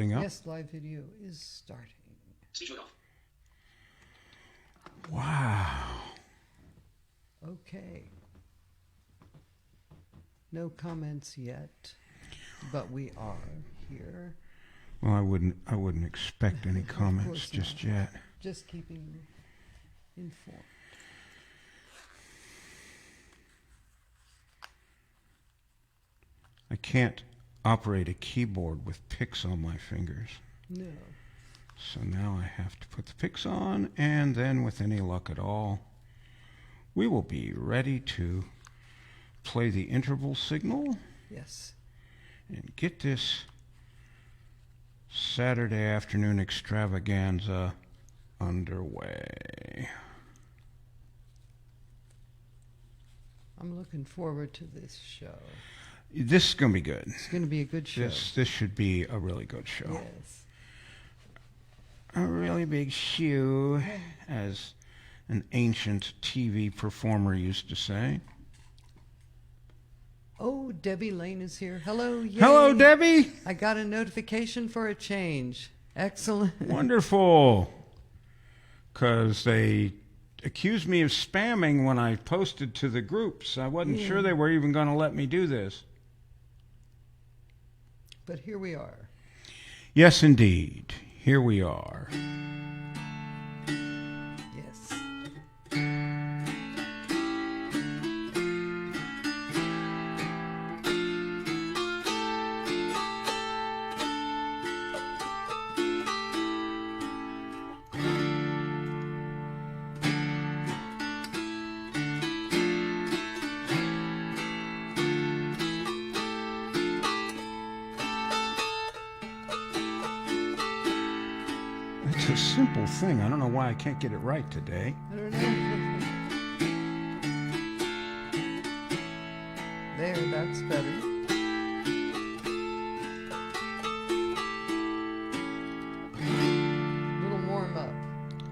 starting up? Yes, live video is starting. Speech off. Wow. Okay. No comments yet, but we are here. Well, I wouldn't expect any comments course just not. yet. Just keeping you informed. I can't operate a keyboard with picks on my fingers. No. So now I have to put the picks on, and then with any luck at all, we will be ready to play the interval signal Yes. and get this Saturday afternoon extravaganza underway. I'm looking forward to this show. This is going to be good. It's going to be a good show. This should be a really good show. Yes. A really big shoe, as an ancient TV performer used to say. Oh, Debbie Lane is here. Hello, yay. Hello, Debbie. I got a notification for a change. Excellent. Wonderful. Because they accused me of spamming when I posted to the groups. I wasn't sure they were even going to let me do this. But here we are. Yes, indeed. Here we are. Yes. It's a simple thing. I don't know why I can't get it right today. I don't know. There, that's better. Little warm up.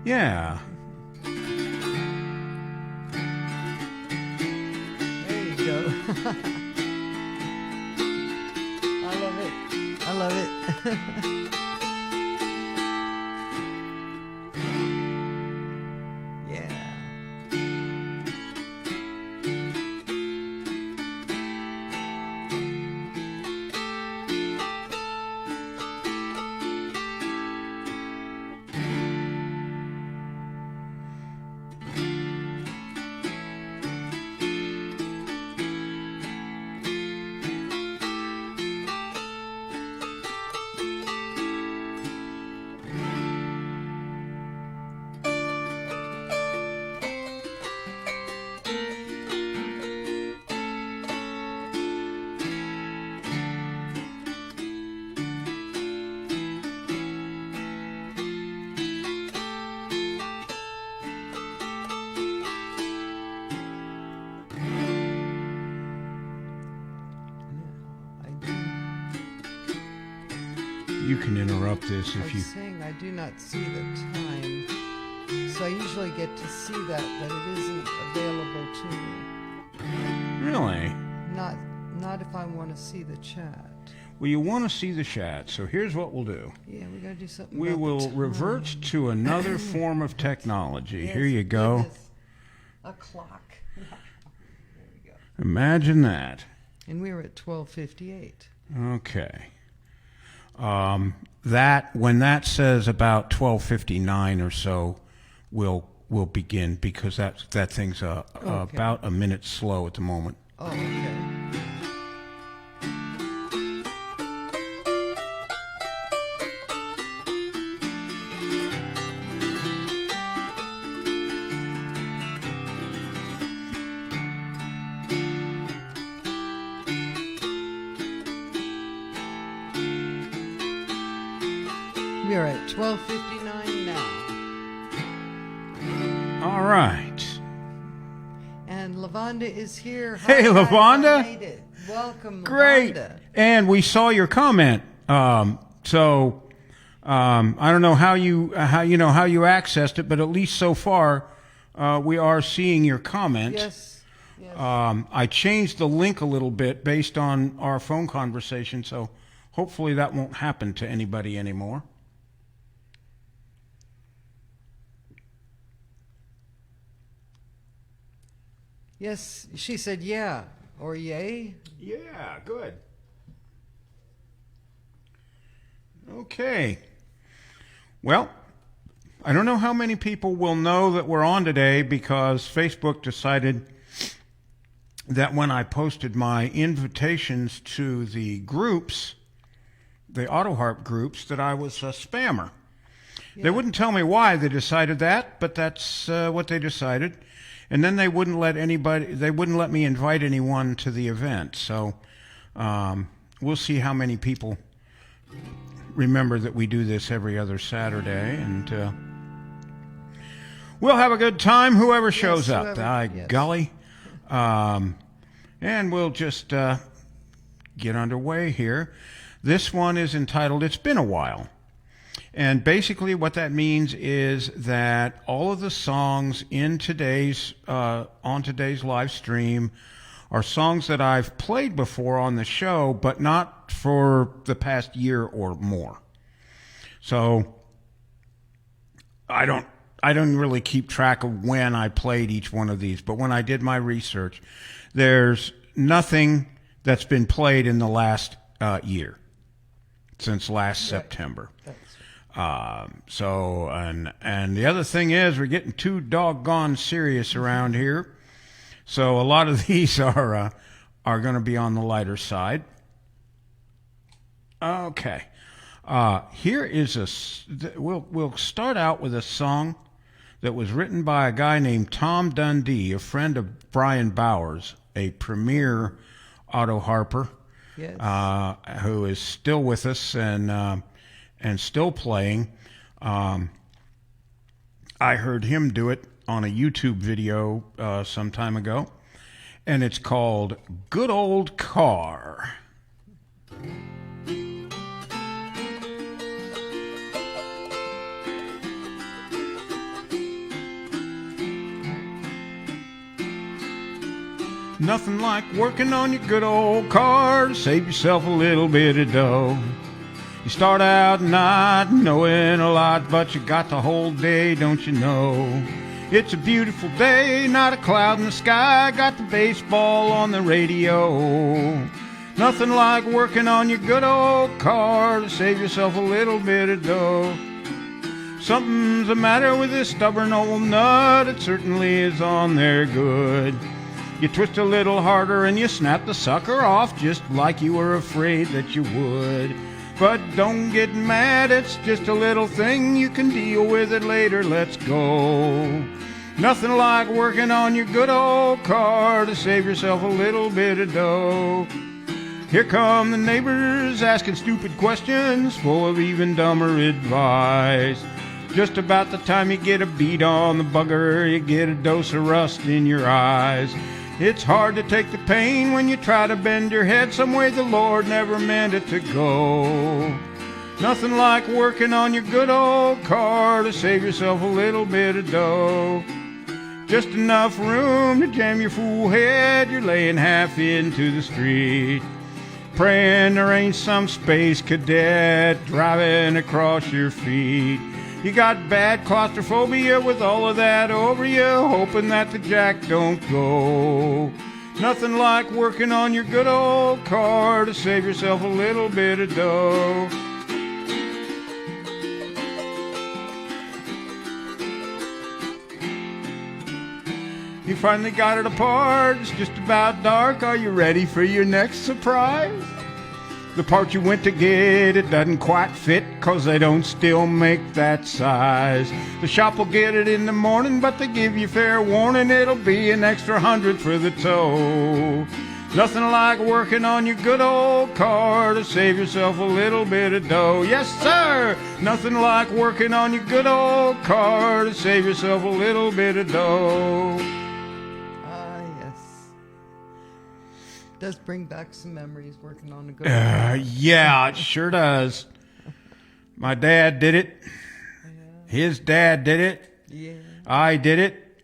Yeah. There you go. I love it. I love it. Yeah. You can interrupt this I if was you... saying I do not see the time, so I usually get to see that, but it isn't available to me. Really? Not if I want to see the chat. Well, you want to see the chat, so here's what we'll do. Yeah, we got to do something. We about the will time. revert to another form of technology. Yes, Here you go. goodness. A clock. There we go. Imagine that. And we were at 12:58. Okay. When that says about 12:59 or so, we'll begin, because that thing's about a minute slow at the moment. Oh, okay. We are at 12:59 now. All right. And Lavonda is here. Hey, Hi, Lavonda. I made it. Welcome, Great. Lavonda. And we saw your comment. I don't know how you accessed it, but at least so far, we are seeing your comment. Yes. Yes. I changed the link a little bit based on our phone conversation, so hopefully that won't happen to anybody anymore. Yes, she said yeah or yay. Yeah, good. Okay. Well, I don't know how many people will know that we're on today because Facebook decided that when I posted my invitations to the groups, the AutoHarp groups, that I was a spammer. Yeah. They wouldn't tell me why they decided that, but that's what they decided. And then they wouldn't let me invite anyone to the event. So we'll see how many people remember that we do this every other Saturday, and we'll have a good time, whoever shows up. Yes. Golly. And we'll just get underway here. This one is entitled It's Been a While. And basically what that means is that all of the songs in today's on today's live stream are songs that I've played before on the show, but not for the past year or more. So I don't really keep track of when I played each one of these, but when I did my research, there's nothing that's been played in the last year, since last September. So, and the other thing is we're getting too doggone serious around here. So a lot of these are going to be on the lighter side. Okay. Here is we'll start out with a song that was written by a guy named Tom Dundee, a friend of Brian Bowers, a premier auto harper, Yes. who is still with us and still playing. I heard him do it on a YouTube video some time ago, and it's called Good Old Car. Nothing like working on your good old car to save yourself a little bit of dough. You start out not knowing a lot, but you got the whole day, don't you know? It's a beautiful day, not a cloud in the sky, got the baseball on the radio. Nothing like working on your good old car to save yourself a little bit of dough. Something's the matter with this stubborn old nut, it certainly is on there good. You twist a little harder and you snap the sucker off just like you were afraid that you would. But don't get mad, it's just a little thing, you can deal with it later, let's go. Nothing like working on your good old car to save yourself a little bit of dough. Here come the neighbors asking stupid questions full of even dumber advice. Just about the time you get a beat on the bugger, you get a dose of rust in your eyes. It's hard to take the pain when you try to bend your head some way the Lord never meant it to go. Nothing like working on your good old car to save yourself a little bit of dough. Just enough room to jam your fool head, you're laying half into the street. Praying there ain't some space cadet driving across your feet. You got bad claustrophobia with all of that over you, hoping that the jack don't go. Nothing like working on your good old car to save yourself a little bit of dough. You finally got it apart, it's just about dark. Are you ready for your next surprise? The part you went to get, it doesn't quite fit, 'cause they don't still make that size. The shop will get it in the morning, but they give you fair warning, it'll be an extra $100 for the tow. Nothing like working on your good old car to save yourself a little bit of dough. Yes, sir! Nothing like working on your good old car to save yourself a little bit of dough. Does bring back some memories working on a good yeah, it sure does. My dad did it. His dad did it. Yeah. I did it.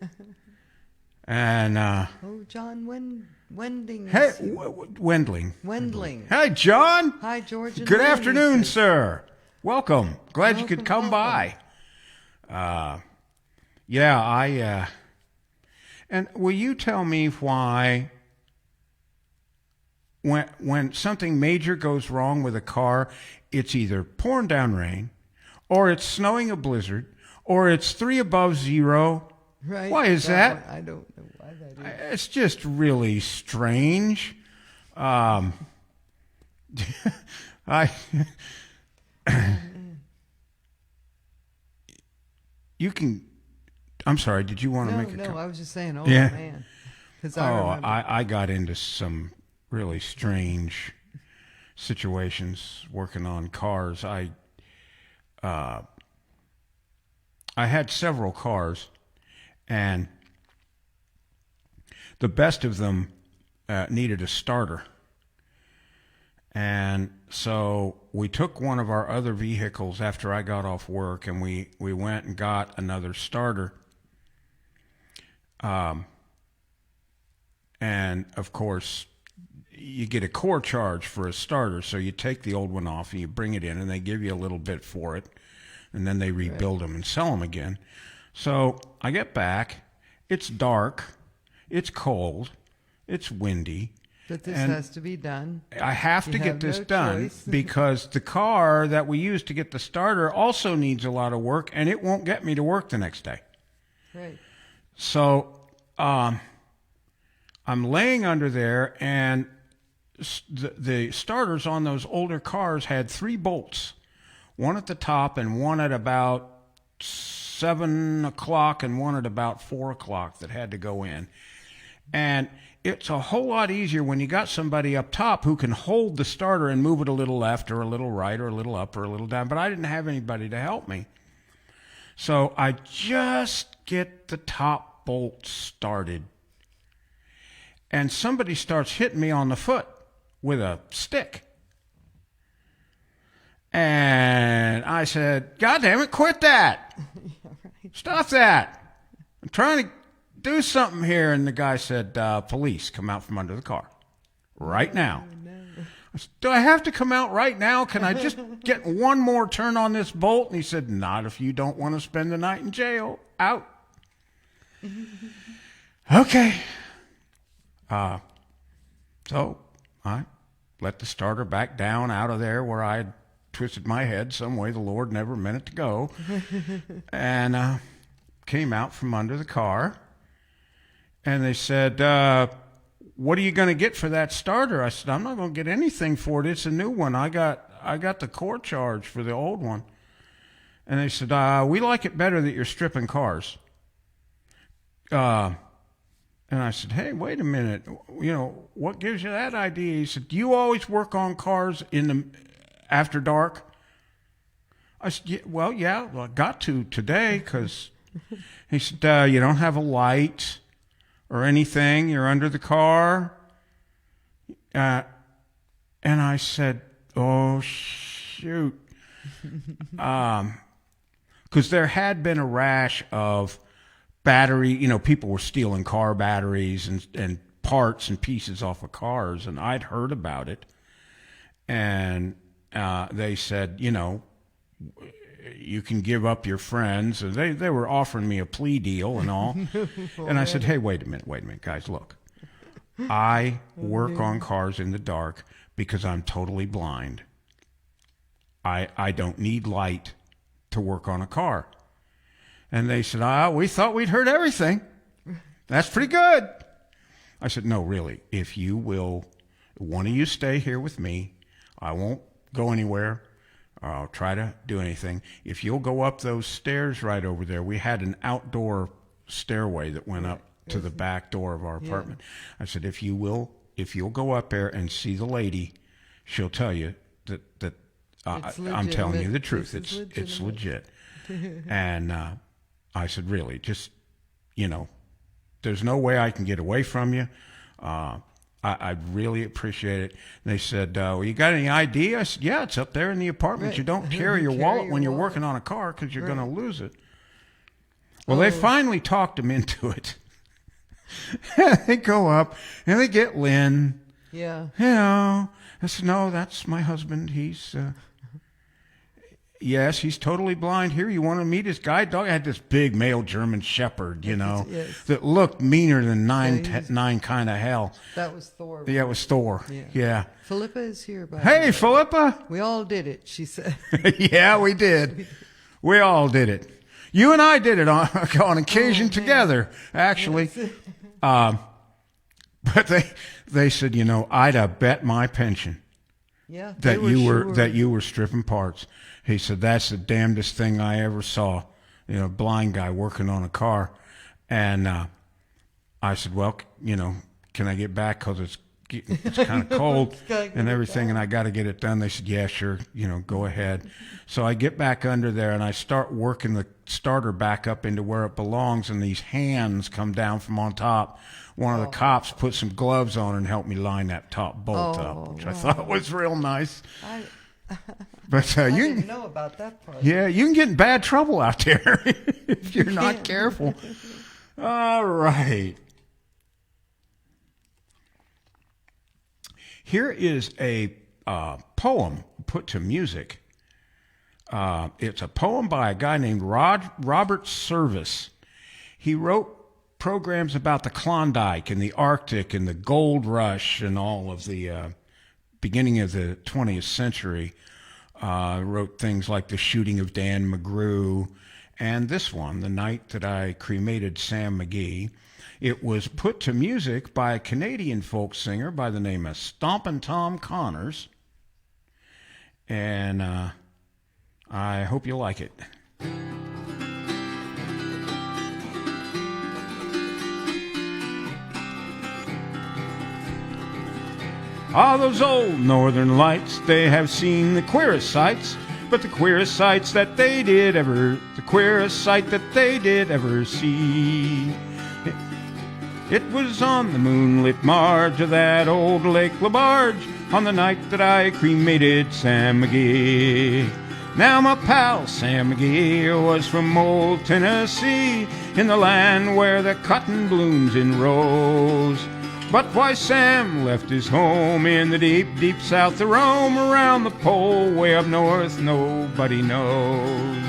And oh, John, when Wending. Hey, Wendling. Wendling. Hey, John. Hi, George. And Good Lynn, afternoon, he says. sir. Welcome. Glad you could come by. Yeah, and will you tell me why when something major goes wrong with a car, it's either pouring down rain, or it's snowing a blizzard, or it's 3 above zero? Right. Why is that? One, I don't know why that is. It's just really strange. I you can. I'm sorry. Did you want to make a No, I was just saying, oh, Yeah. man. 'Cause I remember. I got into some really strange situations working on cars. I had several cars, and the best of them needed a starter. And so we took one of our other vehicles after I got off work, and we went and got another starter. And of course, you get a core charge for a starter, so you take the old one off and you bring it in, and they give you a little bit for it, and then they rebuild them and sell them again. So I get back, it's dark, it's cold, it's windy. But this and has to be done. I have to You get have this no done choice. because the car that we used to get the starter also needs a lot of work, and it won't get me to work the next day. Right. So I'm laying under there, and the starters on those older cars had 3 bolts, one at the top and one at about 7 o'clock and one at about 4 o'clock that had to go in. And it's a whole lot easier when you got somebody up top who can hold the starter and move it a little left or a little right or a little up or a little down. But I didn't have anybody to help me. So I just get the top bolt started. And somebody starts hitting me on the foot with a stick. And I said, God damn it, quit that. Stop that. I'm trying to do something here. And the guy said, police, come out from under the car right now. I said, do I have to come out right now? Can I just get one more turn on this bolt? And he said, not if you don't want to spend the night in jail. Out. Okay. So I let the starter back down out of there where I had twisted my head some way the Lord never meant it to go. And came out from under the car. And they said, what are you going to get for that starter? I said, I'm not going to get anything for it. It's a new one. I got the core charge for the old one. And they said, we like it better that you're stripping cars. And I said, hey, wait a minute. You know, what gives you that idea? He said, do you always work on cars after dark? I said, yeah, I got to today because he said, you don't have a light or anything. You're under the car. And I said, oh, shoot. Because there had been a rash of battery, people were stealing car batteries and parts and pieces off of cars, and I'd heard about it. And they said, you can give up your friends. And they were offering me a plea deal and all. And I said, hey, wait a minute, guys, look. I work on cars in the dark because I'm totally blind. I don't need light to work on a car. And they said, we thought we'd heard everything. That's pretty good. I said, no, really, if you will, one of you stay here with me. I won't go anywhere. I'll try to do anything. If you'll go up those stairs right over there, we had an outdoor stairway that went up to the back door of our apartment. Yeah. I said, if you'll go up there and see the lady, she'll tell you that I'm telling you the truth. It's legit. And I said, really, just, there's no way I can get away from you. I'd really appreciate it. And they said, well, you got any ID? I said, yeah, it's up there in the apartment. Right. You don't carry your wallet when you're working on a car because you're going to lose it. Well, they finally talked him into it. They go up and they get Lynn. Yeah. You know, I said, no, that's my husband. Yes, he's totally blind. Here, you want to meet his guide dog? I had this big male German Shepherd, Yes. that looked meaner than nine kind of hell. That was Thor. Yeah, it was Thor. Yeah. Philippa is here. By Hey, Philippa. we all did it, she said. Yeah, we did. We all did it. You and I did it on occasion together, actually. Yes. But they said, I'd have bet my pension Yeah. that you were stripping parts. He said, that's the damnedest thing I ever saw. Blind guy working on a car. And I said, well, can I get back? Because it's kind of cold and everything, and I got to get it done. They said, yeah, sure, go ahead. So I get back under there, and I start working the starter back up into where it belongs, and these hands come down from on top. One of the cops put some gloves on and helped me line that top bolt up, which I thought was real nice. But I didn't know about that part. Yeah, you can get in bad trouble out there if you're not careful. All right. Here is a poem put to music. It's a poem by a guy named Robert Service. He wrote programs about the Klondike and the Arctic and the gold rush and all of the beginning of the 20th century. Wrote things like The Shooting of Dan McGrew and this one, The Night That I Cremated Sam McGee. It was put to music by a Canadian folk singer by the name of Stompin' Tom Connors. And I hope you like it. Ah, those old northern lights, they have seen the queerest sights, but the queerest sight that they did ever see. It was on the moonlit marge of that old Lake LaBarge on the night that I cremated Sam McGee. Now my pal Sam McGee was from old Tennessee, in the land where the cotton blooms in rows. But why Sam left his home in the deep, deep south to roam around the pole way up north, nobody knows.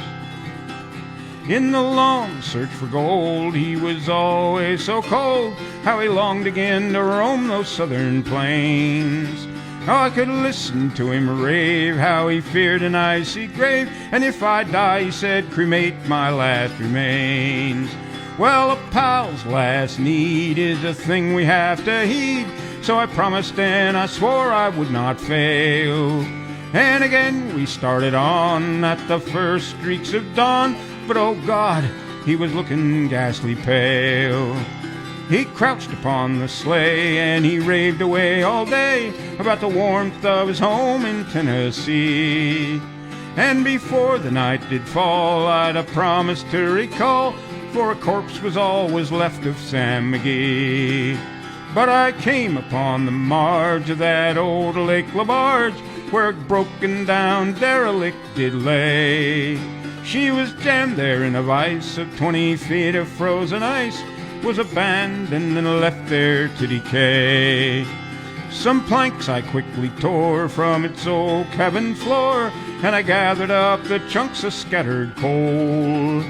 In the long search for gold, he was always so cold, how he longed again to roam those southern plains. How I could listen to him rave, how he feared an icy grave, and if I die, he said, cremate my last remains. Well, a pal's last need is a thing we have to heed, so I promised and I swore I would not fail. And again we started on at the first streaks of dawn, but oh God, he was looking ghastly pale. He crouched upon the sleigh and he raved away all day about the warmth of his home in Tennessee. And before the night did fall, I'd a promised to recall, for a corpse was all was left of Sam McGee. But I came upon the marge of that old Lake LaBarge, where a broken down derelict did lay. She was jammed there in a vise of 20 feet of frozen ice, was abandoned and left there to decay. Some planks I quickly tore from its old cabin floor, and I gathered up the chunks of scattered coal.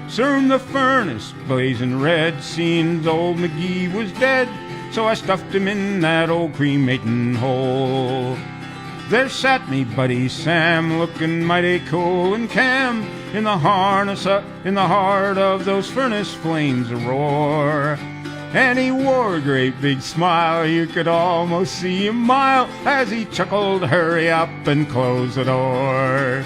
Soon the furnace blazing red seemed old McGee was dead, so I stuffed him in that old cremating hole. There sat me buddy Sam, looking mighty cool and calm, in the harness in the heart of those furnace flames a-roar. And he wore a great big smile, you could almost see him mile, as he chuckled, hurry up and close the door.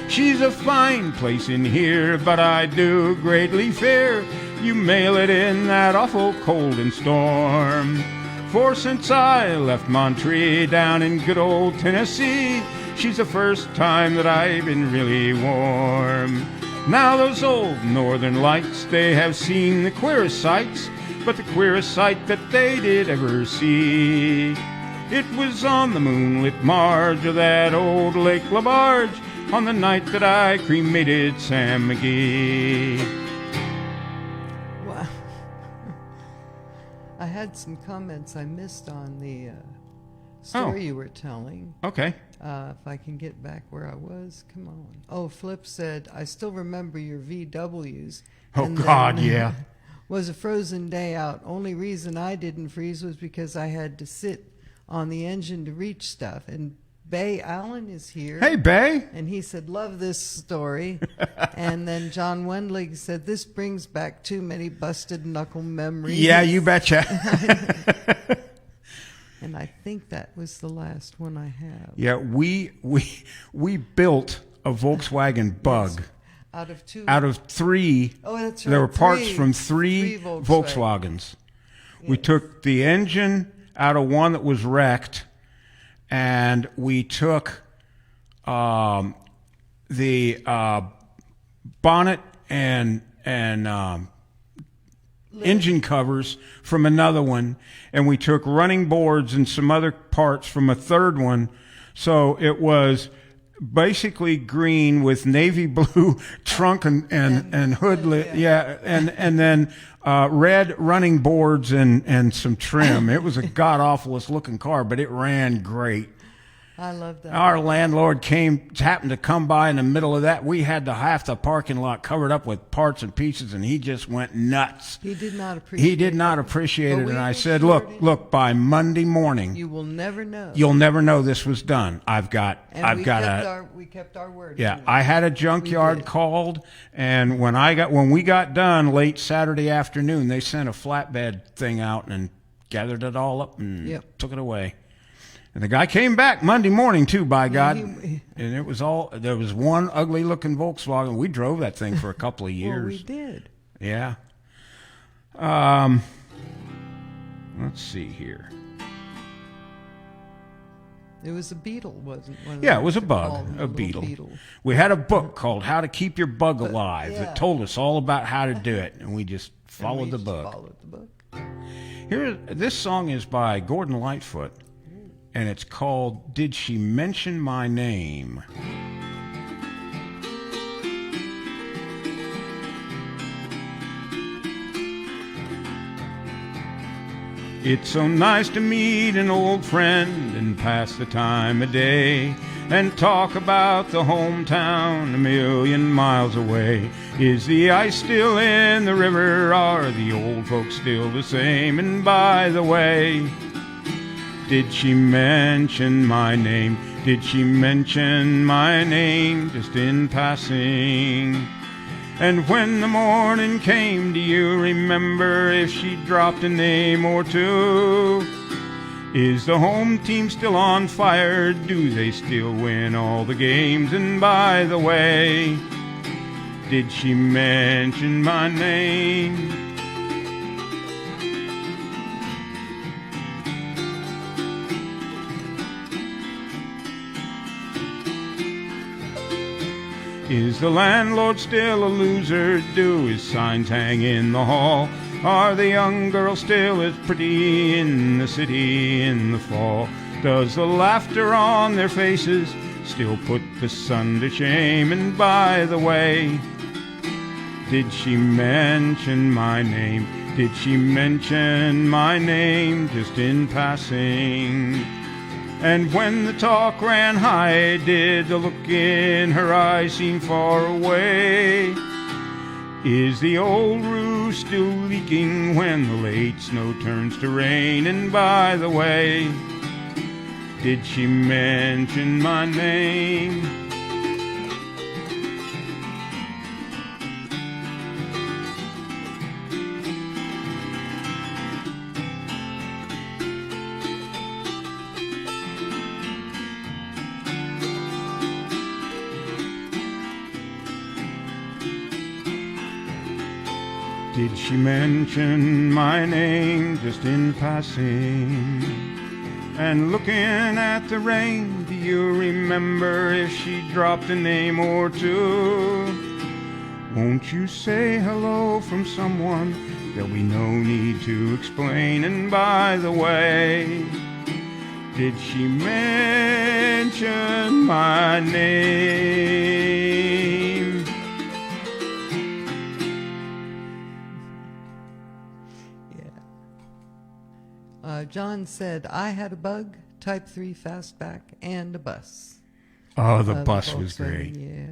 She's a fine place in here, but I do greatly fear you mail it in that awful cold and storm. For since I left Montreal down in good old Tennessee, she's the first time that I've been really warm. Now those old northern lights, they have seen the queerest sights, but the queerest sight that they did ever see, it was on the moonlit marge of that old Lake LaBarge on the night that I cremated Sam McGee. Wow. had some comments I missed on the story you were telling. Okay. If I can get back where I was, come on. Oh, Flip said, I still remember your VWs. Oh, And God, then, yeah. Was a frozen day out. Only reason I didn't freeze was because I had to sit on the engine to reach stuff. And Bay Allen is here. Hey, Bay. And he said, love this story. And then John Wendling said, this brings back too many busted knuckle memories. Yeah, you betcha. And I think that was the last one I have. Yeah, we built a Volkswagen Bug. Yes. Out of two. Out of three. Oh, that's right. There were parts Three. from three Volkswagens. Volkswagens. We Yes. took the engine out of one that was wrecked, and we took the bonnet and engine covers from another one, and we took running boards and some other parts from a third one. So it was basically green with navy blue trunk and hood lit, yeah, and then red running boards and some trim. It was a god awfulest looking car, but it ran great. I love that. Our landlord happened to come by in the middle of that. We had half the parking lot covered up with parts and pieces, and he just went nuts. He did not appreciate it. He did not appreciate But it, we and I said, assured him, look, by Monday morning, you will never know. you'll never know this was done. We kept our word. yeah, to it. I had a We junkyard did. called, and when we got done late Saturday afternoon, they sent a flatbed thing out and gathered it all up and Yep. took it away. And the guy came back Monday morning too, by God. he- And it was there was one ugly looking Volkswagen. We drove that thing for a couple of Well, years. we did. Yeah. Let's see here. It was a beetle, wasn't it? Yeah, it was a bug, a beetle. We had a book called How to Keep Your Bug Alive yeah. that told us all about how to do it, and we just followed the book. Followed the book. This song is by Gordon Lightfoot, and it's called Did She Mention My Name? It's so nice to meet an old friend and pass the time of day and talk about the hometown a million miles away. Is the ice still in the river? Are the old folks still the same? And by the way, did she mention my name? Did she mention my name just in passing? And when the morning came, do you remember if she dropped a name or two? Is the home team still on fire? Do they still win all the games? And by the way, did she mention my name? Is the landlord still a loser? Do his signs hang in the hall? Are the young girls still as pretty in the city in the fall? Does the laughter on their faces still put the sun to shame? And by the way, did she mention my name? Did she mention my name just in passing? And when the talk ran high, did the look in her eyes seem far away? Is the old roof still leaking when the late snow turns to rain? And by the way, did she mention my name? Did she mention my name just in passing? And looking at the rain, do you remember if she dropped a name or two? Won't you say hello from someone? There'll be no need to explain. And by the way, did she mention my name? John said, I had a bug, Type 3 fastback, and a bus. Oh, the bus was Volkswagen, great. Yeah.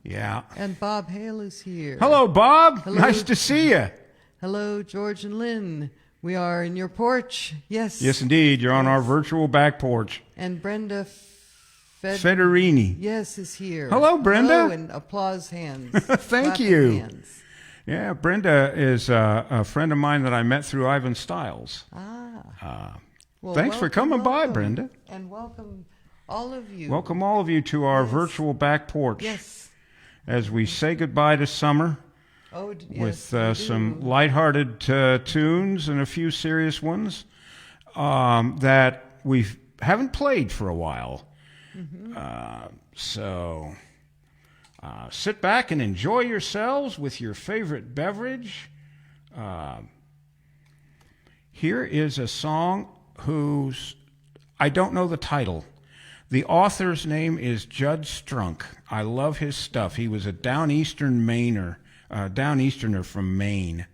Yeah. And Bob Hale is here. Hello, Bob. Hello. Nice to see you. Hello, George and Lynn. We are in your porch. Yes. Yes, indeed. You're on our virtual back porch. And Brenda Federini. Yes, is here. Hello, Brenda. Hello, and applause hands. Thank Clapping you. Hands. Yeah, Brenda is a friend of mine that I met through Ivan Stiles. Well, Thanks for welcome, coming by, welcome. Brenda. And welcome all of you. Welcome all of you to our Yes. virtual back porch Yes. as we say goodbye to summer Oh, yes, with we some do. lighthearted tunes and a few serious ones that we haven't played for a while. So sit back and enjoy yourselves with your favorite beverage. Here is a song whose I don't know the title. The author's name is Judd Strunk. I love his stuff. He was a Downeasterner from Maine.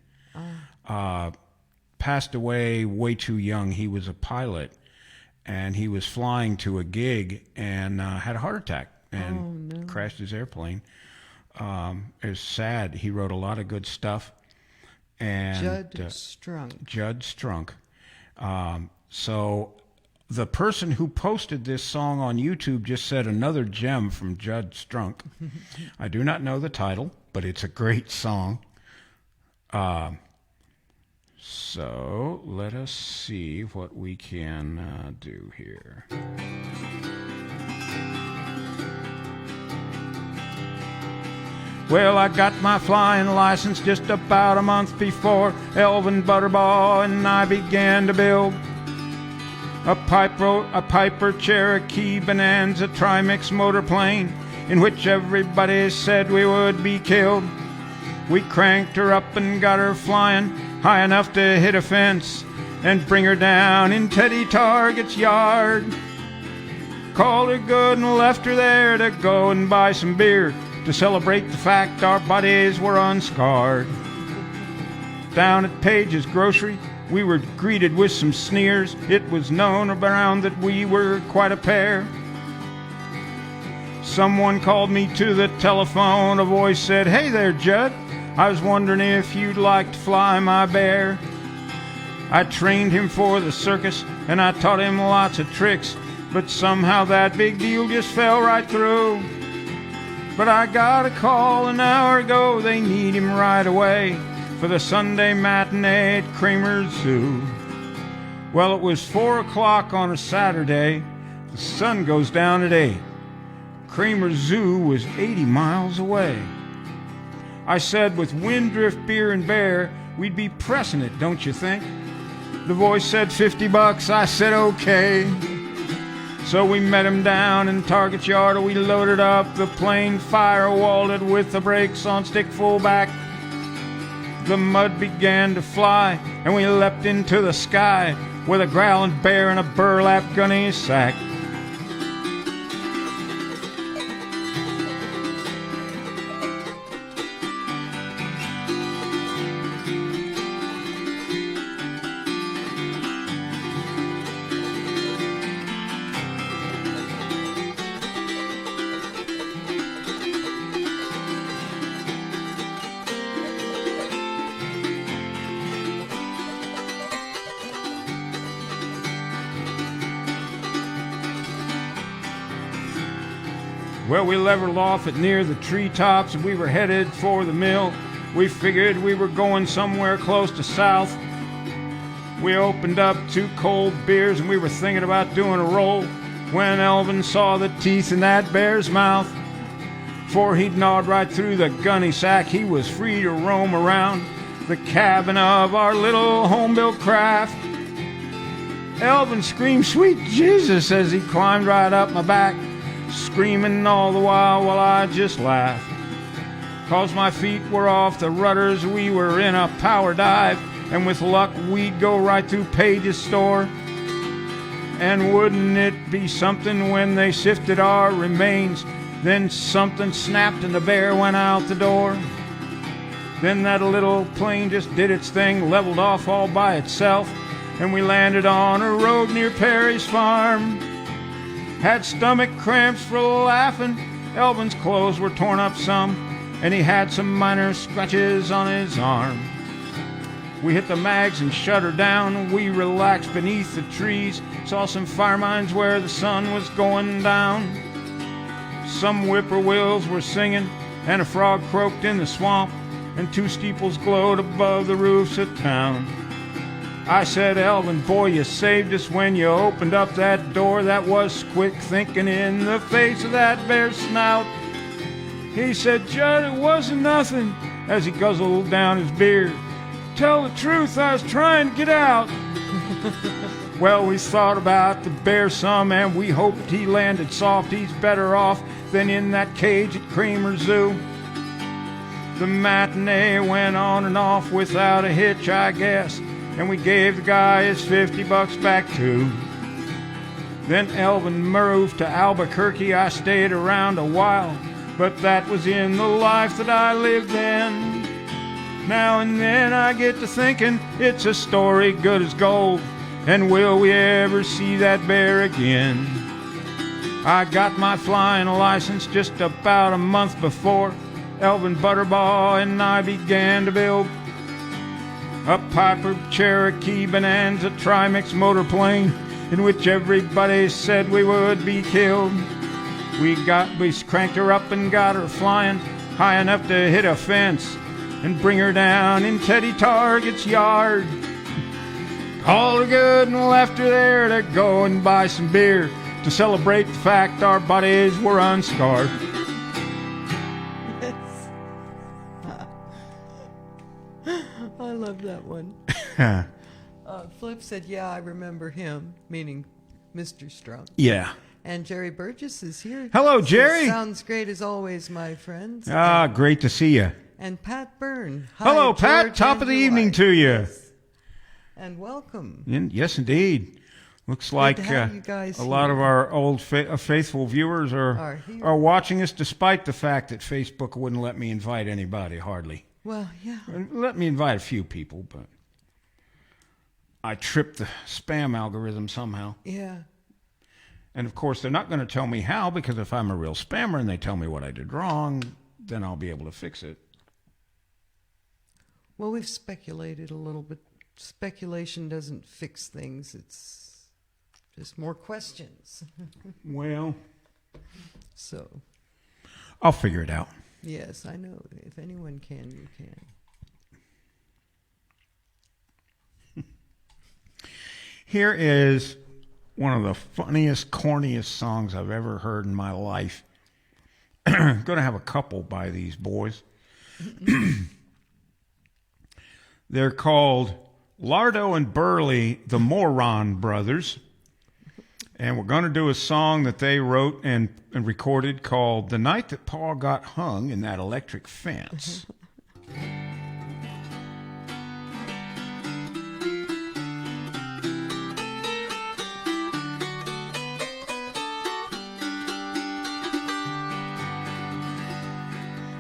Passed away way too young. He was a pilot, and he was flying to a gig and had a heart attack and crashed his airplane. It was sad. He wrote a lot of good stuff. And Judd Strunk. Judd Strunk. So the person who posted this song on YouTube just said another gem from Judd Strunk. I do not know the title, but it's a great song. So let us see what we can do here. Well, I got my flying license just about a month before Elvin Butterball and I began to build a Piper Cherokee Bonanza Trimix motorplane in which everybody said we would be killed. We cranked her up and got her flying high enough to hit a fence and bring her down in Teddy Target's yard. Called her good and left her there to go and buy some beer to celebrate the fact our bodies were unscarred. Down at Page's Grocery, we were greeted with some sneers. It was known around that we were quite a pair. Someone called me to the telephone. A voice said, "Hey there, Judd. I was wondering if you'd like to fly my bear." I trained him for the circus, and I taught him lots of tricks, but somehow that big deal just fell right through. But I got a call an hour ago, they need him right away for the Sunday matinee at Kramer's Zoo. Well, it was 4 o'clock on a Saturday. The sun goes down at 8. Kramer's Zoo was 80 miles away. I said, with Windrift Beer and Bear, we'd be pressing it, don't you think? The voice said $50. I said, okay. So we met him down in Target's yard. We loaded up the plane, firewalled it with the brakes on stick full back. The mud began to fly, and we leapt into the sky with a growling bear and a burlap gunny sack. Well, we leveled off at near the treetops and we were headed for the mill. We figured we were going somewhere close to south. We opened up 2 cold beers and we were thinking about doing a roll when Elvin saw the teeth in that bear's mouth. For he'd gnawed right through the gunny sack, he was free to roam around the cabin of our little home-built craft. Elvin screamed, "Sweet Jesus," as he climbed right up my back, screaming all the while I just laughed. 'Cause my feet were off the rudders, we were in a power dive, and with luck we'd go right through Page's store. And wouldn't it be something when they sifted our remains, then something snapped and the bear went out the door. Then that little plane just did its thing, leveled off all by itself, and we landed on a road near Perry's farm. Had stomach cramps for laughing. Elvin's clothes were torn up some, and he had some minor scratches on his arm. We hit the mags and shut her down. We relaxed beneath the trees, saw some fire mines where the sun was going down. Some whippoorwills were singing, and a frog croaked in the swamp, and two steeples glowed above the roofs of town. I said, Elvin, boy, you saved us when you opened up that door. That was quick thinking in the face of that bear snout. He said, Judd, it wasn't nothing, as he guzzled down his beer. Tell the truth, I was trying to get out. Well, we thought about the bear some, and we hoped he landed soft. He's better off than in that cage at Creamer Zoo. The matinee went on and off without a hitch, I guess, and we gave the guy his $50 back too. Then Elvin moved to Albuquerque. I stayed around a while, but that was in the life that I lived then. Now and then I get to thinking it's a story good as gold, and will we ever see that bear again? I got my flying license just about a month before Elvin Butterbaugh and I began to build a Piper Cherokee Bonanza Trimix motorplane in which everybody said we would be killed. We cranked her up and got her flying high enough to hit a fence and bring her down in Teddy Target's yard. Called her good and left her there to go and buy some beer to celebrate the fact our bodies were unscarred. I love that one. Flip said, yeah, I remember him, meaning Mr. Strunk. Yeah. And Jerry Burgess is here. Hello, Jerry. Sounds great as always, my friends. Great to see you. And Pat Byrne. Hi, Hello, Pat. George Top of the and your evening wife. to you. Yes. And welcome. Yes, indeed. Looks like to have you guys a lot here. of our old faithful viewers are here. watching us, despite the fact that Facebook wouldn't let me invite anybody, hardly. Well, yeah. Let me invite a few people, but I tripped the spam algorithm somehow. Yeah. And, of course, they're not going to tell me how, because if I'm a real spammer and they tell me what I did wrong, then I'll be able to fix it. Well, we've speculated a little bit. Speculation doesn't fix things. It's just more questions. Well, So, I'll figure it out. yes, I know. If anyone can, you can. Here is one of the funniest, corniest songs I've ever heard in my life. Going to have a couple by these boys. They're called Lardo and Burley, the Moron Brothers. And we're going to do a song that they wrote and recorded called The Night That Paul Got Hung in That Electric Fence.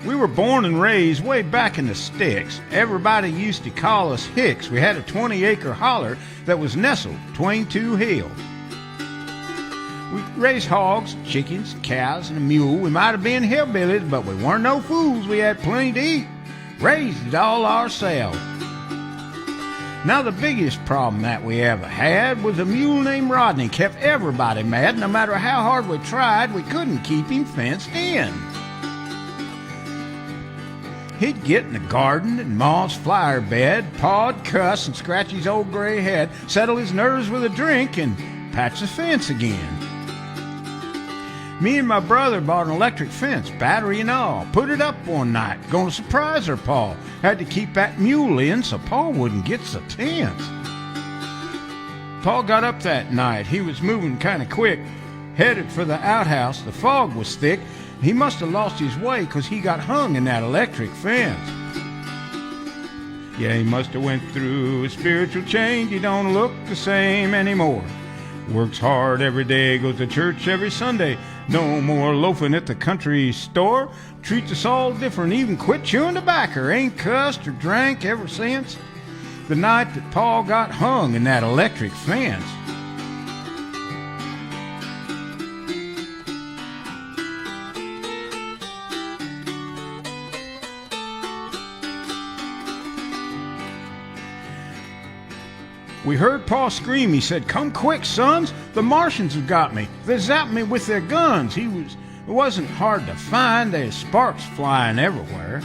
We were born and raised way back in the sticks. Everybody used to call us Hicks. We had a 20-acre holler that was nestled between two hills. We raised hogs, chickens, cows, and a mule. We might have been hillbillies, but we weren't no fools. We had plenty to eat. Raised it all ourselves. Now the biggest problem that we ever had was a mule named Rodney. Kept everybody mad. No matter how hard we tried, we couldn't keep him fenced in. He'd get in the garden and Ma's flower bed, Pa'd cuss and scratch his old gray head, settle his nerves with a drink, and patch the fence again. Me and my brother bought an electric fence, battery and all. Put it up one night, gonna surprise her Pa. Had to keep that mule in so Pa wouldn't get so tense. Pa got up that night. He was moving kind of quick, headed for the outhouse. The fog was thick. He must have lost his way because he got hung in that electric fence. Yeah, he must have went through a spiritual change. He don't look the same anymore. Works hard every day, goes to church every Sunday. No more loafing at the country store. Treats us all different, even quit chewing tobacco. Ain't cussed or drank ever since. the night that Paul got hung in that electric fence. We heard Paul scream. He said, "Come quick, sons. The Martians have got me. They zapped me with their guns." It wasn't hard to find. There's sparks flying everywhere.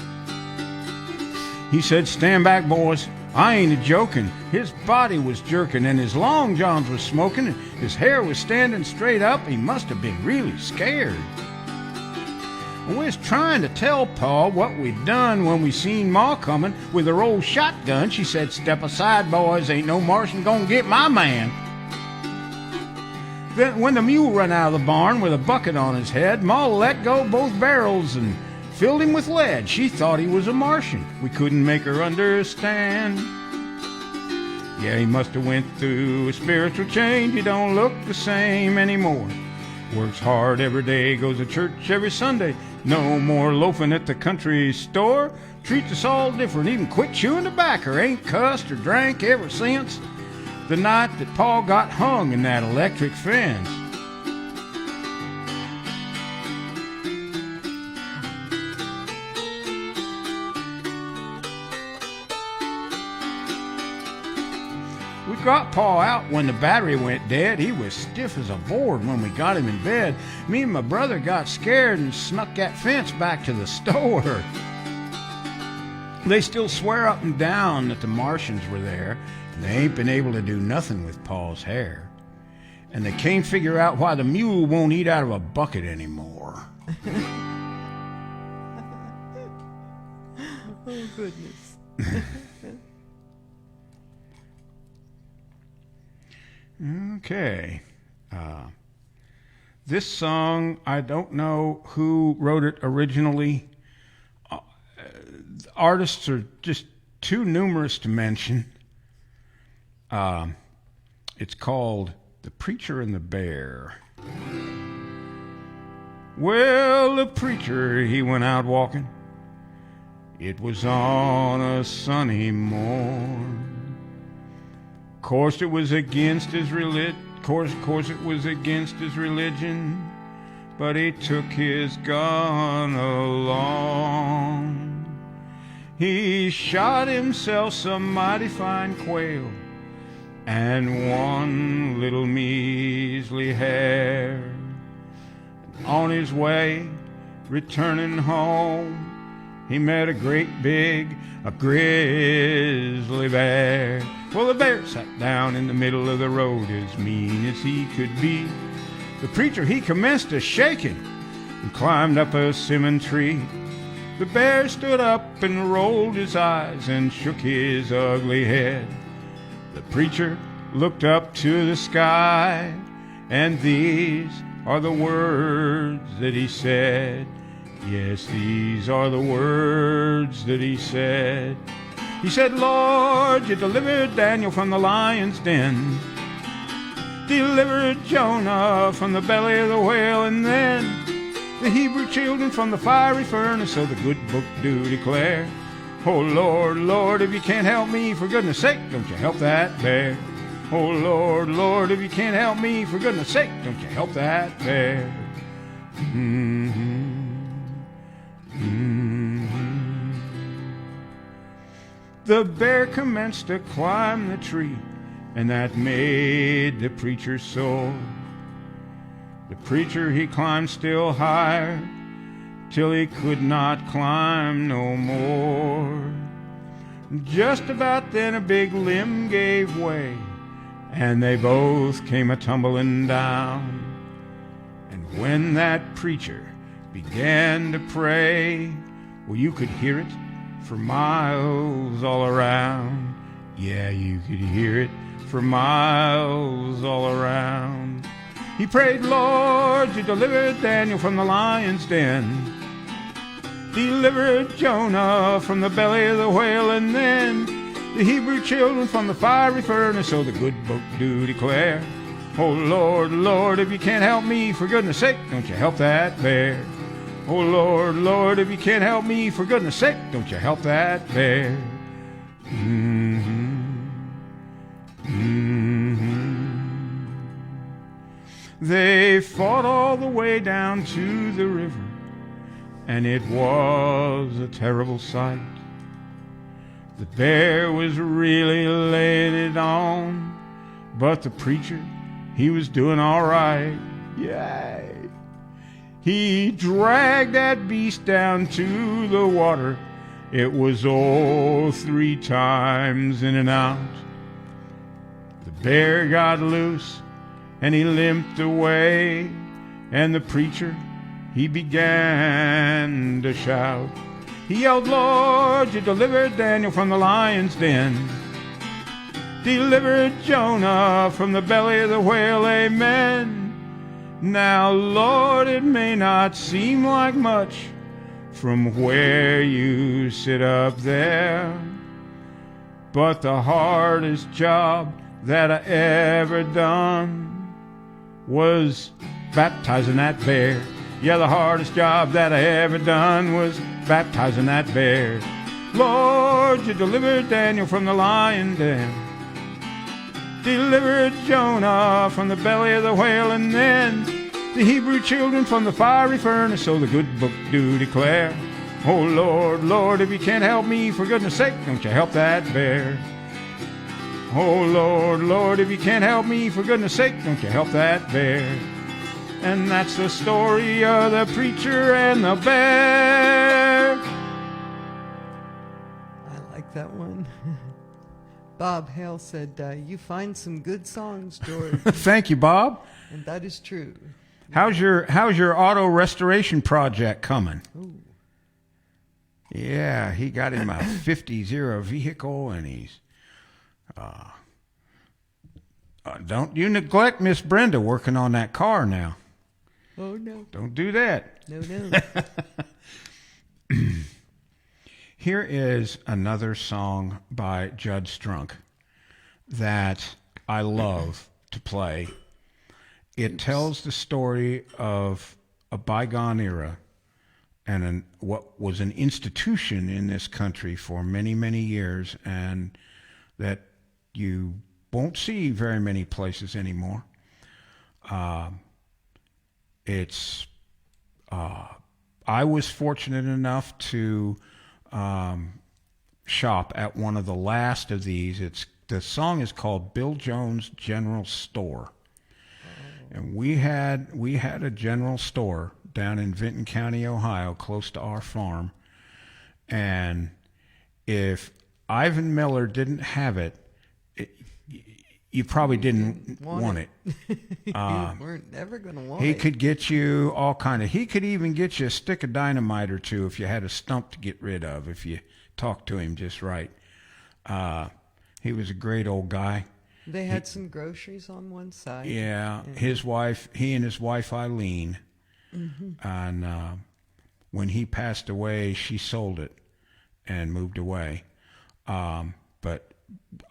He said, "Stand back, boys. I ain't a-joking." His body was jerking and his long johns was smoking and his hair was standing straight up. He must have been really scared. We was trying to tell Paul what we'd done when we seen Ma coming with her old shotgun. She said, "Step aside, boys. Ain't no Martian gonna get my man." Then when the mule run out of the barn with a bucket on his head, Ma let go both barrels and filled him with lead. She thought he was a Martian. We couldn't make her understand. Yeah, he must have went through a spiritual change. He don't look the same anymore. Works hard every day, goes to church every Sunday. No more loafing at the country store. Treats us all different, even quit chewing tobacco. Ain't cussed or drank ever since the night that Paul got hung in that electric fence. We got Paul out when the battery went dead. He was stiff as a board when we got him in bed. Me and my brother got scared and snuck that fence back to the store. They still swear up and down that the Martians were there, and they ain't been able to do nothing with Paul's hair. And they can't figure out why the mule won't eat out of a bucket anymore. Oh, goodness. Okay. This song, I don't know who wrote it originally. Artists are just too numerous to mention. It's called The Preacher and the Bear. Well, the preacher, he went out walking. It was on a sunny morn. Course it was against his course it was against his religion, but he took his gun along. He shot himself some mighty fine quail and one little measly hare. On his way returning home, he met a grizzly bear. Well, the bear sat down in the middle of the road as mean as he could be. The preacher, he commenced a shaking and climbed up a simmon tree. The bear stood up and rolled his eyes and shook his ugly head. The preacher looked up to the sky, and these are the words that he said. Yes, these are the words that he said. He said, "Lord, you delivered Daniel from the lion's den, delivered Jonah from the belly of the whale, and then the Hebrew children from the fiery furnace, so the good book do declare. Oh, Lord, Lord, if you can't help me, for goodness sake, don't you help that bear. Oh, Lord, Lord, if you can't help me, for goodness sake, don't you help that bear." The bear commenced to climb the tree, and that made the preacher sore. The preacher, he climbed still higher, till he could not climb no more. Just about then a big limb gave way, and they both came a-tumbling down. And when that preacher began to pray, well, you could hear it for miles all around. Yeah, you could hear it for miles all around. He prayed, "Lord, you delivered Daniel from the lion's den, delivered Jonah from the belly of the whale, and then the Hebrew children from the fiery furnace, so the good book do declare. Oh, Lord, Lord, if you can't help me, for goodness sake, don't you help that bear. Oh, Lord, Lord, if you can't help me, for goodness sake, don't you help that bear." They fought all the way down to the river, and it was a terrible sight. The bear was really laying it on, but the preacher, he was doing all right. Yay! He dragged that beast down to the water. It was 3 times in and out. The bear got loose and he limped away, and the preacher, he began to shout. He yelled, Lord, you delivered Daniel from the lion's den. Delivered Jonah from the belly of the whale, amen. Now, Lord, it may not seem like much from where you sit up there, but the hardest job that I ever done was baptizing that bear. Yeah, the hardest job that I ever done was baptizing that bear. Lord, you delivered Daniel from the lion den. Delivered Jonah from the belly of the whale, and then the Hebrew children from the fiery furnace. So the good book do declare, oh Lord, Lord, if you can't help me, for goodness sake, don't you help that bear. Oh Lord, Lord, if you can't help me, for goodness sake, don't you help that bear. And that's the story of the preacher and the bear. I like that one. Bob Hale said, you find some good songs, George. Thank you, Bob. And that is true. How's your auto restoration project coming? Ooh. Yeah, he got him a 50 vehicle, and he's don't you neglect Miss Brenda working on that car now. Oh, no. Don't do that. No, no. Here is another song by Judd Strunk that I love to play. It tells the story of a bygone era and what was an institution in this country for many, many years, and that you won't see very many places anymore. I was fortunate enough to shop at one of the last of these. The song is called Bill Jones General Store. And we had a general store down in Vinton County, Ohio, close to our farm. And if Ivan Miller didn't have it, you probably didn't want it. You weren't never going to want it. He could get you all kind of. He could even get you a stick of dynamite or two if you had a stump to get rid of. If you talked to him just right. He was a great old guy. They had some groceries on one side. Yeah, he and his wife Eileen, and when he passed away, she sold it and moved away. But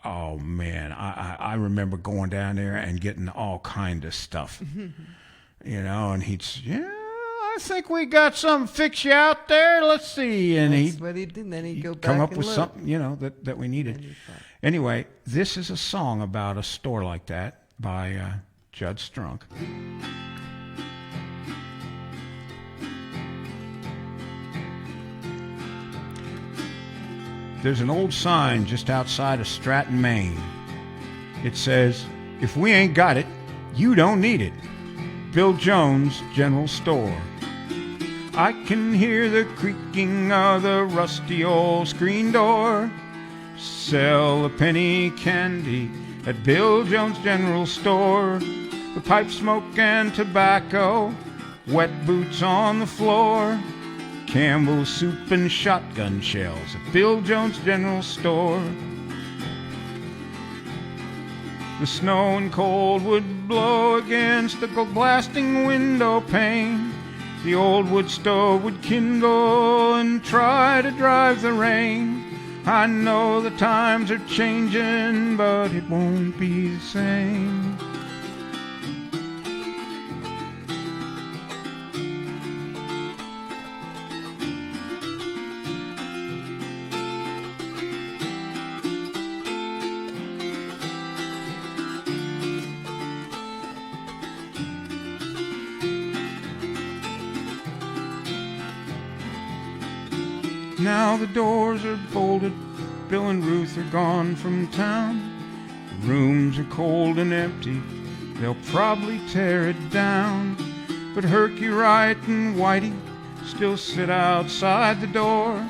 oh man, I remember going down there and getting all kind of stuff, and he'd I think we got something fix you out there. Let's see, and That's what he did. And then he'd go back come up and with look. something that we needed. Anyway, this is a song about a store like that by Judd Strunk. There's an old sign just outside of Stratton, Maine. It says, if we ain't got it, you don't need it. Bill Jones General Store. I can hear the creaking of the rusty old screen door. Sell a penny candy at Bill Jones General Store. The pipe smoke and tobacco, wet boots on the floor. Campbell's soup and shotgun shells at Bill Jones General Store. The snow and cold would blow against the blasting window pane. The old wood stove would kindle and try to drive the rain. I know the times are changing, but it won't be the same. Now the doors are bolted, Bill and Ruth are gone from town. The rooms are cold and empty, they'll probably tear it down. But Herky Wright and Whitey still sit outside the door,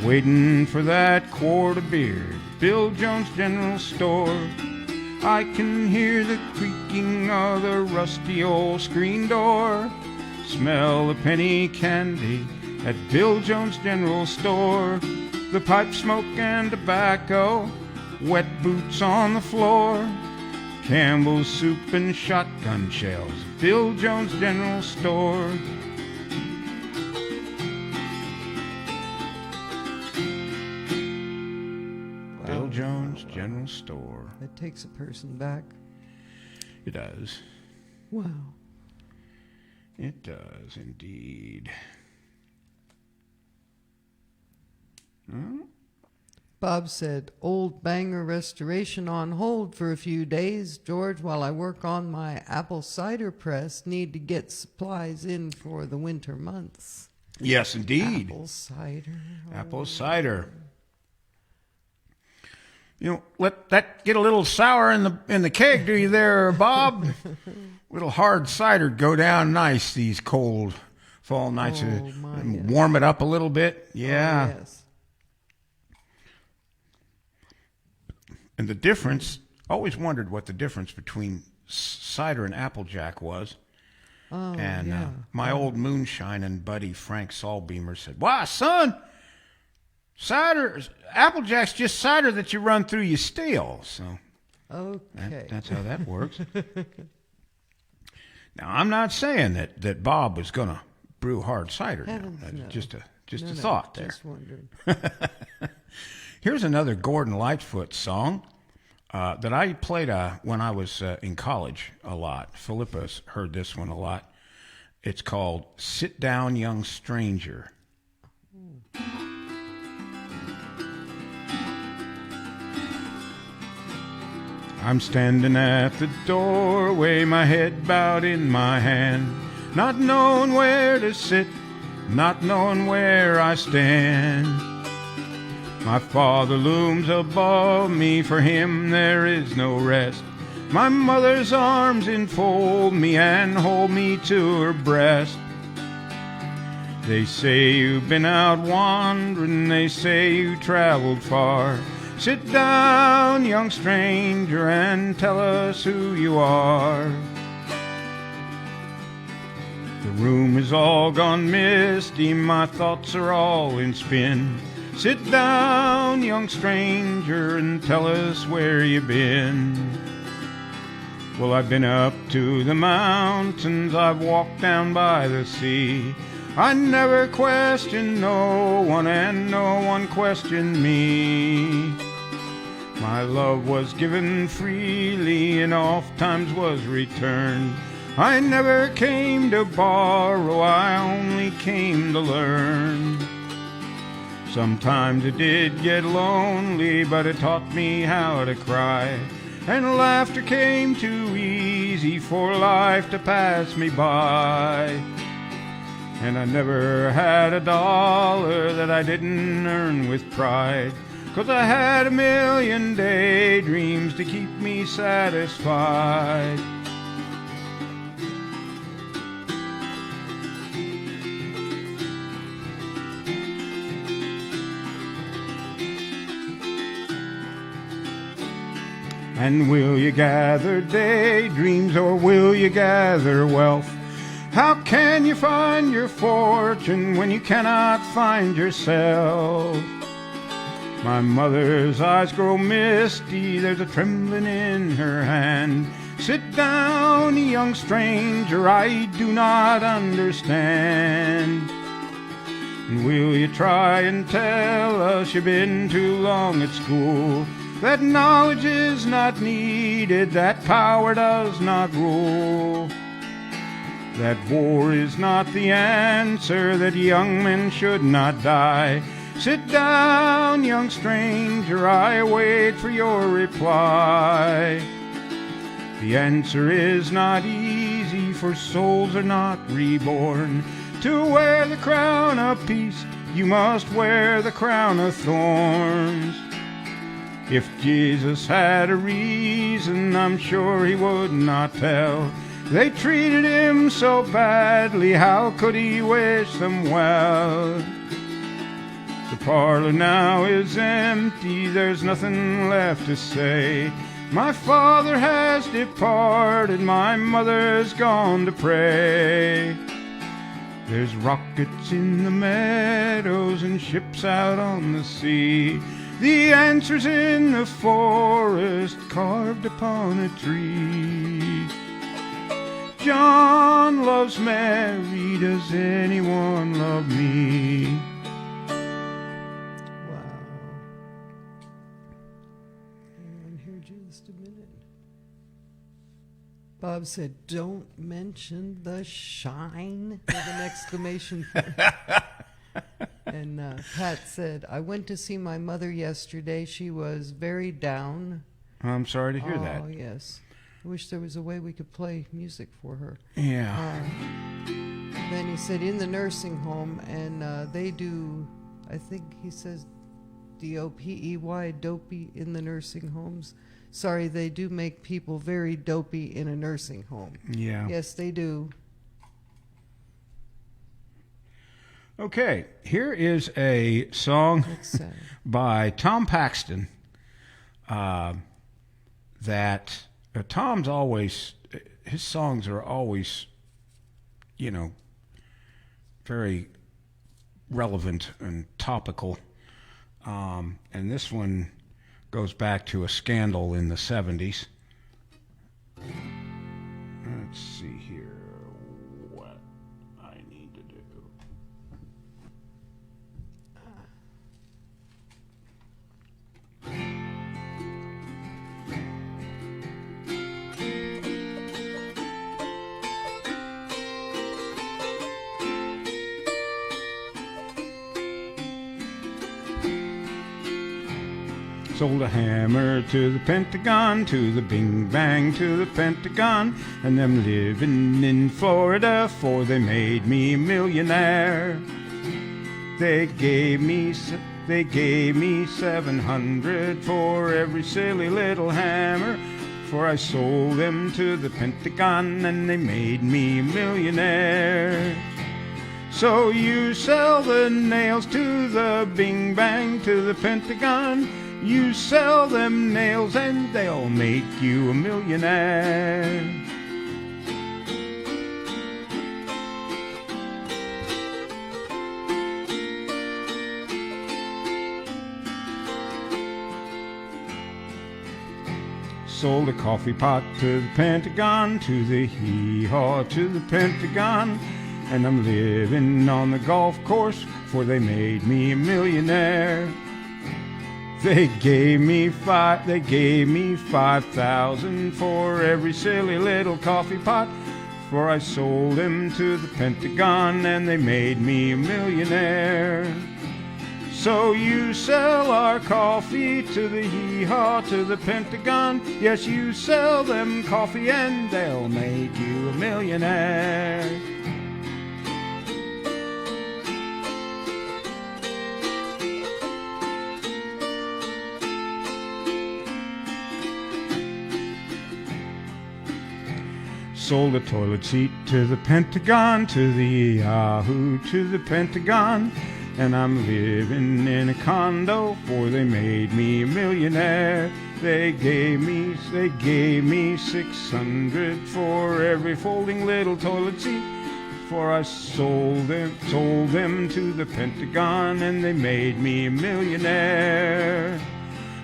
waiting for that quart of beer, Bill Jones General Store. I can hear the creaking of the rusty old screen door, smell the penny candy at Bill Jones General Store. The pipe smoke and tobacco, wet boots on the floor, Campbell's soup and shotgun shells, Bill Jones General Store. Bill Jones General Store. It takes a person back. It does. Wow. It does indeed. Bob said, old banger restoration on hold for a few days. George, while I work on my apple cider press, need to get supplies in for the winter months. Yes, indeed. Apple cider. Apple cider. You know, let that get a little sour in the keg, do you there, Bob? Little hard cider go down nice these cold fall nights. Yes. Warm it up a little bit. Yeah. Oh, yes. And the difference, always wondered what the difference between cider and Applejack was. Oh, And yeah. my old moonshining buddy Frank Solbeamer said, "Why, son, Applejack's just cider that you run through your still." So Okay. that's how that works. Now, I'm not saying that Bob was going to brew hard cider. Heavens, That's no. just a No, thought there. Just wondering. Here's another Gordon Lightfoot song that I played when I was in college a lot. Philippa's heard this one a lot. It's called Sit Down, Young Stranger. I'm standing at the doorway, my head bowed in my hand, not knowing where to sit, not knowing where I stand. My father looms above me, for him there is no rest. My mother's arms enfold me and hold me to her breast. They say you've been out wandering, they say you traveled far. Sit down, young stranger, and tell us who you are. The room is all gone misty, my thoughts are all in spin. Sit down, young stranger, and tell us where you've been. Well, I've been up to the mountains, I've walked down by the sea. I never questioned no one, and no one questioned me. My love was given freely, and oft times was returned. I never came to borrow, I only came to learn. Sometimes it did get lonely, but it taught me how to cry. And laughter came too easy for life to pass me by. And I never had a dollar that I didn't earn with pride, 'cause I had a million daydreams to keep me satisfied. And will you gather daydreams, or will you gather wealth? How can you find your fortune when you cannot find yourself? My mother's eyes grow misty, there's a trembling in her hand. Sit down, young stranger, I do not understand. And will you try and tell us you've been too long at school? That knowledge is not needed, that power does not rule. That war is not the answer, that young men should not die. Sit down, young stranger, I wait for your reply. The answer is not easy, for souls are not reborn to wear the crown of peace you must wear the crown of thorns. If Jesus had a reason, I'm sure he would not tell. They treated him so badly, how could he wish them well? The parlor now is empty, there's nothing left to say. My father has departed, my mother's gone to pray. There's rockets in the meadows and ships out on the sea. The answer's in the forest, carved upon a tree. John loves Mary, does anyone love me? Wow. Hang on here just a minute. Bob said, don't mention the shine, with an exclamation point. And Pat said, I went to see my mother yesterday. She was very down. I'm sorry to hear that. Oh, yes. I wish there was a way we could play music for her. Yeah. Then he said, in the nursing home, and they do, I think he says D-O-P-E-Y, dopey in the nursing homes. Sorry, they do make people very dopey in a nursing home. Yeah. Yes, they do. Okay, here is a song That's sad. by Tom Paxton that Tom's always, his songs are always, you know, very relevant and topical. And this one goes back to a scandal in the 70s. Let's see here what I need to do. Sold a hammer to the Pentagon, to the Bing Bang, to the Pentagon, and them living in Florida, for they made me a millionaire. They gave me 700 for every silly little hammer, for I sold them to the Pentagon, and they made me a millionaire. So you sell the nails to the Bing Bang, to the Pentagon. You sell them nails and they'll make you a millionaire. Sold a coffee pot to the Pentagon, to the hee-haw, to the Pentagon. And I'm living on the golf course, for they made me a millionaire. They gave me 5,000 for every silly little coffee pot, for I sold them to the Pentagon, and they made me a millionaire. So you sell our coffee to the hee-haw, to the Pentagon. Yes, you sell them coffee and they'll make you a millionaire. Sold a toilet seat to the Pentagon, to the Yahoo, to the Pentagon. And I'm living in a condo, for they made me a millionaire. They gave me 600 for every folding little toilet seat, for I sold them to the Pentagon, and they made me a millionaire.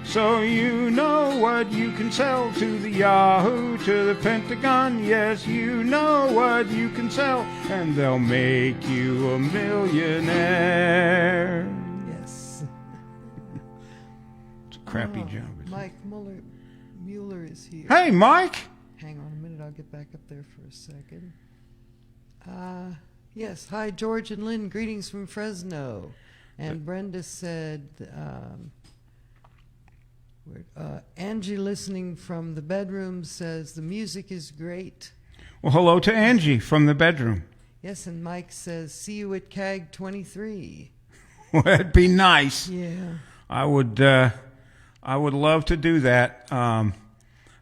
So you know what you can sell to the Yahoo, to the Pentagon. Yes, you know what you can sell, and they'll make you a millionaire. Yes. It's a crappy job. Mike Mueller is here. Hey, Mike! Hang on a minute, I'll get back up there for a second. Yes, hi, George and Lynn. Greetings from Fresno. And Brenda said... Angie, listening from the bedroom, says the music is great. Well, hello to Angie from the bedroom. Yes, and Mike says, see you at CAG 23. Well, it'd be nice. Yeah. I would love to do that.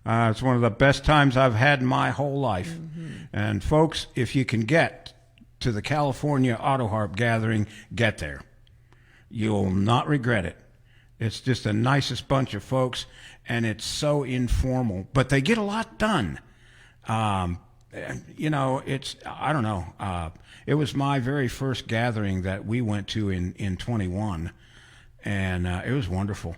It's one of the best times I've had in my whole life. And folks, if you can get to the California Auto Harp Gathering, get there. You'll not regret it. It's just the nicest bunch of folks, and it's so informal, but they get a lot done. You know, I don't know. It was my very first gathering that we went to in 21, and it was wonderful.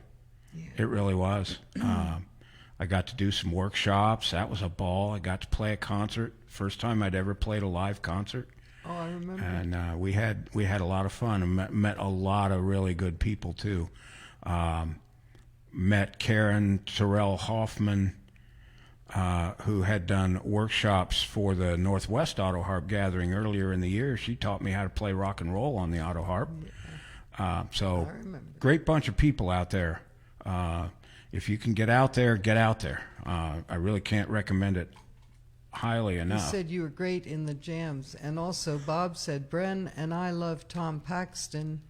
Yeah. It really was. I got to do some workshops. That was a ball. I got to play a concert. First time I'd ever played a live concert. Oh, I remember. And we had a lot of fun and met a lot of really good people too. Met Karen Terrell Hoffman, who had done workshops for the Northwest Auto Harp Gathering earlier in the year. She taught me how to play rock and roll on the auto harp. So great bunch of people out there. If you can get out there, get out there. I really can't recommend it highly enough. You said you were great in the jams. And also Bob said, Bren and I love Tom Paxton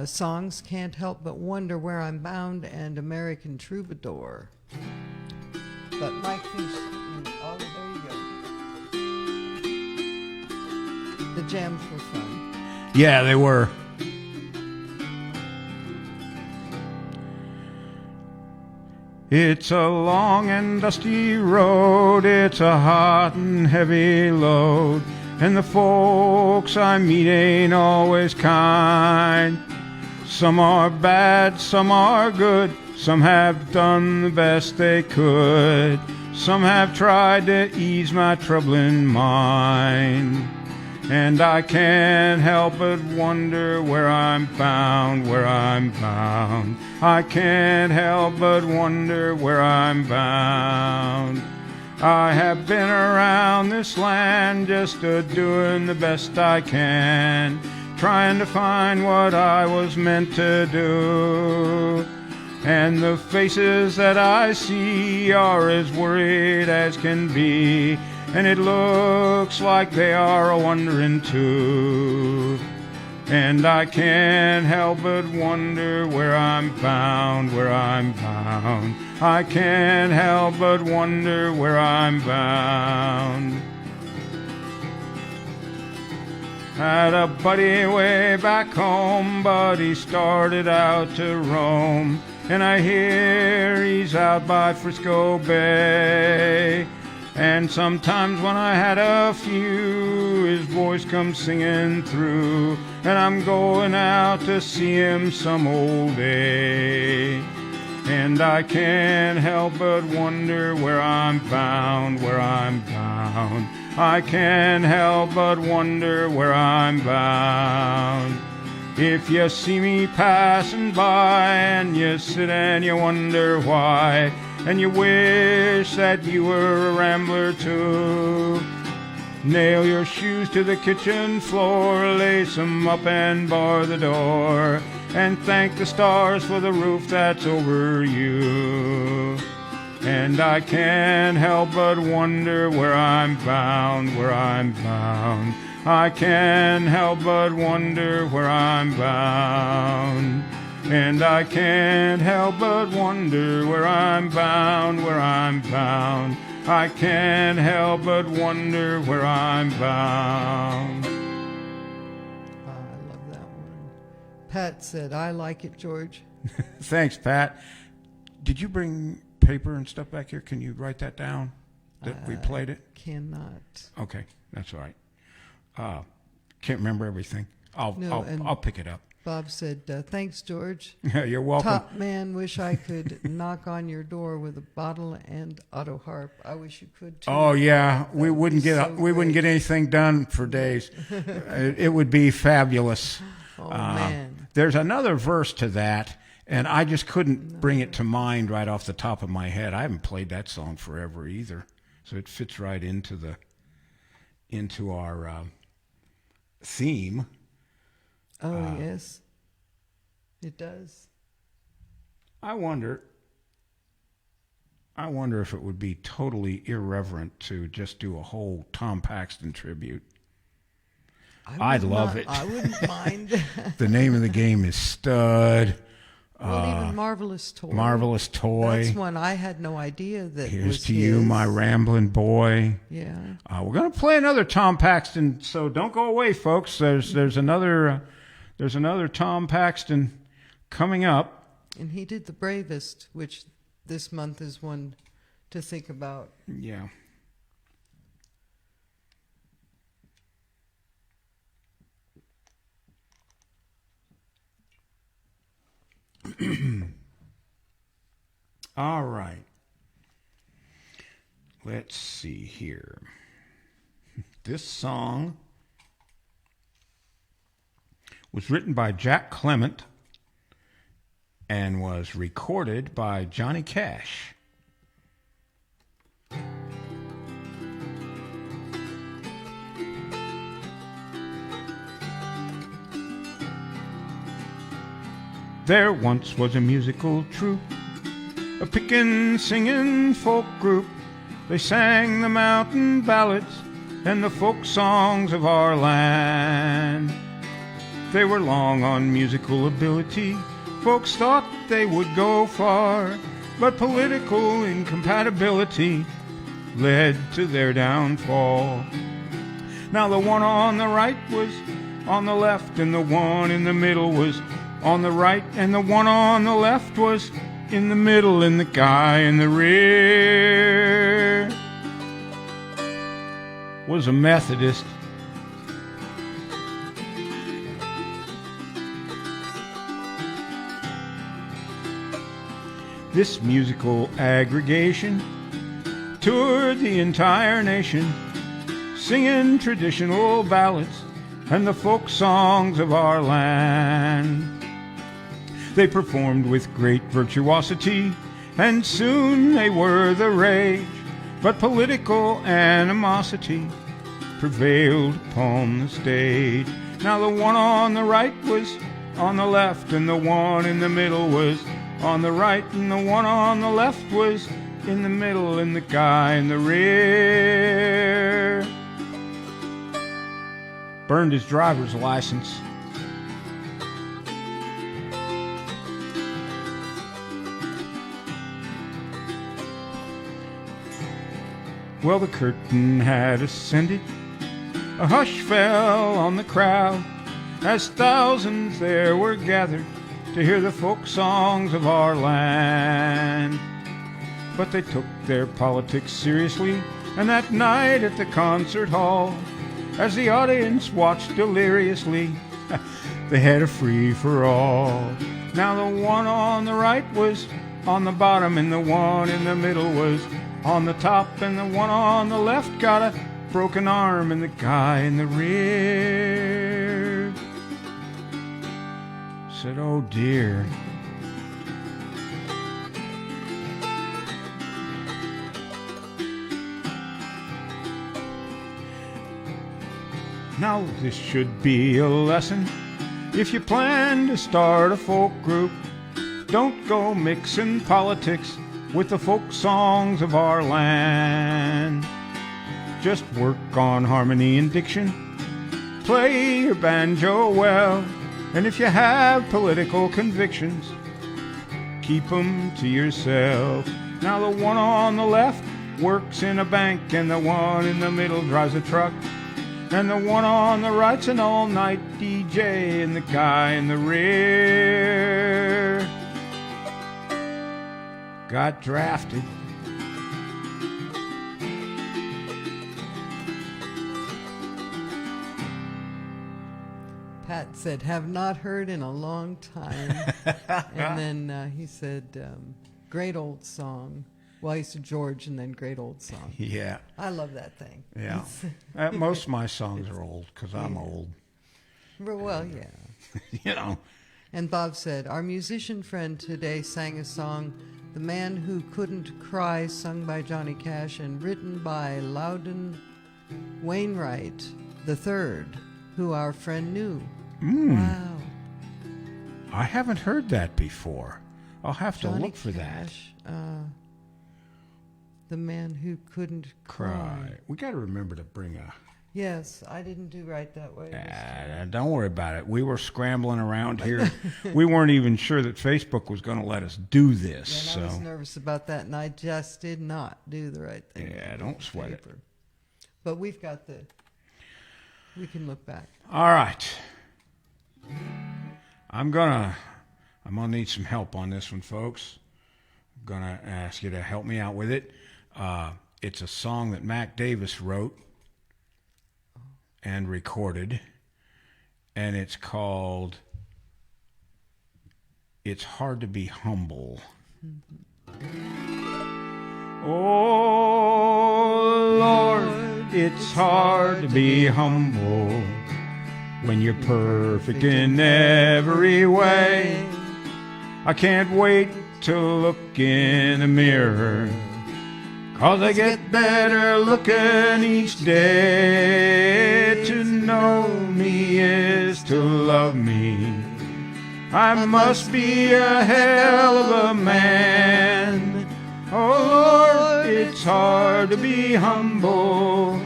songs, Can't Help But Wonder Where I'm Bound, and American Troubadour. But Mike thinks, oh, there you go. The jams were fun. Yeah, they were. It's a long and dusty road, it's a hot and heavy load, and the folks I meet ain't always kind. Some are bad, some are good, some have done the best they could, some have tried to ease my troubling mind. And I can't help but wonder where I'm bound, where I'm bound. I can't help but wonder where I'm bound. I have been around this land just doing the best I can, trying to find what I was meant to do. And the faces that I see are as worried as can be, and it looks like they are a-wondering too. And I can't help but wonder where I'm bound, where I'm bound. I can't help but wonder where I'm bound. Had a buddy way back home, but he started out to roam, and I hear he's out by Frisco Bay. And sometimes when I had a few, his voice comes singing through, and I'm going out to see him some old day. And I can't help but wonder where I'm bound, where I'm bound. I can't help but wonder where I'm bound. If you see me passing by and you sit and you wonder why, and you wish that you were a rambler too, nail your shoes to the kitchen floor, lace 'em up and bar the door, and thank the stars for the roof that's over you. And I can't help but wonder where I'm bound, where I'm bound. I can't help but wonder where I'm bound. And I can't help but wonder where I'm bound, where I'm bound. I can't help but wonder where I'm bound. I love that one. Pat said, I like it, George. Thanks, Pat. Did you bring paper and stuff back here? Can you write that down, that we played it? Cannot. Okay, that's all right. Can't remember everything. I'll pick it up. Bob said, thanks, George. You're welcome. Top man, wish I could knock on your door with a bottle and auto harp. I wish you could too. Oh yeah, we That would wouldn't be get so we wouldn't great. get anything done for days. It would be fabulous. Oh man. There's another verse to that, and I just couldn't bring it to mind right off the top of my head. I haven't played that song forever either, so it fits right into our theme. Oh yes, it does. I wonder if it would be totally irreverent to just do a whole Tom Paxton tribute. I'd love it. I wouldn't mind. The name of the game is Stud. Well, even Marvelous Toy. Marvelous Toy. That's one I had no idea that Here's was to you, his. my rambling boy. Yeah. We're going to play another Tom Paxton, so don't go away, folks. There's another Tom Paxton coming up. And he did The Bravest, which this month is one to think about. Yeah. All right. Let's see here. This song was written by Jack Clement and was recorded by Johnny Cash. There once was a musical troupe, a pickin' singin' folk group. They sang the mountain ballads and the folk songs of our land. They were long on musical ability. Folks thought they would go far, but political incompatibility led to their downfall. Now the one on the right was on the left, and the one in the middle was on the right, and the one on the left was in the middle, and the guy in the rear was a Methodist. This musical aggregation toured the entire nation, singing traditional ballads and the folk songs of our land. They performed with great virtuosity, and soon they were the rage, but political animosity prevailed upon the stage. Now the one on the right was on the left, and the one in the middle was on the right, and the one on the left was in the middle, and the guy in the rear burned his driver's license. Well, the curtain had ascended, a hush fell on the crowd, as thousands there were gathered to hear the folk songs of our land. But they took their politics seriously, and that night at the concert hall, as the audience watched deliriously, they had a free-for-all. Now the one on the right was on the bottom, and the one in the middle was on the top, and the one on the left got a broken arm, and the guy in the rear said, "Oh dear." Now this should be a lesson. If you plan to start a folk group, don't go mixing politics with the folk songs of our land. Just work on harmony and diction, play your banjo well, and if you have political convictions, keep them to yourself. Now the one on the left works in a bank, and the one in the middle drives a truck, and the one on the right's an all-night DJ, and the guy in the rear got drafted. Pat said, "Have not heard in a long time." And then he said, "Great old song." Well, he said George, and then "great old song." Yeah. I love that thing. Yeah. Most of my songs are old because I'm old. Well, yeah. You know. And Bob said, "Our musician friend today sang a song, 'The Man Who Couldn't Cry,' sung by Johnny Cash and written by Loudon Wainwright III, who our friend knew." Wow. I haven't heard that before. I'll have to Johnny look for Cash, The Man Who Couldn't Cry. that. We got to remember to bring a Yes, I didn't do right that way. Don't worry about it. We were scrambling around here. We weren't even sure that Facebook was going to let us do this. And I was So nervous about that, and I just did not do the right thing. yeah, don't sweat it. But we can look back. All right. I'm gonna need some help on this one, folks. I'm gonna ask you to help me out with it. It's a song that Mac Davis wrote and recorded, and it's called "It's Hard to Be Humble." Oh Lord, it's hard to be humble when you're perfect in every way. I can't wait to look in the mirror, 'cause I get better looking each day. To know me is to love me. I must be a hell of a man. Oh Lord, it's hard to be humble,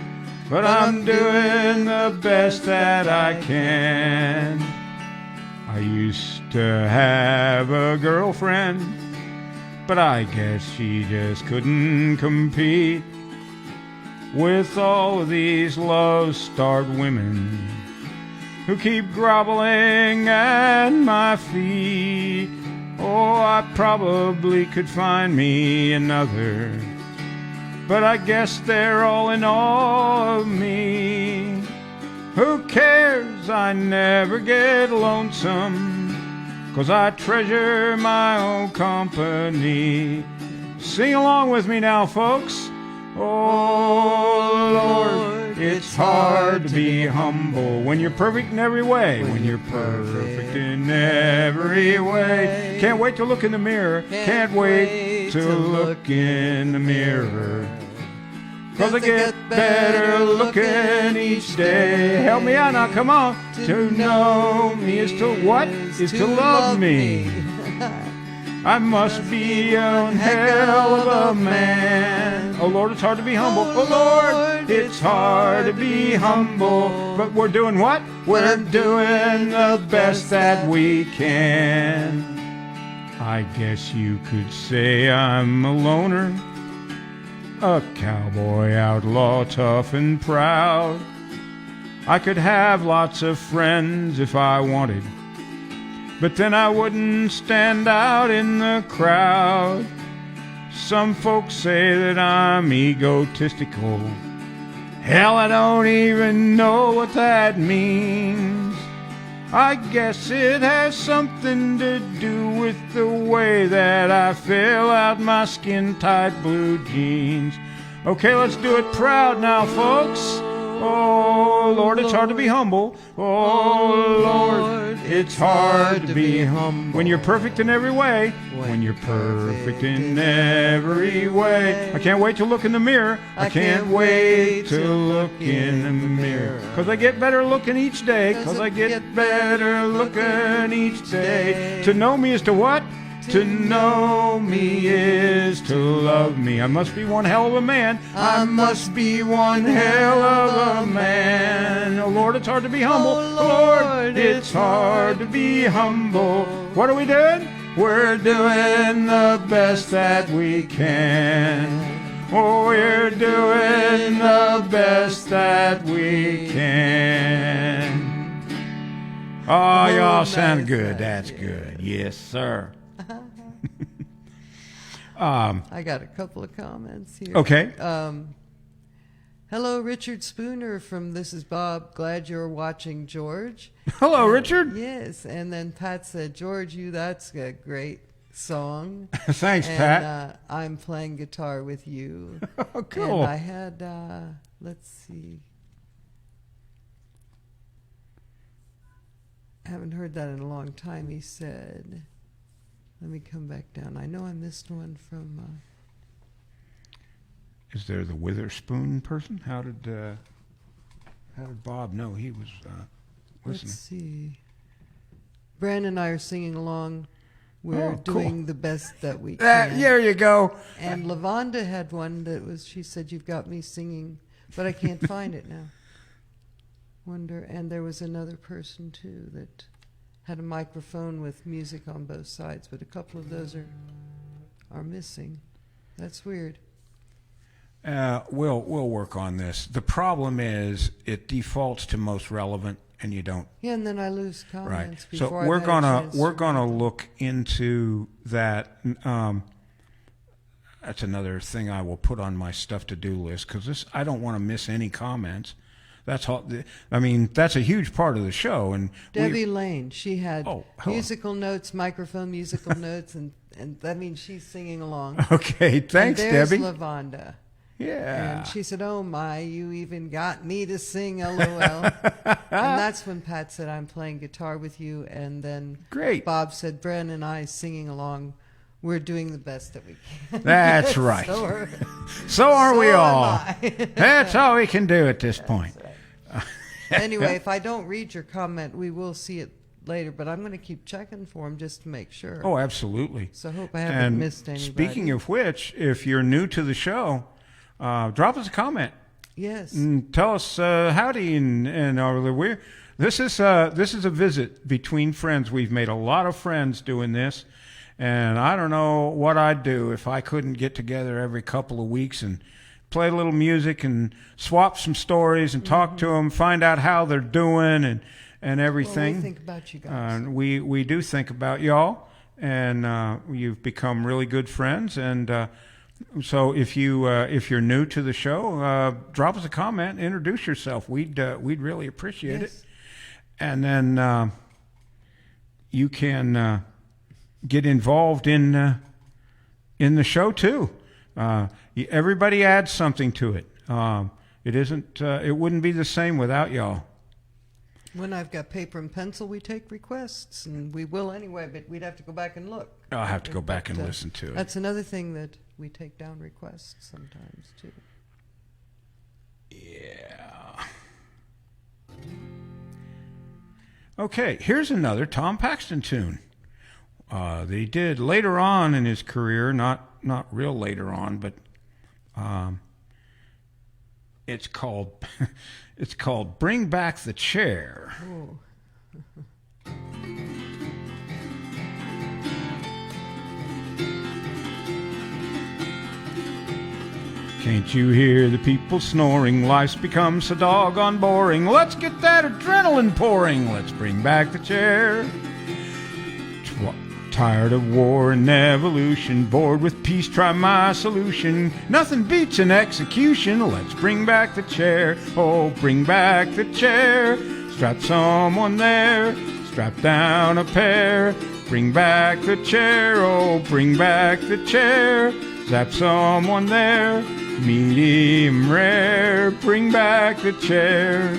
but I'm doing the best that I can. I used to have a girlfriend, but I guess she just couldn't compete with all of these love-starved women who keep groveling at my feet. Oh, I probably could find me another, but I guess they're all in awe of me. Who cares? I never get lonesome, 'cause I treasure my own company. Sing along with me now, folks. Oh Lord, it's hard to be humble when you're perfect in every way. When you're perfect in every way. Can't wait to look in the mirror. Can't wait to look in the mirror, 'cause I get better looking each day. Help me out now, come on. To know me is to what? Is to love me. I must be a hell of a man. Oh Lord, it's hard to be humble. Oh Lord, it's hard to be humble. But we're doing what? We're doing the best that we can. I guess you could say I'm a loner, a cowboy outlaw, tough and proud. I could have lots of friends if I wanted, but then I wouldn't stand out in the crowd. Some folks say that I'm egotistical. Hell, I don't even know what that means. I guess it has something to do with the way that I fill out my skin-tight blue jeans. Okay, let's do it proud now, folks. Oh Lord, it's hard to be humble. Oh Lord, it's hard to be humble when you're perfect in every way. When you're perfect in every way. I can't wait to look in the mirror. I can't wait to look in the mirror, 'cause I get better looking each day. 'Cause I get better looking each day. To know me is to what? To know me is to love me. I must be one hell of a man. I must be one hell of a man. Oh Lord, it's hard to be humble. Oh Lord, it's hard to be humble. What are we doing? We're doing the best that we can. Oh, we're doing the best that we can. Oh, y'all sound good. That's good. Yes, sir. I got a couple of comments here. Okay. Hello, Richard Spooner from This Is Bob. Glad you're watching, George. Hello, Richard. Yes, and then Pat said, George, that's a great song. Thanks, and, Pat. I'm playing guitar with you. Oh, cool. And I had, let's see. I haven't heard that in a long time. He said, let me come back down. I know I missed one from... Is there the Witherspoon person? How did Bob know he was listening? Let's see. Brandon and I are singing along. We're Oh, cool. doing the best that we can. There you go. And Lavonda had one that was, she said, you've got me singing, but I can't find it now. Wonder, and there was another person too that had a microphone with music on both sides, but a couple of those are missing. That's weird. We'll work on this. The problem is it defaults to most relevant, and you don't. Yeah, and then I lose Right. comments So before we're I've had a gonna chance we're to gonna read them. look into that. That's another thing I will put on my stuff to do list because I don't want to miss any comments. That's all. I mean, that's a huge part of the show. And Debbie Lane, she had Oh, hello. musical notes, microphone musical notes, and that means she's singing along. Okay, thanks, and there's Debbie. Lavonda. Yeah. And she said, "Oh my, you even got me to sing LOL." And that's when Pat said, "I'm playing guitar with you." And then Great. Bob said, "Bren and I singing along. We're doing the best that we can." That's right. So are, So are we so am all. I. That's all we can do at this point. Anyway, if I don't read your comment, we will see it later. But I'm going to keep checking for them just to make sure. Oh, absolutely. So I hope I haven't And missed anybody. speaking of which, if you're new to the show, drop us a comment. Yes. And tell us howdy and this is a visit between friends. We've made a lot of friends doing this, and I don't know what I'd do if I couldn't get together every couple of weeks and play a little music and swap some stories and talk to them, find out how they're doing and everything. Well, we think about you guys. We do think about y'all, and you've become really good friends. And so if you're new to the show, drop us a comment, introduce yourself. We'd really appreciate it. Yes. And then you can get involved in the show too. Everybody adds something to it. It wouldn't be the same without y'all. When I've got paper and pencil, we take requests, and we will anyway, but we'd have to go back and look. I'll have to go back and But, listen to it. That's another thing that we take down requests sometimes, too. Yeah. Okay, here's another Tom Paxton tune that he did later on in his career, not real later on, but it's called "Bring Back the Chair." Oh. Can't you hear the people snoring? Life's become so doggone boring. Let's get that adrenaline pouring. Let's bring back the chair. Tired of war and evolution, bored with peace, try my solution. Nothing beats an execution. Let's bring back the chair. Oh, bring back the chair. Strap someone there. Strap down a pair. Bring back the chair. Oh, bring back the chair. Zap someone there. Medium rare. Bring back the chair.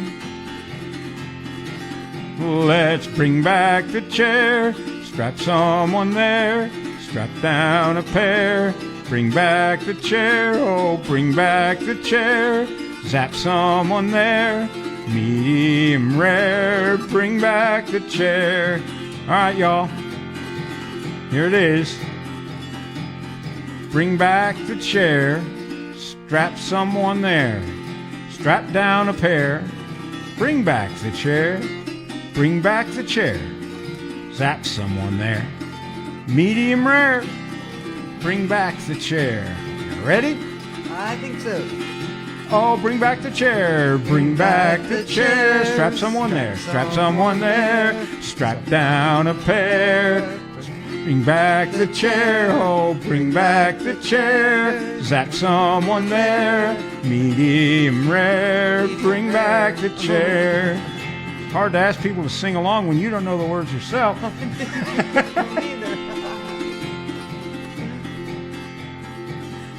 Let's bring back the chair. Strap someone there, strap down a pair. Bring back the chair, oh, bring back the chair. Zap someone there, medium rare. Bring back the chair. All right, y'all. Here it is. Bring back the chair. Strap someone there. Strap down a pair. Bring back the chair. Bring back the chair. Zap someone there. Medium rare. Bring back the chair. You ready? I think so. Oh, bring back the chair. Bring back the chair. Strap someone there. Strap someone there. Strap down a pair. Bring back the chair. Oh, bring back the chair. Zap someone there. Medium rare. Bring back the chair. Hard to ask people to sing along when you don't know the words yourself.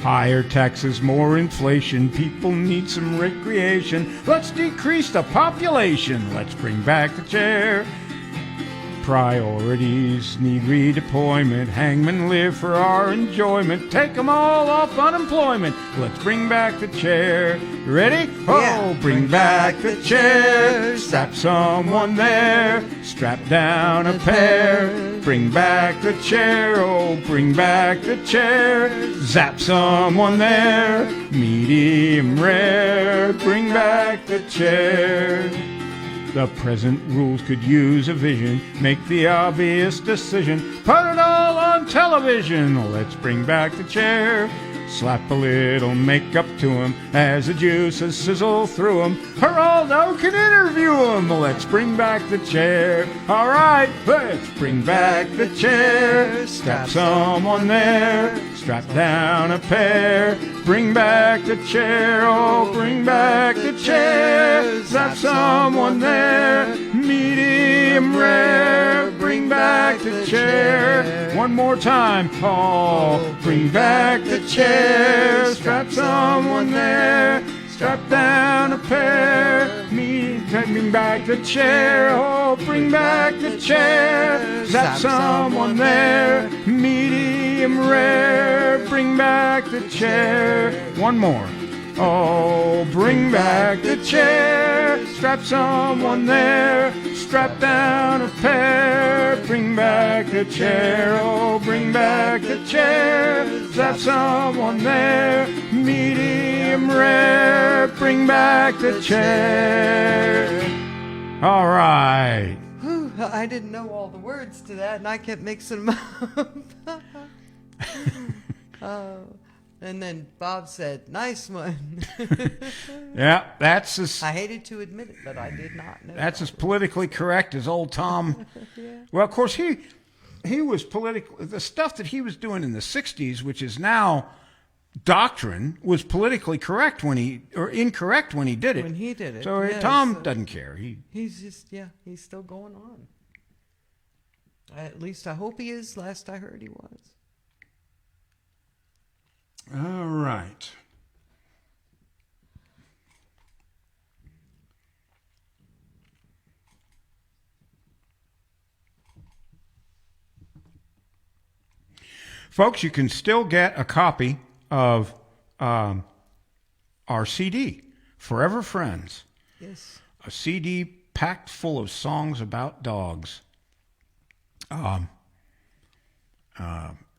Higher taxes, more inflation. People need some recreation. Let's decrease the population. Let's bring back the chair. Priorities need redeployment. Hangmen live for our enjoyment. Take them all off unemployment. Let's bring back the chair. You ready? Oh, Yeah. bring back the chair. Strap someone there. Strap down a pair. Bring back the chair. Oh, bring back the chair. Zap someone there. Medium rare. Bring back the chair. The present rules could use a vision. Make the obvious decision. Put it all on television. Let's bring back the chair. Slap a little makeup to him as the juices sizzle through him. Geraldo can interview him. Let's bring back the chair. All right, let's bring back the chair. Strap someone there. Strap down a pair. Bring back the chair. Oh, bring back the chair. Strap someone there. Medium rare. Bring back the chair. One more time. Oh, bring back the chair. Strap someone there. Strap down a pair. Bring back the chair. Oh, bring back the chair. Strap someone there. Medium rare. Bring back the chair. One more. Oh, bring back the chair. Strap someone there. Strap down a pair. Bring back the chair. Oh, bring back the chair. Strap someone there. Medium rare. Bring back the chair. All right. Whew, I didn't know all the words to that, and I kept mixing them up. And then Bob said, "Nice one." Yeah, that's as I hated to admit it, but I did not know. that's as politically correct as old Tom. Yeah. Well, of course, he was political. The stuff that he was doing in the '60s, which is now doctrine, was politically correct incorrect when he did it. When he did it. So yes. Tom doesn't care. He's just, he's still going on. At least I hope he is. Last I heard he was. All right. Folks, you can still get a copy of our CD, Forever Friends. Yes. A CD packed full of songs about dogs.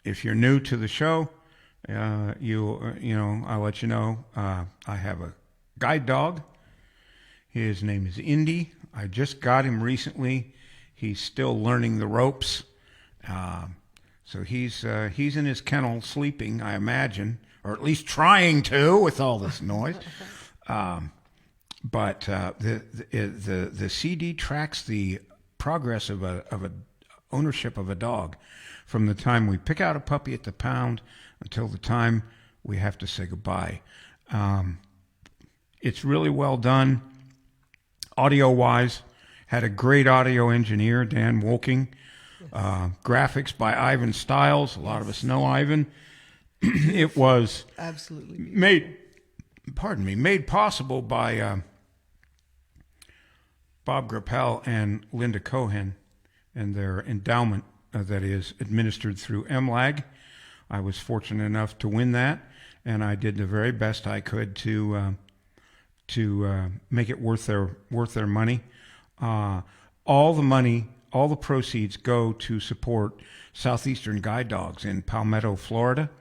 If you're new to the show, I'll let you know. I have a guide dog. His name is Indy. I just got him recently. He's still learning the ropes. So he's in his kennel sleeping, I imagine, or at least trying to with all this noise. But the CD tracks the progress of a ownership of a dog from the time we pick out a puppy at the pound until the time we have to say goodbye. It's really well done, audio-wise. Had a great audio engineer, Dan Wolking. Graphics by Ivan Stiles. A lot of us know Ivan. It was Absolutely made possible by Bob Grappel and Linda Cohen and their endowment that is administered through MLAG. I was fortunate enough to win that, and I did the very best I could to make it worth their money. All the proceeds go to support Southeastern Guide Dogs in Palmetto, Florida.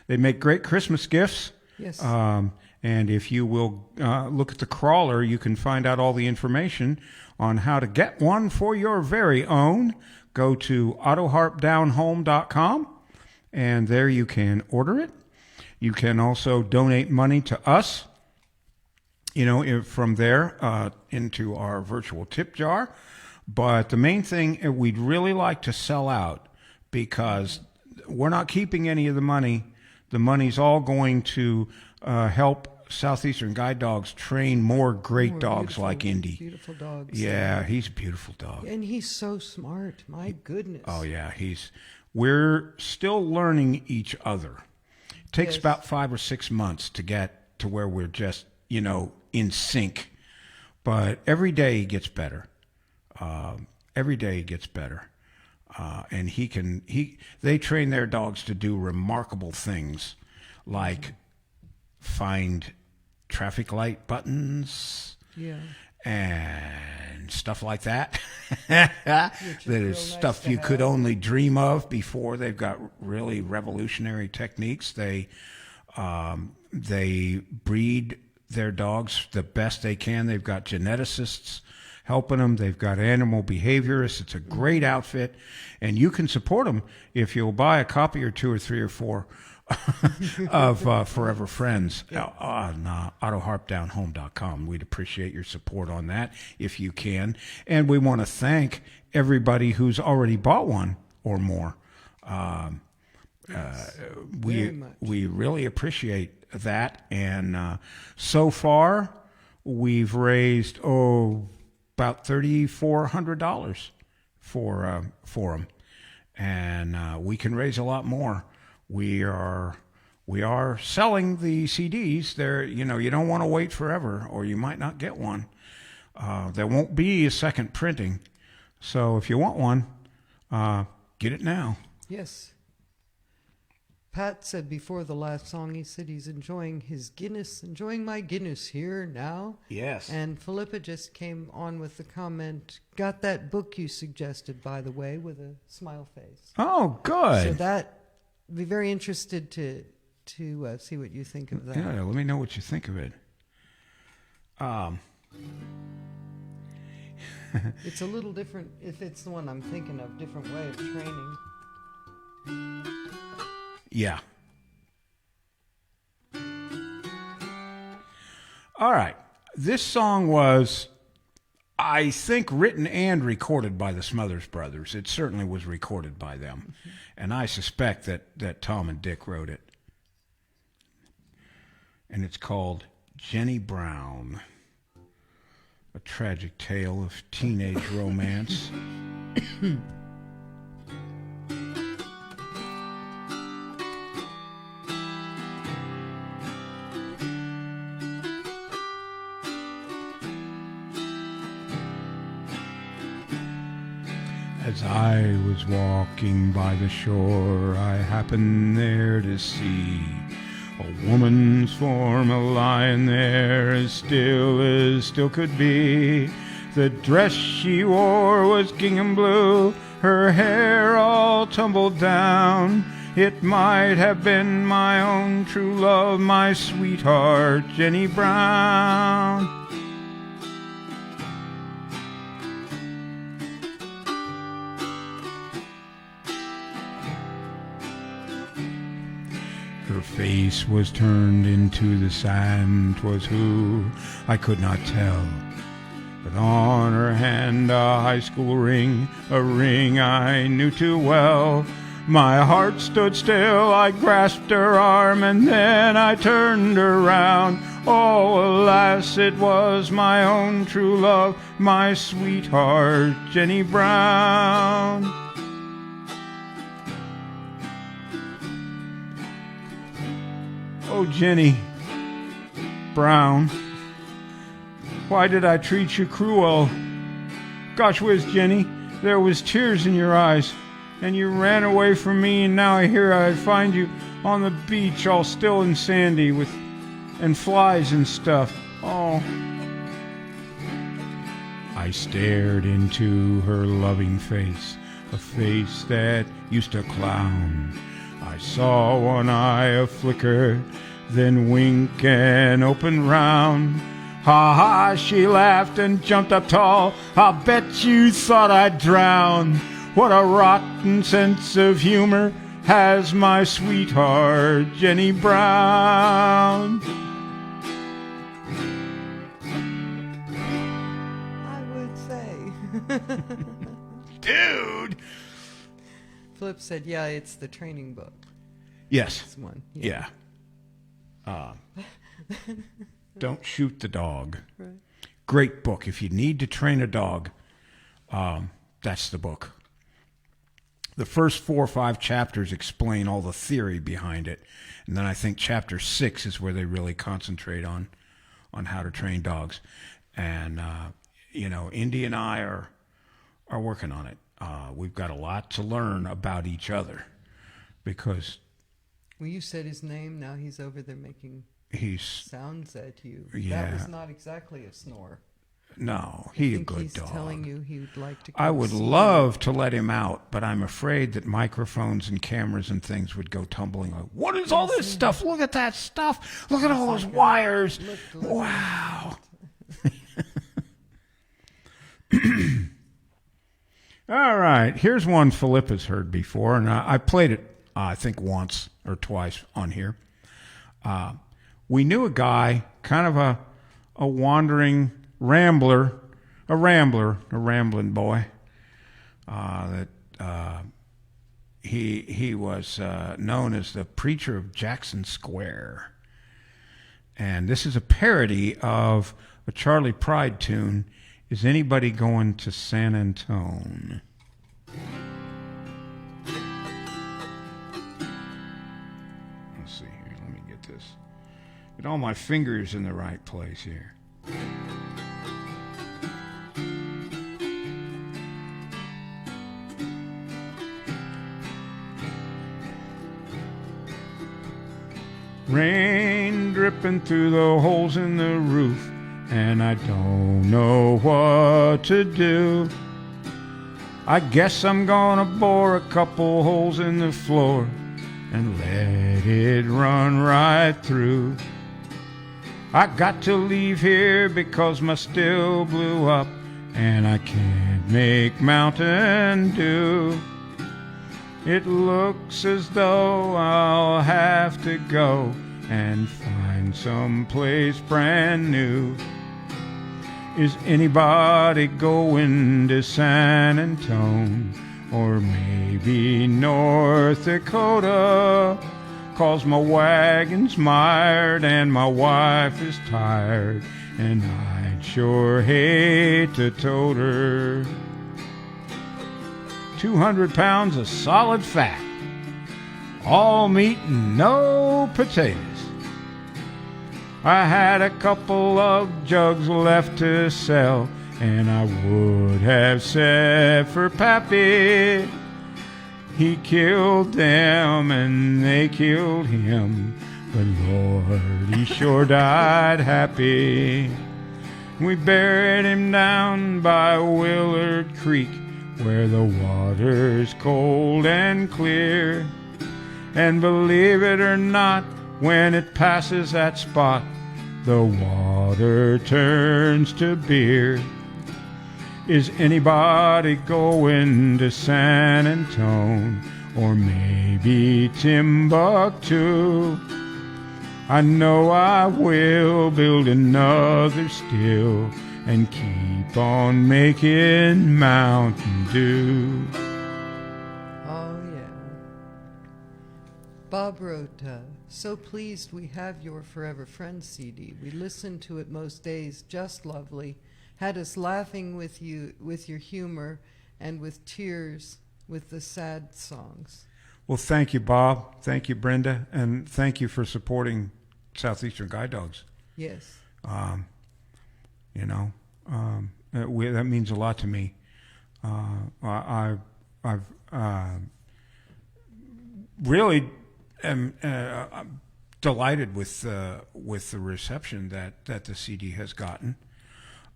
They make great Christmas gifts. Yes. And if you will look at the crawler, you can find out all the information on how to get one for your very own. Go to AutoHarpDownHome.com, and there you can order it. You can also donate money to us, from there into our virtual tip jar. But the main thing, we'd really like to sell out because we're not keeping any of the money. The money's all going to help Southeastern Guide Dogs train more great dogs like Indy. Beautiful dogs. Yeah, he's a beautiful dog. And he's so smart. My goodness. Oh, yeah. We're still learning each other. It takes about 5 or 6 months to get to where we're just, in sync. But every day he gets better. Every day he gets better. And they train their dogs to do remarkable things like find traffic light buttons. Yeah. And stuff like that. That is stuff you could only dream of before. They've got really revolutionary techniques. They breed their dogs the best they can. They've got geneticists helping them. They've got animal behaviorists. It's a great outfit, and you can support them if you'll buy a copy or two or three or four of Forever Friends on AutoHarpDownHome.com. We'd appreciate your support on that if you can. And we want to thank everybody who's already bought one or more. We really appreciate that. And so far, we've raised about $3,400 for them, and we can raise a lot more. We are selling the CDs. You don't want to wait forever, or you might not get one. There won't be a second printing, so if you want one, get it now. Yes. Pat said before the last song, he said he's enjoying my Guinness here now. Yes. And Philippa just came on with the comment, got that book you suggested, by the way, with a smile face. Oh, good. So that, I'd be very interested to see what you think of that. Yeah, let me know what you think of it. It's a little different, if it's the one I'm thinking of, different way of training. Yeah. All right. This song was, I think, written and recorded by the Smothers Brothers. It certainly was recorded by them. Mm-hmm. And I suspect that Tom and Dick wrote it. And it's called Jenny Brown, a tragic tale of teenage romance. As I was walking by the shore, I happened there to see a woman's form, lying there as still could be. The dress she wore was gingham blue, her hair all tumbled down. It might have been my own true love, my sweetheart, Jenny Brown. Her face was turned into the sand, 'twas who I could not tell. But on her hand a high school ring, a ring I knew too well. My heart stood still, I grasped her arm, and then I turned around. Oh, alas, it was my own true love, my sweetheart, Jenny Brown. Oh, Jenny Brown, why did I treat you cruel? Gosh whiz, Jenny, there was tears in your eyes, and you ran away from me, and now here I find you on the beach all still and sandy and flies and stuff. Oh. I stared into her loving face, a face that used to clown. I saw one eye a flicker, then wink and open round. Ha ha, she laughed and jumped up tall. I'll bet you thought I'd drown. What a rotten sense of humor has my sweetheart, Jenny Brown. I would say. Dude! Flip said, yeah, it's the training book. Yes. This one. Yeah. Don't Shoot the Dog. Right. Great book. If you need to train a dog, that's the book. The first 4 or 5 chapters explain all the theory behind it. And then I think chapter 6 is where they really concentrate on how to train dogs. And, Indy and I are working on it. We've got a lot to learn about each other because... Well, you said his name. Now he's over there making sounds at you. Yeah. That was not exactly a snore. No, he's a good dog. He's telling you he would like to I would love to let him out, but I'm afraid that microphones and cameras and things would go tumbling. Like, what is all this stuff? Look at that stuff. Look at all those wires. Wow. All right, here's one Philippa's heard before, and I played it, I think, once or twice on here. We knew a guy, kind of a wandering rambler, a rambling boy, that he was known as the preacher of Jackson Square. And this is a parody of a Charlie Pride tune, Is Anybody Going to San Antone? Let's see here. Let me get this. Get all my fingers in the right place here. Rain dripping through the holes in the roof, and I don't know what to do. I guess I'm gonna bore a couple holes in the floor and let it run right through. I got to leave here because my still blew up and I can't make Mountain Dew. It looks as though I'll have to go and find someplace brand new. Is anybody going to San Antone or maybe North Dakota? 'Cause my wagon's mired and my wife is tired and I'd sure hate to tote her. 200 pounds of solid fat, all meat and no potatoes. I had a couple of jugs left to sell, and I would have said for Pappy. He killed them and they killed him, but Lord, he sure died happy. We buried him down by Willard Creek, where the water's cold and clear. And believe it or not, when it passes that spot, the water turns to beer. Is anybody going to San Antone or maybe Timbuktu? I know I will build another still and keep on making Mountain Dew. Oh, yeah. Bob wrote, so pleased we have your Forever Friends CD. We listened to it most days, just lovely. Had us laughing with you, with your humor, and with tears with the sad songs. Well, thank you, Bob. Thank you, Brenda. And thank you for supporting Southeastern Guide Dogs. Yes. You know, that means a lot to me. I've really am I'm delighted with the reception that the CD has gotten.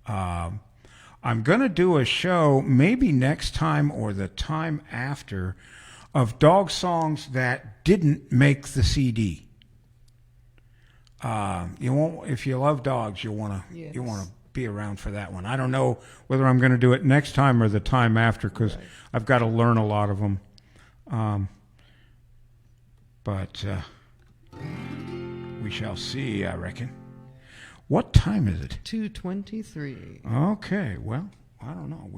I'm going to do a show maybe next time or the time after of dog songs that didn't make the CD. You won't, if you love dogs, you want to be around for that one. I don't know whether I'm going to do it next time or the time after because Right. I've got to learn a lot of them. But we shall see, I reckon. What time is it? 2:23. Okay, well, I don't know.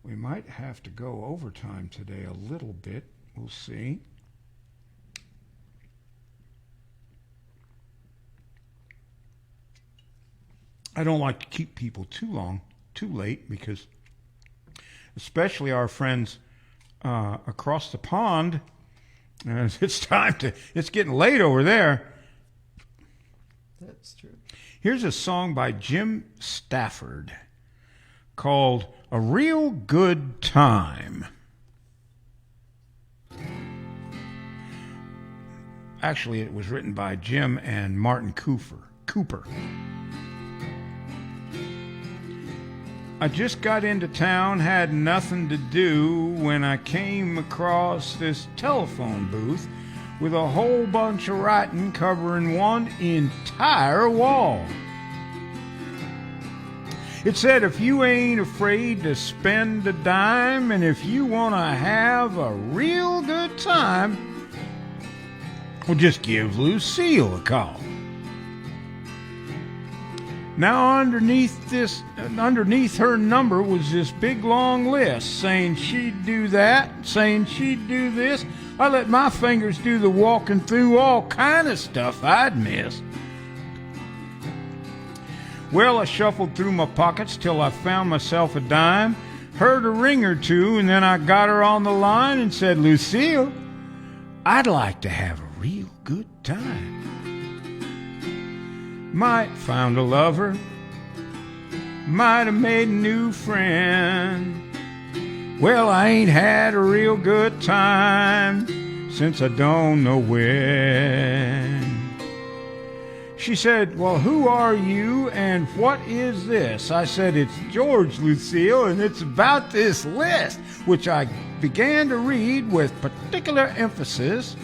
We might have to go overtime today a little bit. We'll see. I don't like to keep people too late, because especially our friends across the pond, it's getting late over there. That's true. Here's a song by Jim Stafford called A Real Good Time. Actually, it was written by Jim and Martin Cooper. I just got into town, had nothing to do, when I came across this telephone booth with a whole bunch of writing covering one entire wall. It said, if you ain't afraid to spend a dime, and if you want to have a real good time, well, just give Lucille a call. Now, underneath her number was this big long list saying she'd do that, saying she'd do this. I let my fingers do the walking through all kind of stuff I'd missed. Well, I shuffled through my pockets till I found myself a dime, heard a ring or two, and then I got her on the line and said, Lucille, I'd like to have a real good time. Might found a lover, might have made a new friend. Well, I ain't had a real good time since I don't know when. She said, well, who are you and what is this? I said, it's George, Lucille, and it's about this list, which I began to read with particular emphasis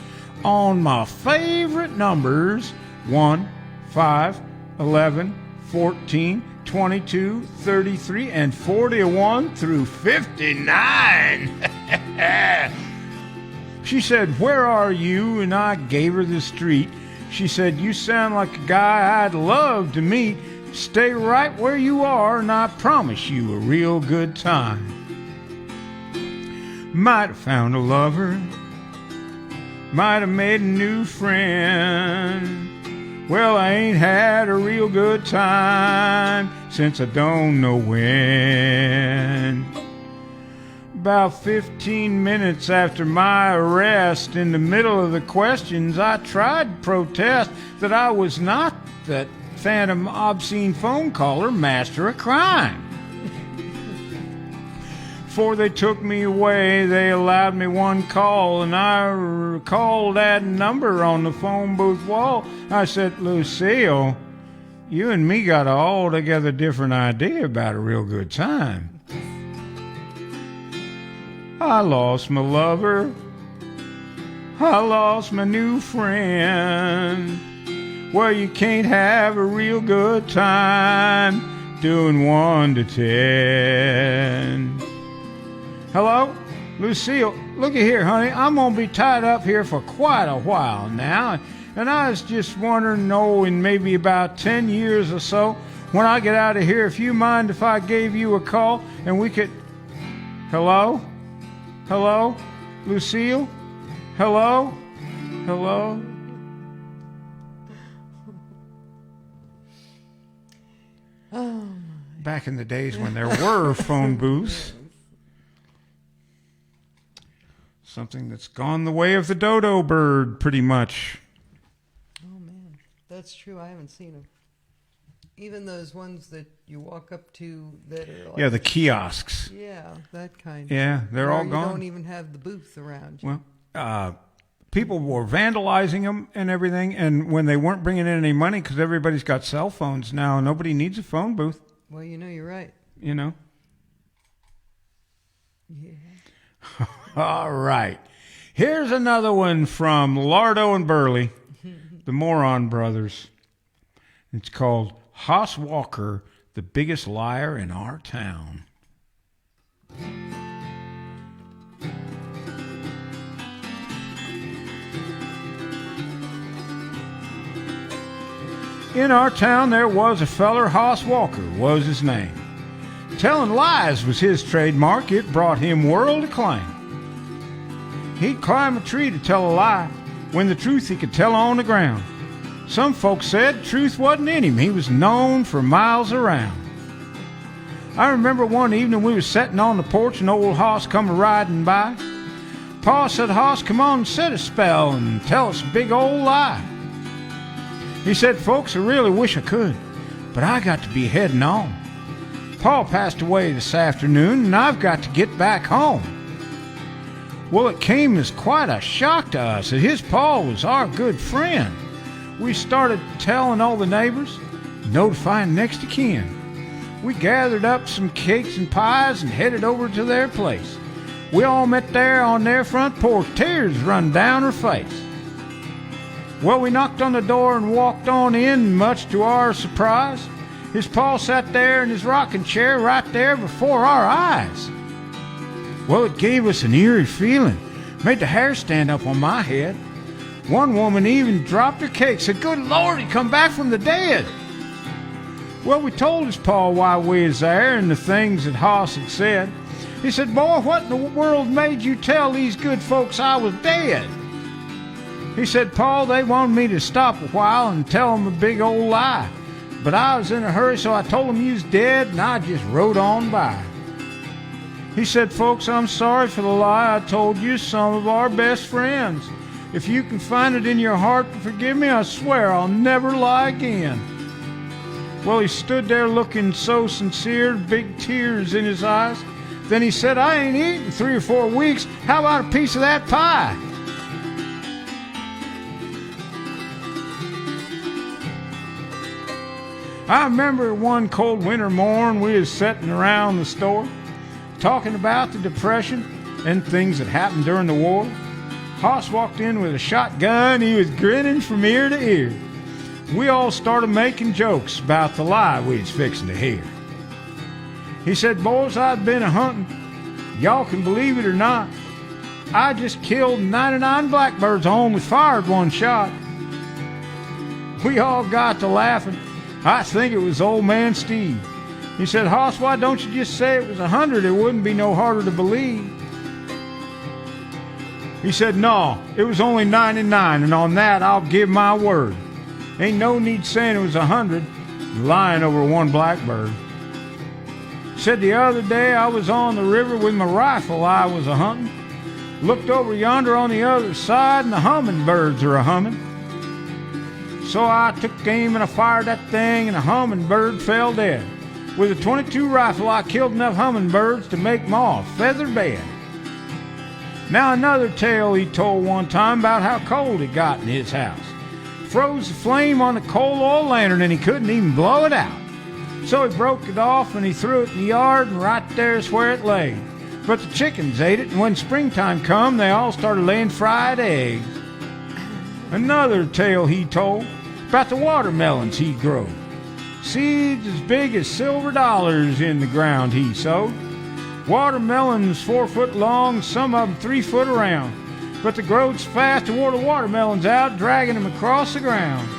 on my favorite numbers, 1, 5, 11, 14, 22, 33, and 41 through 59. She said, where are you? And I gave her the street. She said, you sound like a guy I'd love to meet. Stay right where you are, and I promise you a real good time. Might have found a lover, might have made a new friend. Well, I ain't had a real good time since I don't know when. About 15 minutes after my arrest, in the middle of the questions, I tried to protest that I was not that phantom obscene phone caller master of crime. Before they took me away, they allowed me one call, and I called that number on the phone booth wall. I said, Lucille, you and me got an altogether different idea about a real good time. I lost my lover, I lost my new friend. Well, you can't have a real good time doing 1 to 10. Hello? Lucille, looky here, honey. I'm going to be tied up here for quite a while now. And I was just wondering, in maybe about 10 years or so, when I get out of here, if you mind if I gave you a call and we could... Hello? Hello? Lucille? Hello? Hello? Oh, Back in the days when there were phone booths. Something that's gone the way of the dodo bird, pretty much. oh man, that's true. I haven't seen them. Even those ones that you walk up to that are like, Yeah, the kiosks. yeah, that kind. Yeah, they're all you gone. don't even have the booth around you. Well, people were vandalizing them and everything, and when they weren't bringing in any money, because everybody's got cell phones now, nobody needs a phone booth, Well, you're right. you know. Yeah. All right. Here's another one from Lardo and Burley, the Moron Brothers. It's called Hoss Walker, the Biggest Liar in Our Town. In our town there was a feller, Hoss Walker was his name. Telling lies was his trademark. It brought him world acclaim. He'd climb a tree to tell a lie, when the truth he could tell on the ground. Some folks said truth wasn't in him. He was known for miles around. I remember one evening we was sitting on the porch and old Hoss come riding by. Pa said, Hoss, come on and sit a spell and tell us a big old lie. He said, folks, I really wish I could, but I got to be heading on. Pa passed away this afternoon, and I've got to get back home. Well, it came as quite a shock to us that his pa was our good friend. We started telling all the neighbors, notifying next of kin. We gathered up some cakes and pies and headed over to their place. We all met there on their front porch, tears run down her face. Well, we knocked on the door and walked on in, much to our surprise. His pa sat there in his rocking chair right there before our eyes. Well, it gave us an eerie feeling, made the hair stand up on my head. One woman even dropped her cake, said, "Good Lord, he come back from the dead." Well, we told his pa why we was there and the things that Hoss had said. He said, "Boy, what in the world made you tell these good folks I was dead?" He said, "Pa, they wanted me to stop a while and tell them a big old lie. But I was in a hurry, so I told them you was dead, and I just rode on by." He said, "Folks, I'm sorry for the lie I told you, some of our best friends. If you can find it in your heart to forgive me, I swear I'll never lie again." Well, he stood there looking so sincere, big tears in his eyes. Then he said, "I ain't eaten 3 or 4 weeks. How about a piece of that pie?" I remember one cold winter morn we was sitting around the store talking about the Depression and things that happened during the war. Hoss walked in with a shotgun. He was grinning from ear to ear. We all started making jokes about the lie we was fixing to hear. He said, "Boys, I've been a-hunting. Y'all can believe it or not. I just killed 99 blackbirds. I only fired 1 shot." We all got to laughing. I think it was old man Steve. He said, "Hoss, why don't you just say it was 100? It wouldn't be no harder to believe." He said, "No, it was only 99, and on that I'll give my word. Ain't no need saying it was 100, lying over 1 blackbird." He said, "The other day I was on the river with my rifle I was a-hunting. Looked over yonder on the other side, and the hummingbirds are a-humming. So I took aim and I fired that thing, and a hummingbird fell dead. With a .22 rifle, I killed enough hummingbirds to make Ma a feather bed." Now another tale he told one time about how cold it got in his house. Froze the flame on the coal oil lantern and he couldn't even blow it out. So he broke it off and he threw it in the yard, and right there's where it lay. But the chickens ate it, and when springtime come, they all started laying fried eggs. Another tale he told about the watermelons he grew. Seeds as big as silver dollars in the ground he sowed. Watermelons 4 foot long, some of them 3 foot around. But the growth's fast to wore the watermelons out, dragging them across the ground.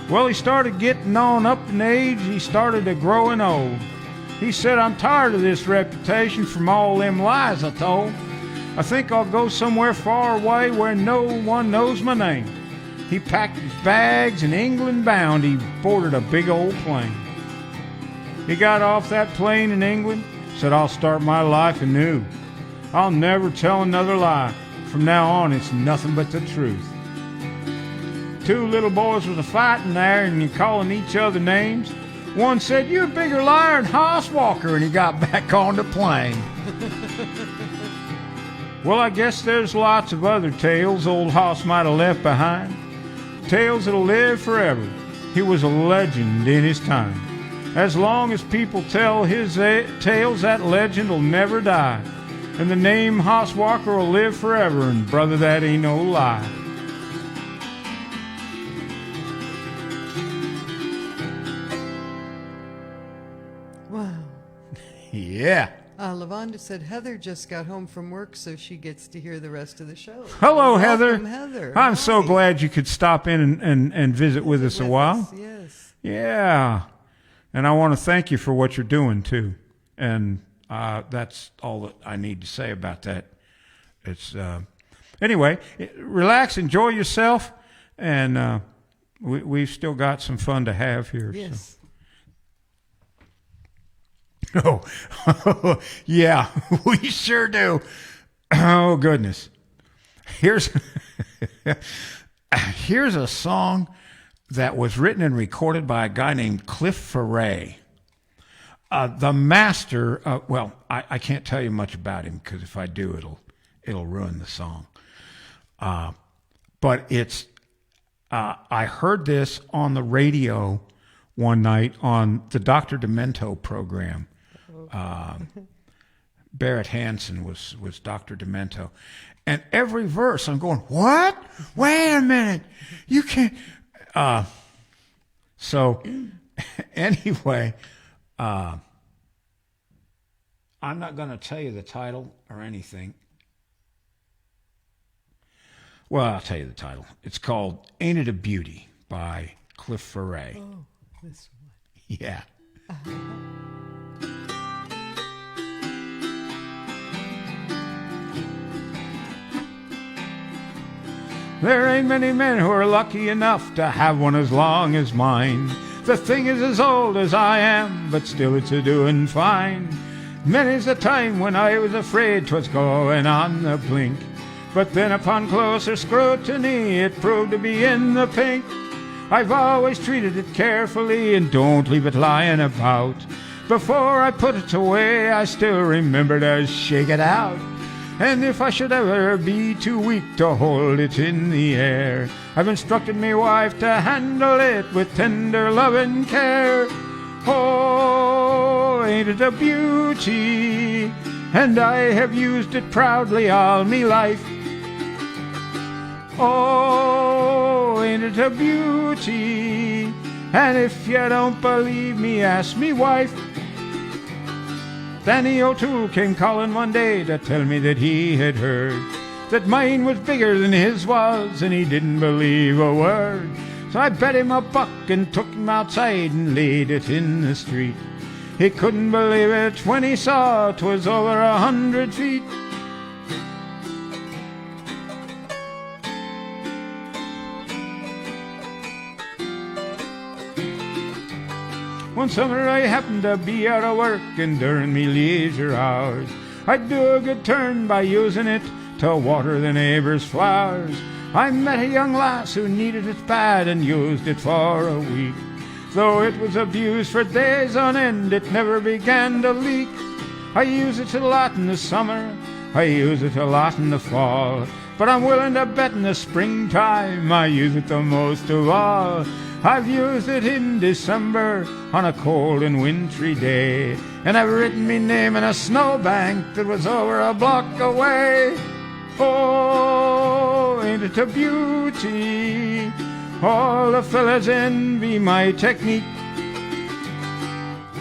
Well, he started getting on up in age, he started a growing old. He said, "I'm tired of this reputation from all them lies I told. I think I'll go somewhere far away where no one knows my name." He packed his bags and England bound, he boarded a big old plane. He got off that plane in England, said, "I'll start my life anew. I'll never tell another lie. From now on, it's nothing but the truth." 2 little boys was a-fighting there and calling each other names. One said, "You're a bigger liar than Hoss Walker," and he got back on the plane. Well, I guess there's lots of other tales old Hoss might have left behind. Tales that'll live forever. He was a legend in his time. As long as people tell his tales, that legend will never die. And the name Hoss Walker will live forever, and brother, that ain't no lie. Wow. Yeah. Lavonda said Heather just got home from work, so she gets to hear the rest of the show. Hello, Welcome, Heather. Heather. I'm so Hi. glad you could stop in and visit with us a while. Yes. Yeah. And I want to thank you for what you're doing, too. And that's all that I need to say about that. It's anyway, relax, enjoy yourself, and we've still got some fun to have here. Yes. So. Oh, yeah, we sure do. Oh, goodness. Here's a song that was written and recorded by a guy named Cliff Ferray. The master, well, I can't tell you much about him because if I do, it'll ruin the song. But it's, I heard this on the radio one night on the Dr. Demento program. Barrett Hansen was Dr. Demento. And every verse, I'm going, what? Wait a minute. You can't. So Anyway, I'm not going to tell you the title or anything. Well, I'll tell you the title. It's called Ain't It a Beauty by Cliff Ferret. Oh, this one. Yeah. There ain't many men who are lucky enough to have one as long as mine. The thing is as old as I am, but still it's a-doing fine. Many's the time when I was afraid 'twas going on the blink, but then upon closer scrutiny it proved to be in the pink. I've always treated it carefully and don't leave it lying about. Before I put it away I still remember to shake it out. And if I should ever be too weak to hold it in the air, I've instructed me wife to handle it with tender loving care. Oh, ain't it a beauty? And I have used it proudly all me life. Oh, ain't it a beauty? And if you don't believe me, ask me wife. Danny O'Toole came calling one day to tell me that he had heard that mine was bigger than his was, and he didn't believe a word. So I bet him a buck and took him outside and laid it in the street. He couldn't believe it when he saw 'twas over 100 feet. One summer I happened to be out of work, and during me leisure hours I'd do a good turn by using it to water the neighbors' flowers. I met a young lass who needed it bad and used it for a week. Though it was abused for days on end, it never began to leak. I use it a lot in the summer, I use it a lot in the fall, but I'm willing to bet in the springtime I use it the most of all. I've used it in December on a cold and wintry day, and I've written me name in a snowbank that was over a block away. Oh, ain't it a beauty? All the fellas envy my technique.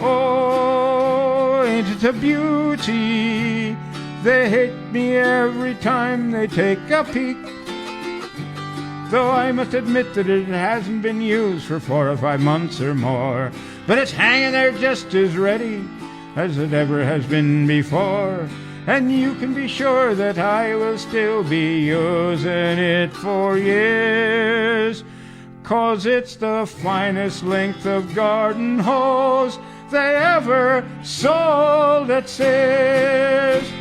Oh, ain't it a beauty? They hate me every time they take a peek. Though I must admit that it hasn't been used for 4 or 5 months or more, but it's hanging there just as ready as it ever has been before. And you can be sure that I will still be using it for years, 'cause it's the finest length of garden hose they ever sold at Sears.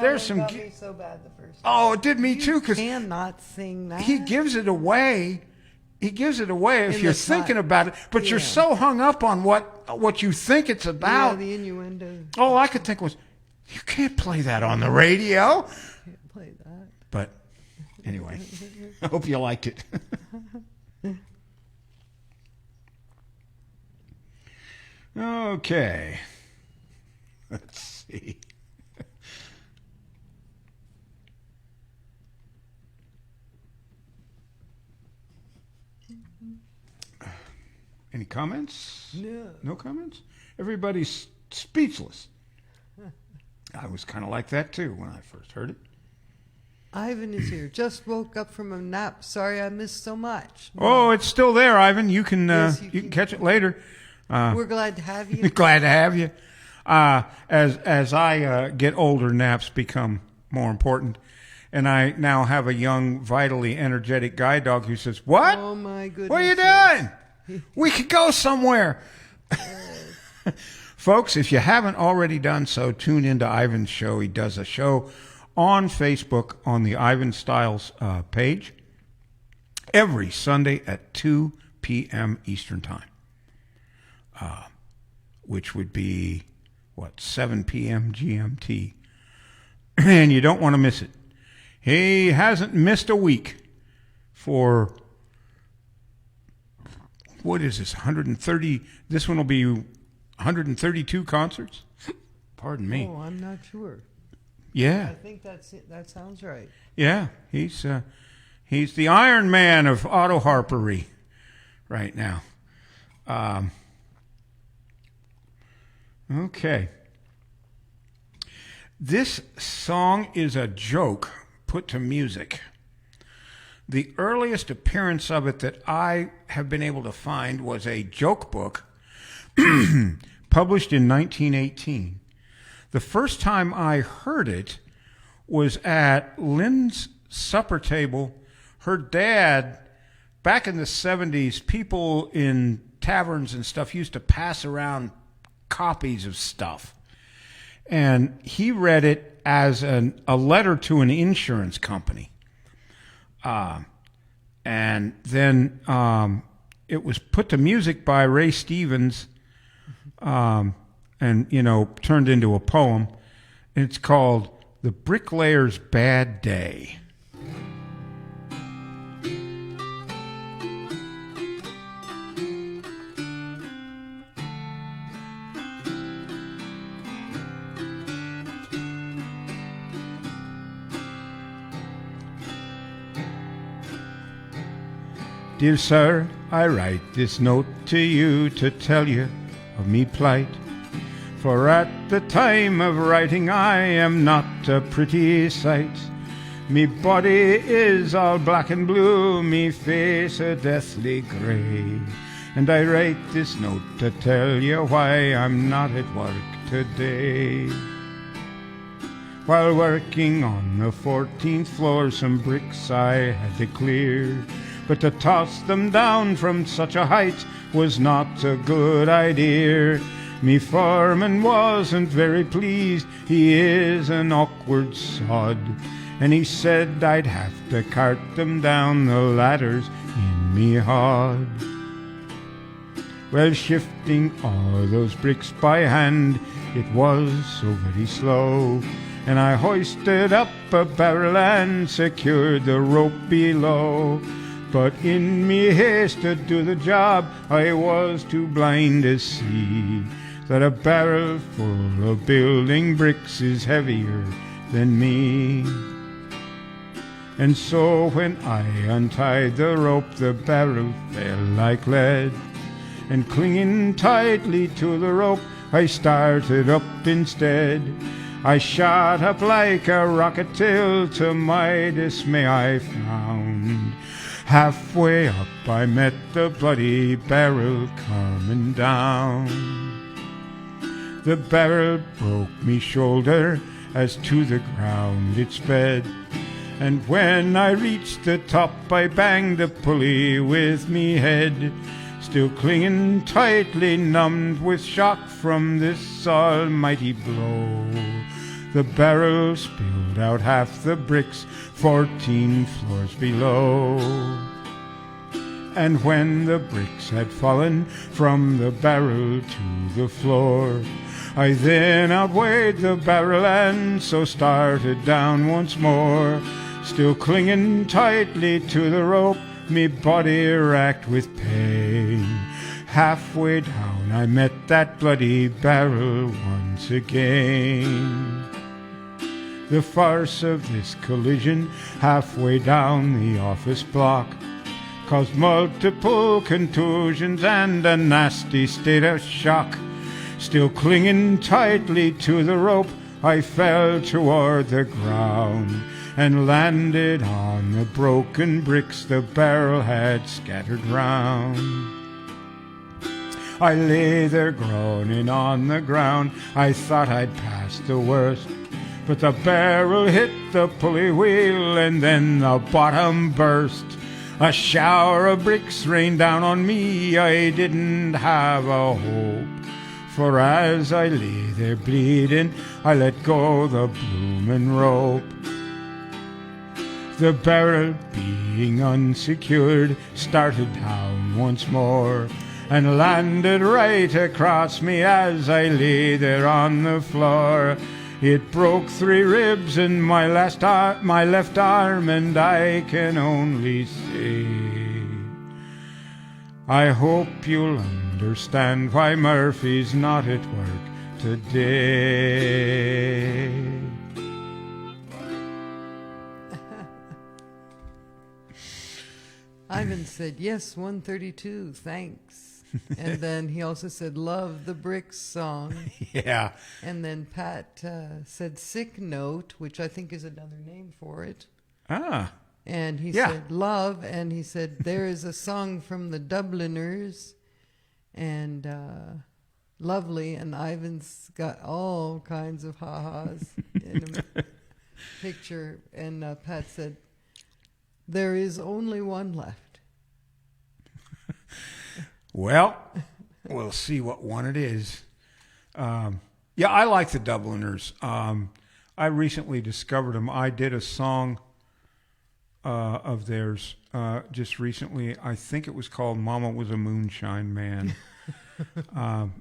There's some. Got me so bad the first time. Oh, it did me too. Because cannot sing that. He gives it away. He gives it away if In you're the thinking time. about it, but you're so hung up on what you think it's Yeah, about. the innuendo. All I could think was, you can't play that on the radio. Can't play that. But anyway, I hope you liked it. Okay. Let's see. Any comments? No. No comments? Everybody's speechless. I was kind of like that too when I first heard it. Ivan is here. Just woke up from a nap. Sorry I missed so much. Oh, it's still there, Ivan. You can Yes, you can catch it later. We're glad to have you. Glad to have you. As I get older, naps become more important, and I now have a young, vitally energetic guide dog who says, "What? Oh my goodness. What are you doing? We could go somewhere." Folks, if you haven't already done so, tune into Ivan's show. He does a show on Facebook on the Ivan Styles page every Sunday at 2 p.m. Eastern Time, which would be, 7 p.m. GMT. And you don't want to miss it. He hasn't missed a week for, what is this, 130, this one will be 132 concerts? Pardon me. Oh, I'm not sure. Yeah. I think that's it. That sounds right. Yeah, he's the Iron Man of auto harpery right now. Okay. This song is a joke put to music. The earliest appearance of it that I have been able to find was a joke book published in 1918. The first time I heard it was at Lynn's supper table. Her dad, back in the 70s, people in taverns and stuff used to pass around copies of stuff. And he read it as a letter to an insurance company. And then it was put to music by Ray Stevens and, turned into a poem. It's called The Bricklayer's Bad Day. Dear sir, I write this note to you to tell you of me plight. For at the time of writing I am not a pretty sight. Me body is all black and blue, me face a deathly grey. And I write this note to tell you why I'm not at work today. While working on the 14th floor, some bricks I had to clear. But to toss them down from such a height was not a good idea. Me foreman wasn't very pleased, he is an awkward sod. And he said I'd have to cart them down the ladders in me hod. Well, shifting all those bricks by hand, it was so very slow. And I hoisted up a barrel and secured the rope below. But in me haste to do the job, I was too blind to see that a barrel full of building bricks is heavier than me. And so when I untied the rope, the barrel fell like lead. And clinging tightly to the rope, I started up instead. I shot up like a rocket till to my dismay I found halfway up I met the bloody barrel coming down. The barrel broke me shoulder as to the ground it sped. And when I reached the top I banged the pulley with me head. Still clinging tightly, numbed with shock from this almighty blow. The barrel spilled out half the bricks 14 floors below. And when the bricks had fallen from the barrel to the floor, I then outweighed the barrel and so started down once more. Still clinging tightly to the rope, me body racked with pain. Halfway down I met that bloody barrel once again. The farce of this collision halfway down the office block caused multiple contusions and a nasty state of shock. Still clinging tightly to the rope, I fell toward the ground and landed on the broken bricks the barrel had scattered round. I lay there groaning on the ground, I thought I'd passed the worst. But the barrel hit the pulley wheel and then the bottom burst. A shower of bricks rained down on me, I didn't have a hope. For as I lay there bleeding, I let go the bloomin' rope. The barrel, being unsecured, started down once more and landed right across me as I lay there on the floor. It broke 3 ribs in my left arm, and I can only say, I hope you'll understand why Murphy's not at work today. Ivan said, yes, 132, thanks. And then he also said, love the Bricks song. Yeah. And then Pat said, sick note, which I think is another name for it. Ah. And he Yeah. said, love. And he said, there is a song from the Dubliners. And lovely. And Ivan's got all kinds of ha-has in a picture. And Pat said, there is only one left. Well, we'll see what one it is. Yeah, I like the Dubliners. I recently discovered them. I did a song of theirs just recently. I think it was called Mama Was a Moonshine Man.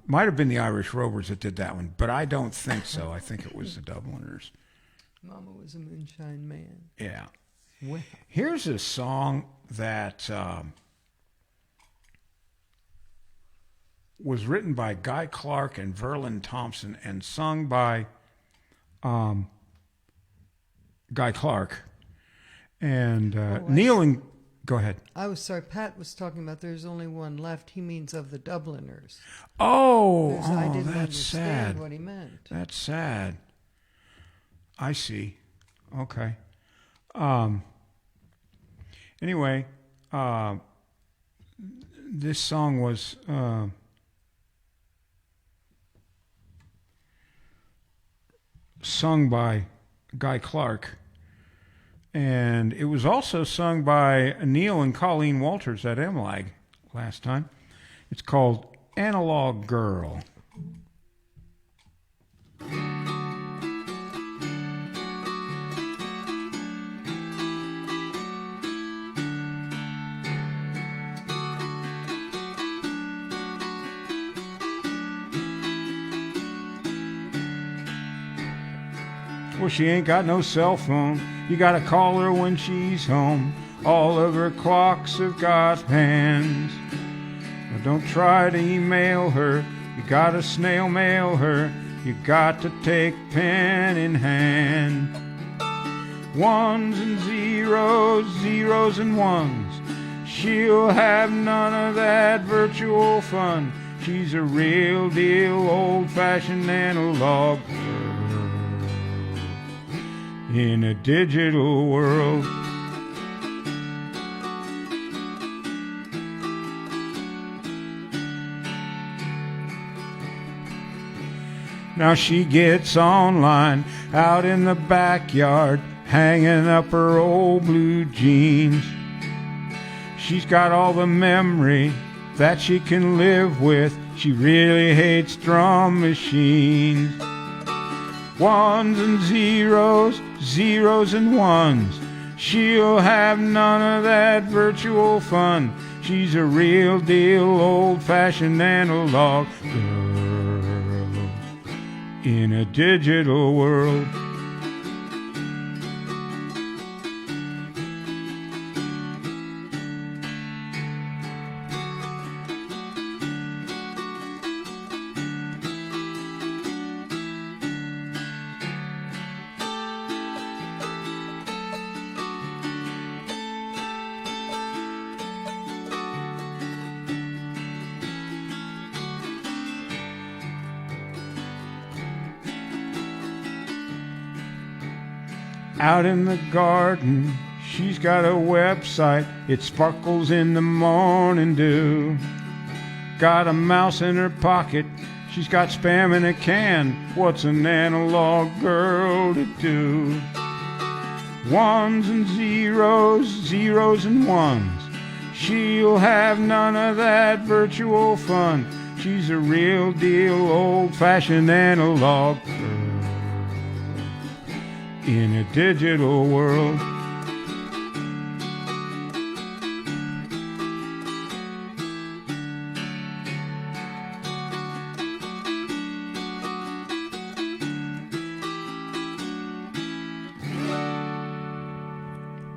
Might have been the Irish Rovers that did that one, but I don't think so. I think it was the Dubliners. Mama Was a Moonshine Man. Yeah. Well, Here's a song that was written by Guy Clark and Verlin Thompson and sung by Guy Clark. And Neil and... Go ahead. I was sorry. Pat was talking about there's only one left. He means of the Dubliners. Oh, I didn't that's understand sad. what he meant. That's sad. I see. Okay. Anyway, this song was sung by Guy Clark, and it was also sung by Neil and Colleen Walters at MLAG last time. It's called Analog Girl. Well, she ain't got no cell phone. You gotta call her when she's home. All of her clocks have got hands. Now don't try to email her. You gotta snail mail her. You got to take pen in hand. Ones and zeros, zeros and ones. She'll have none of that virtual fun. She's a real deal old-fashioned analog girl in a digital world. Now she gets online out in the backyard, hanging up her old blue jeans. She's got all the memory that she can live with. She really hates drum machines. Ones and zeros, zeros and ones. She'll have none of that virtual fun. She's a real deal old-fashioned analog girl in a digital world. Out in the garden, she's got a website. It sparkles in the morning dew. Got a mouse in her pocket. She's got spam in a can. What's an analog girl to do? Ones and zeros, zeros and ones. She'll have none of that virtual fun. She's a real deal old-fashioned analog girl in a digital world.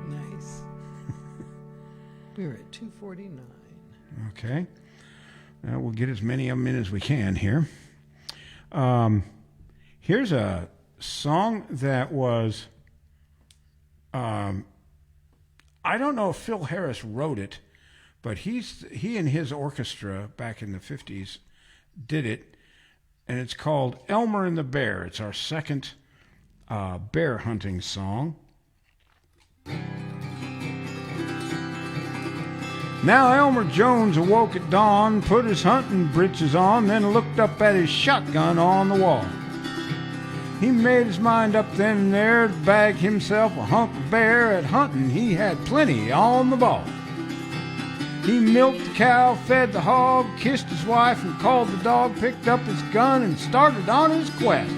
Nice. We're at 2:49. Okay. We'll get as many of them in as we can here. Here's a song that was, I don't know if Phil Harris wrote it, But he and his orchestra back in the 50s did it, and it's called Elmer and the Bear. It's our second bear hunting song. Now Elmer Jones awoke at dawn, put his hunting breeches on, then looked up at his shotgun on the wall. He made his mind up then and there to bag himself a hunk of bear. At hunting he had plenty on the ball. He milked the cow, fed the hog, kissed his wife and called the dog, picked up his gun and started on his quest.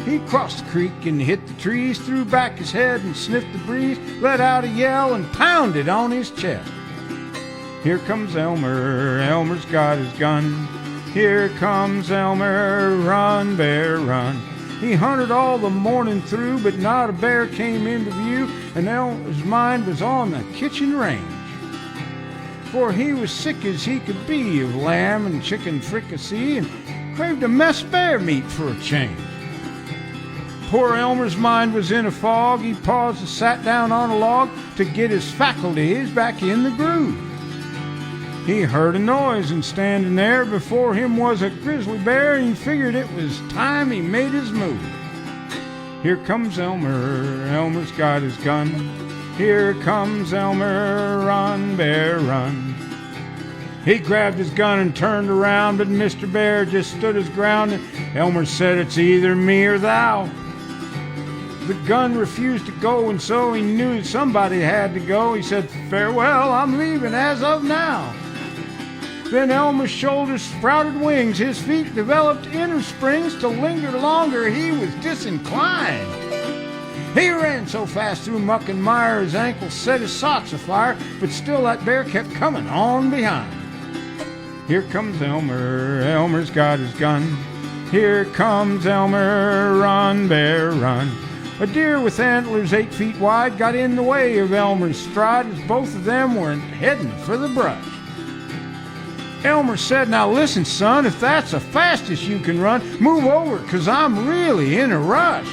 He crossed the creek and hit the trees, threw back his head and sniffed the breeze, let out a yell and pounded on his chest. Here comes Elmer, Elmer's got his gun. Here comes Elmer, run, bear, run. He hunted all the morning through, but not a bear came into view, and Elmer's mind was on the kitchen range. For he was sick as he could be of lamb and chicken fricassee, and craved a mess of bear meat for a change. Poor Elmer's mind was in a fog. He paused and sat down on a log to get his faculties back in the groove. He heard a noise, and standing there before him was a grizzly bear, and he figured it was time he made his move. Here comes Elmer, Elmer's got his gun. Here comes Elmer, run, bear, run. He grabbed his gun and turned around, but Mr. Bear just stood his ground, and Elmer said, it's either me or thou. The gun refused to go, and so he knew that somebody had to go. He said, farewell, I'm leaving as of now. Then Elmer's shoulders sprouted wings, his feet developed inner springs. To linger longer he was disinclined. He ran so fast through muck and mire, his ankles set his socks afire, but still that bear kept coming on behind. Here comes Elmer, Elmer's got his gun. Here comes Elmer, run, bear, run. A deer with antlers 8 feet wide got in the way of Elmer's stride as both of them were heading for the brush. Elmer said, now listen, son, if that's the fastest you can run, move over, 'cause I'm really in a rush.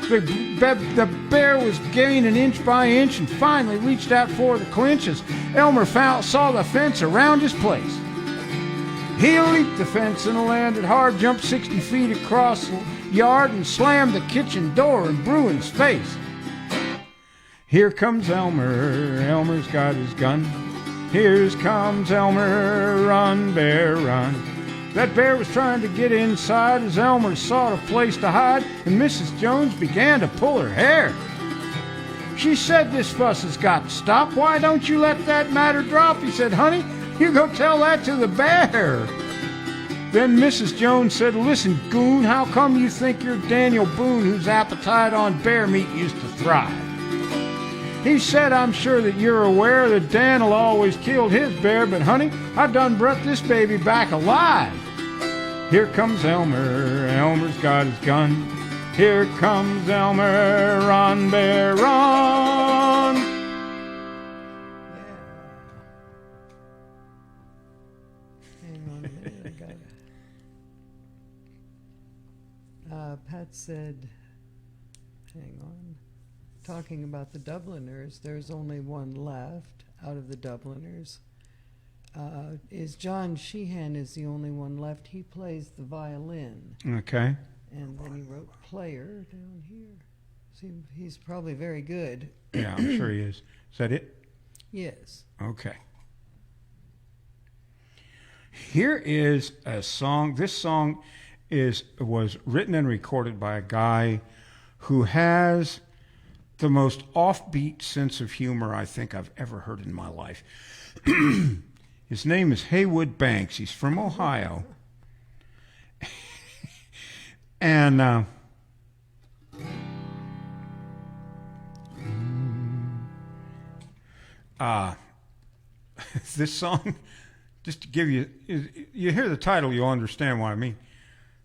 The bear was gaining inch by inch and finally reached out for the clinch as Elmer saw the fence around his place. He leaped the fence and landed hard, jumped 60 feet across the yard and slammed the kitchen door in Bruin's face. Here comes Elmer, Elmer's got his gun. Here comes Elmer, run, bear, run. That bear was trying to get inside as Elmer sought a place to hide, and Mrs. Jones began to pull her hair. She said, this fuss has got to stop. Why don't you let that matter drop? He said, honey, you go tell that to the bear. Then Mrs. Jones said, listen, goon, how come you think you're Daniel Boone, whose appetite on bear meat used to thrive? He said, I'm sure that you're aware that Dan'll always killed his bear, but honey, I done brought this baby back alive. Here comes Elmer, Elmer's got his gun. Here comes Elmer, run, bear, run. Hang on a minute, I got it. Pat said, hang on, talking about the Dubliners, there's only one left out of the Dubliners. Is John Sheehan is the only one left. He plays the violin. Okay. And then he wrote player down here. See, he's probably very good. Yeah, I'm sure he is. Is that it? Yes. Okay. Here is a song. This song was written and recorded by a guy who has the most offbeat sense of humor I think I've ever heard in my life. His name is Haywood Banks. He's from Ohio. And this song, just to give you hear the title, you'll understand what I mean.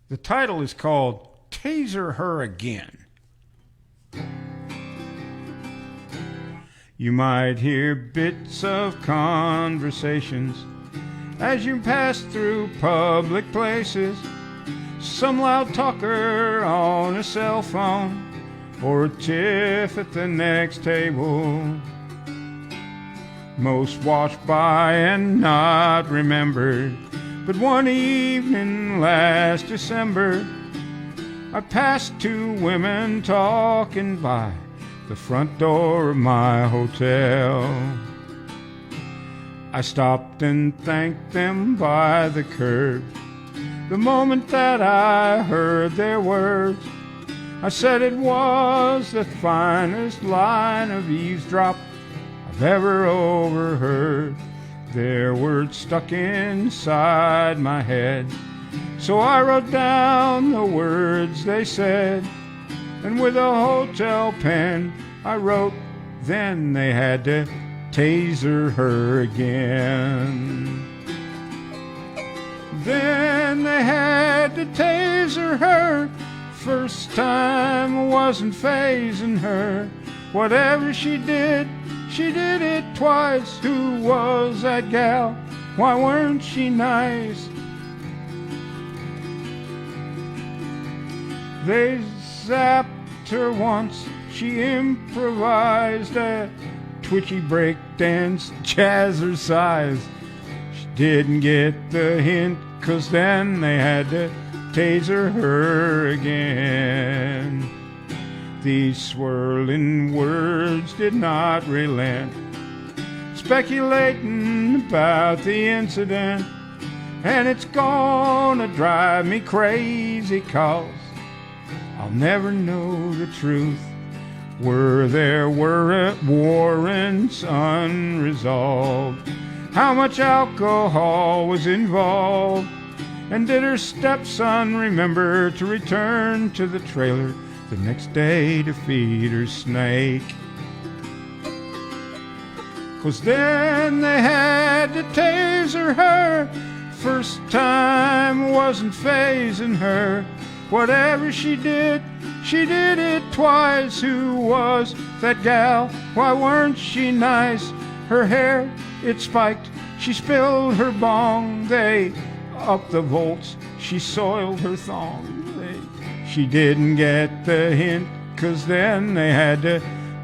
The title is called Taser Her Again. You might hear bits of conversations as you pass through public places. Some loud talker on a cell phone or a tiff at the next table. most watched by and not remembered. But one evening last December, I passed two women talking by the front door of my hotel. I stopped and thanked them by the curb. The moment that I heard their words, I said it was the finest line of eavesdrop I've ever overheard. Their words stuck inside my head, so I wrote down the words they said, and with a hotel pen I wrote, then they had to taser her again. Then they had to taser her. First time wasn't fazing her. Whatever she did it twice. Who was that gal? Why weren't she nice? They zapped her once. She improvised a twitchy breakdance, jazzercise. She didn't get the hint, 'cause then they had to taser her again. These swirling words did not relent, speculating about the incident, and it's gonna drive me crazy 'cause I'll never know the truth. Were there warrants unresolved? How much alcohol was involved? And did her stepson remember to return to the trailer the next day to feed her snake? 'Cause then they had to taser her. First time wasn't fazing her. Whatever she did it twice. Who was that gal? Why weren't she nice? Her hair, it spiked. She spilled her bong. They upped the volts. She soiled her thong. She didn't get the hint, 'cause then they had to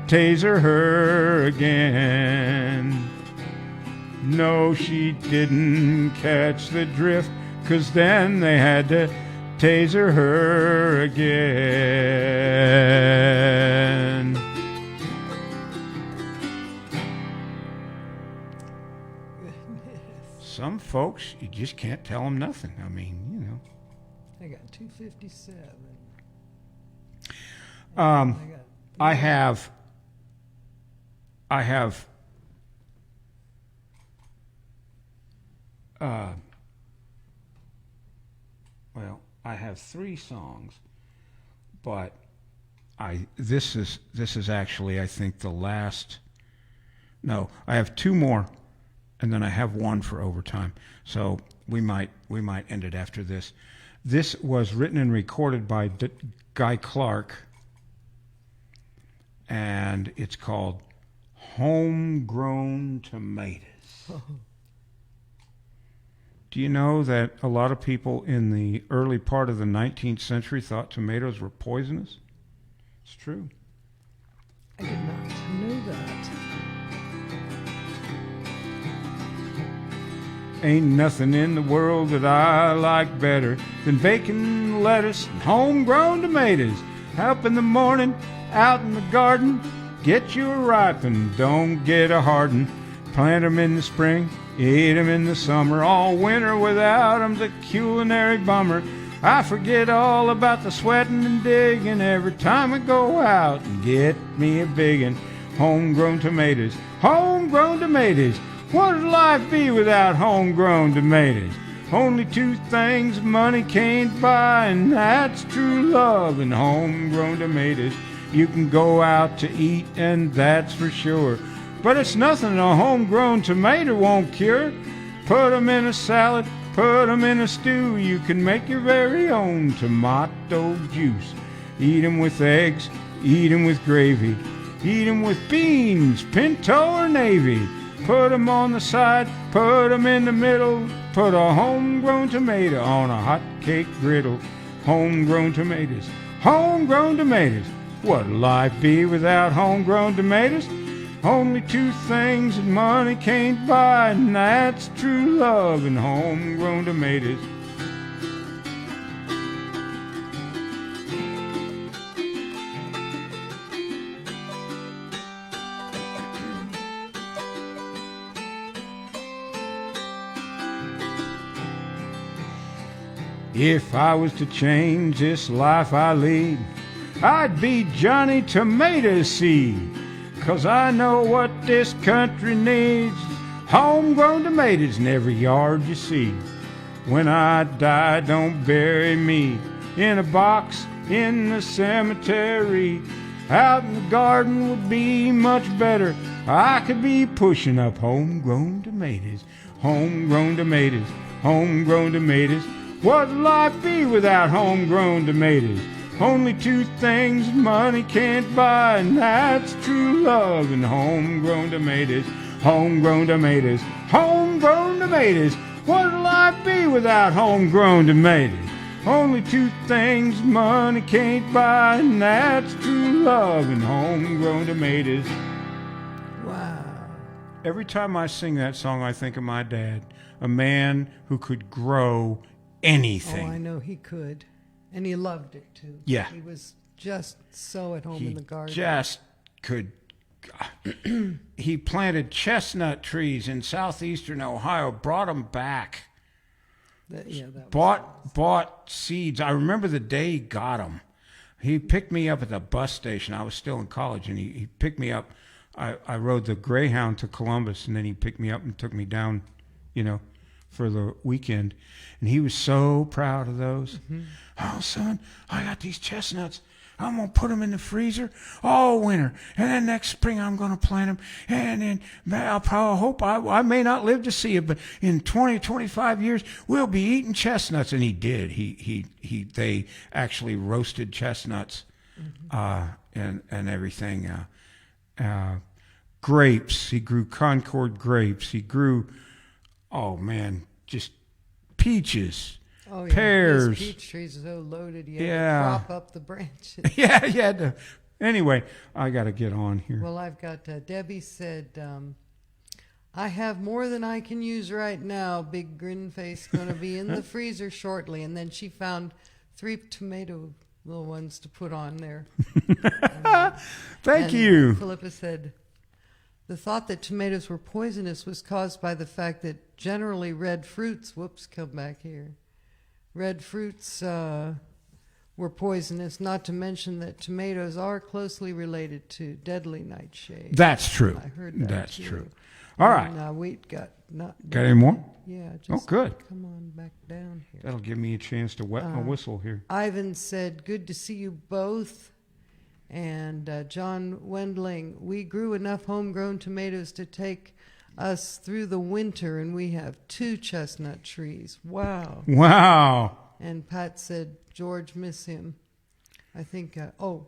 taser her again. No, she didn't catch the drift, 'cause then they had to taser her again. Some folks, you just can't tell them nothing. I mean, you know. I got 257. I have three songs, but this is actually, I think, the last. No, I have two more, and then I have one for overtime. So we might end it after this. This was written and recorded by Guy Clark, and it's called Homegrown Tomatoes. Do you know that a lot of people in the early part of the 19th century thought tomatoes were poisonous? It's true. I did not know that. Ain't nothing in the world that I like better than bacon, lettuce, and homegrown tomatoes. Up in the morning, out in the garden, get you a ripen, don't get a harden. Plant 'em in the spring, eat 'em in the summer. All winter without 'em's a culinary bummer. I forget all about the sweating and digging every time I go out and get me a biggin'. Homegrown tomatoes, homegrown tomatoes. What would life be without homegrown tomatoes? Only two things money can't buy, and that's true love and homegrown tomatoes. You can go out to eat, and that's for sure, but it's nothing a homegrown tomato won't cure. Put 'em in a salad, put 'em in a stew. You can make your very own tomato juice. Eat 'em with eggs, eat 'em with gravy. Eat 'em with beans, pinto or navy. Put 'em on the side, put 'em in the middle. Put a homegrown tomato on a hot cake griddle. Homegrown tomatoes, homegrown tomatoes. What'd life be without homegrown tomatoes? Only two things that money can't buy, and that's true love and homegrown tomatoes. If I was to change this life I lead, I'd be Johnny Tomato Seed. 'Cause I know what this country needs, homegrown tomatoes in every yard you see. When I die, don't bury me in a box in the cemetery. Out in the garden would be much better. I could be pushing up homegrown tomatoes, homegrown tomatoes, homegrown tomatoes. What'd life be without homegrown tomatoes? Only two things money can't buy, and that's true love and homegrown tomatoes, homegrown tomatoes, homegrown tomatoes. What'd life be without homegrown tomatoes? Only two things money can't buy, and that's true love and homegrown tomatoes. Wow. Every time I sing that song, I think of my dad, a man who could grow anything. Oh, I know he could. And he loved it too. Yeah. He was just so at home He in the garden. just could. He planted chestnut trees in southeastern Ohio, brought them back, That was bought seeds. I remember the day he got them. He picked me up at the bus station. I was still in college, and he picked me up. I rode the Greyhound to Columbus, and then he picked me up and took me down, for the weekend. And he was so proud of those. Mm-hmm. Oh, son, I got these chestnuts. I'm going to put them in the freezer all winter. And then next spring, I'm going to plant them. And then I'll probably hope I may not live to see it, but in 20, 25 years, we'll be eating chestnuts. And he did. They actually roasted chestnuts, mm-hmm. and everything. Grapes. He grew Concord grapes. He grew, just peaches. Oh, yeah. Pears. Those peach trees are so loaded, you had to prop up the branches. Yeah, you had to. Anyway, I got to get on here. Well, I've got, Debbie said, I have more than I can use right now. Big grin face, going to be in the freezer shortly. And then she found 3 tomato little ones to put on there. Thank you. Philippa said, the thought that tomatoes were poisonous was caused by the fact that generally red fruits, come back here. Red fruits were poisonous, not to mention that tomatoes are closely related to deadly nightshade. That's true. I heard that. That's too. true. All right. And, wheat got not. Got any more? Yeah. Just good. Come on back down here. That'll give me a chance to wet my whistle here. Ivan said, good to see you both. And John Wendling, we grew enough homegrown tomatoes to take us through the winter, and we have 2 chestnut trees. Wow. Wow. And Pat said, George, miss him. I think,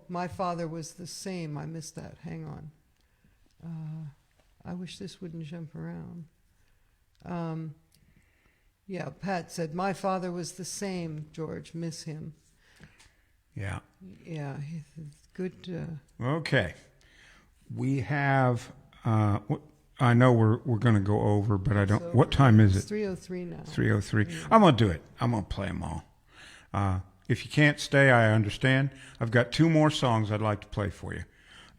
my father was the same. I missed that. Hang on. I wish this wouldn't jump around. Pat said, my father was the same, George, miss him. Yeah. Yeah, good. Okay. We have, I know we're going to go over, but I don't. So what time is it? It's 3:03 now. 3:03. I'm going to do it. I'm going to play them all. If you can't stay, I understand. I've got 2 more songs I'd like to play for you,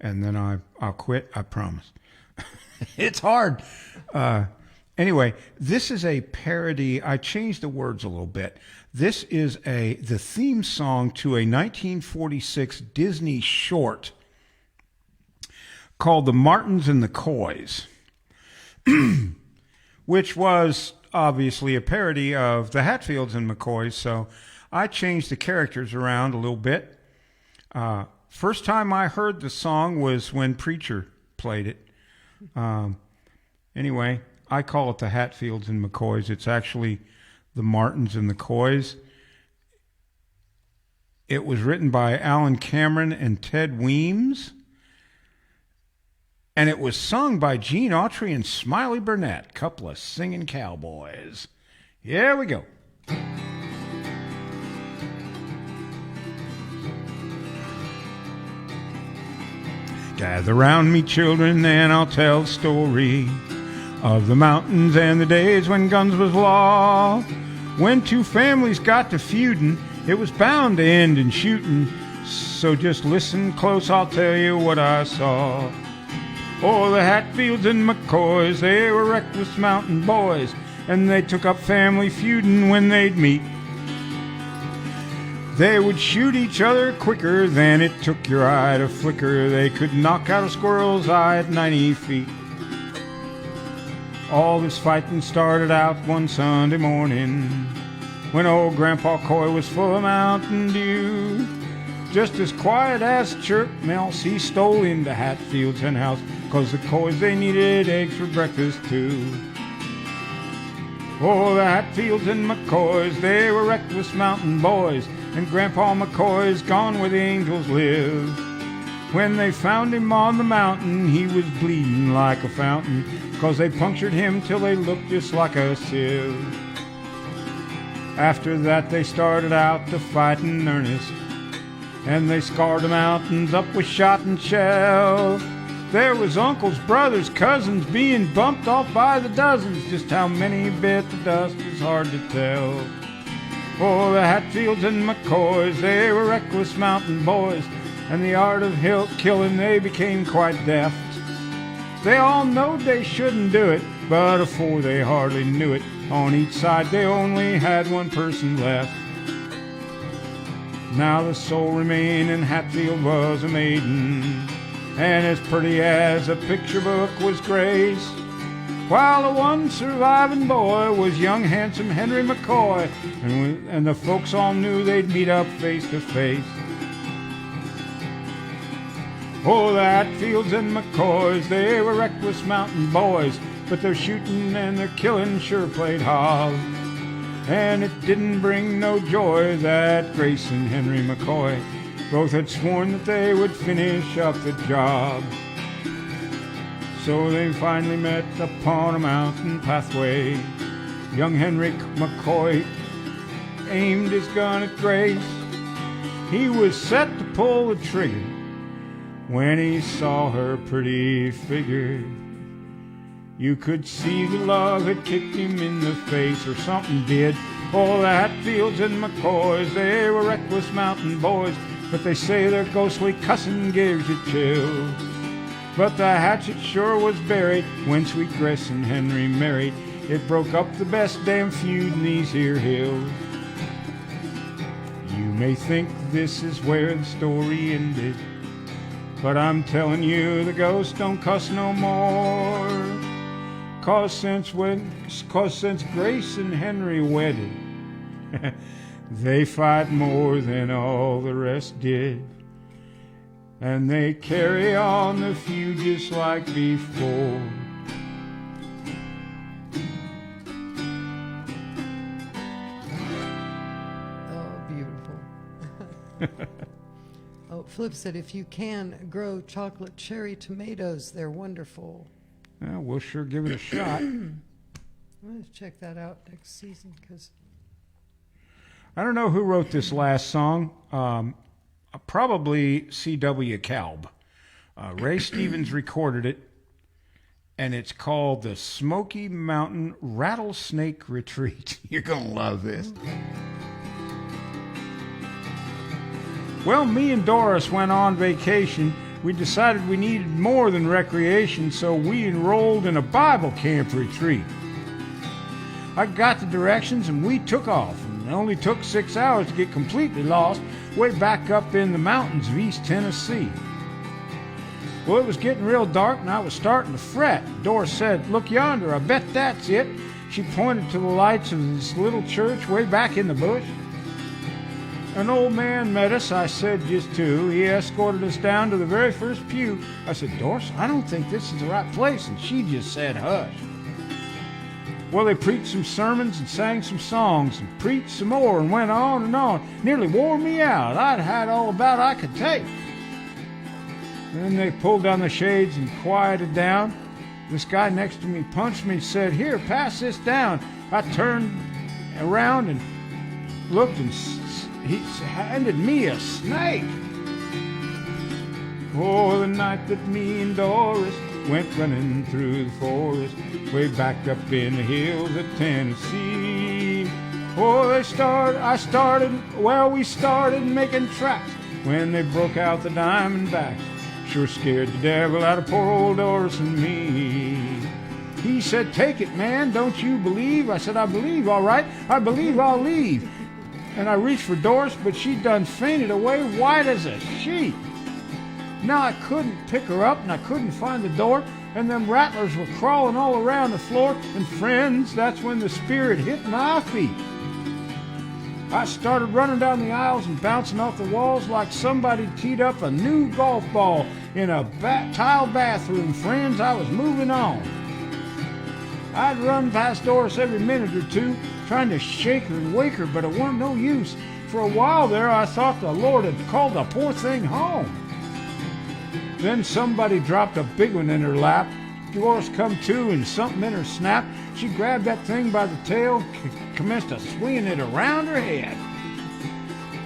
and then I'll quit. I promise. It's hard. Anyway, this is a parody. I changed the words a little bit. This is the theme song to a 1946 Disney short called The Martins and the Coys, which was obviously a parody of the Hatfields and McCoys, so I changed the characters around a little bit. First time I heard the song was when Preacher played it. Anyway, I call it the Hatfields and McCoys. It's actually the Martins and the Coys. It was written by Alan Cameron and Ted Weems. And it was sung by Gene Autry and Smiley Burnett, couple of singing cowboys. Here we go. Gather round me, children, and I'll tell the story of the mountains and the days when guns was law. When two families got to feudin', it was bound to end in shootin'. So just listen close, I'll tell you what I saw. Oh, the Hatfields and McCoys, they were reckless mountain boys, and they took up family feudin' when they'd meet. They would shoot each other quicker than it took your eye to flicker. They could knock out a squirrel's eye at 90 feet. All this fighting started out one Sunday morning when old Grandpa Coy was full of Mountain Dew. Just as quiet as a chirp mouse, he stole into Hatfield's hen house, 'cause the Coys, they needed eggs for breakfast too. Oh, the Hatfields and McCoys, they were reckless mountain boys, and Grandpa McCoy's gone where the angels live. When they found him on the mountain, he was bleeding like a fountain, 'cause they punctured him till they looked just like a sieve. After that they started out to fight in earnest, and they scarred the mountains up with shot and shell. There was uncles, brothers, cousins being bumped off by the dozens. Just how many bit the dust is hard to tell. Oh, the Hatfields and McCoys, they were reckless mountain boys, and the art of killing they became quite deft. They all knowed they shouldn't do it, but afore they hardly knew it, on each side they only had one person left. Now the sole remaining Hatfield was a maiden, and as pretty as a picture book was Grace, while the one surviving boy was young handsome Henry McCoy, and the folks all knew they'd meet up face to face. Oh, the Hatfields and McCoys, they were reckless mountain boys, but their shooting and their killing sure played hog. And it didn't bring no joy that Grace and Henry McCoy both had sworn that they would finish up the job. So they finally met upon a mountain pathway. Young Henry McCoy aimed his gun at Grace. He was set to pull the trigger when he saw her pretty figure. You could see the love had kicked him in the face, or something did. Oh, the Hatfields and McCoys, they were reckless mountain boys, but they say their ghostly cussing gives you chills. But the hatchet sure was buried when sweet Grace and Henry married. It broke up the best damn feud in these here hills. You may think this is where the story ended, but I'm telling you the ghosts don't cuss no more. 'Cause since Grace and Henry wedded, they fight more than all the rest did. And they carry on the feud just like before. Oh, beautiful. Oh, Flip said if you can grow chocolate cherry tomatoes, they're wonderful. Well, we'll sure give it a shot. I'm going to check that out next season, because I don't know who wrote this last song. Probably C.W. Kalb. Ray Stevens recorded it, and it's called the Smoky Mountain Rattlesnake Retreat. You're going to love this. Well, me and Doris went on vacation. We decided we needed more than recreation, so we enrolled in a Bible camp retreat. I got the directions and we took off. It only took 6 hours to get completely lost way back up in the mountains of East Tennessee. Well, it was getting real dark and I was starting to fret. Doris said, "Look yonder, I bet that's it." She pointed to the lights of this little church way back in the bush. An old man met us. I said, "Just two." He escorted us down to the very first pew. I said, "Doris, I don't think this is the right place." And she just said, "Hush." Well, they preached some sermons and sang some songs and preached some more and went on and on. Nearly wore me out. I'd had all about I could take. Then they pulled down the shades and quieted down. This guy next to me punched me and said, "Here, pass this down." I turned around and looked, and he handed me a snake. Oh, the night that me and Doris went running through the forest, way back up in the hills of Tennessee. Oh, we started making tracks when they broke out the Diamondbacks. Sure scared the devil out of poor old Doris and me. He said, take it, man, don't you believe? I said, I believe, all right. I believe I'll leave. And I reached for Doris, but she done fainted away white as a sheet. Now I couldn't pick her up, and I couldn't find the door, and them rattlers were crawling all around the floor. And friends, that's when the spirit hit my feet. I started running down the aisles and bouncing off the walls like somebody teed up a new golf ball in a tile bathroom. Friends, I was moving on. I'd run past Doris every minute or two, trying to shake her and wake her, but it wasn't no use. For a while there, I thought the Lord had called the poor thing home. Then somebody dropped a big one in her lap. Doris come to, and something in her snapped. She grabbed that thing by the tail, commenced a swinging it around her head.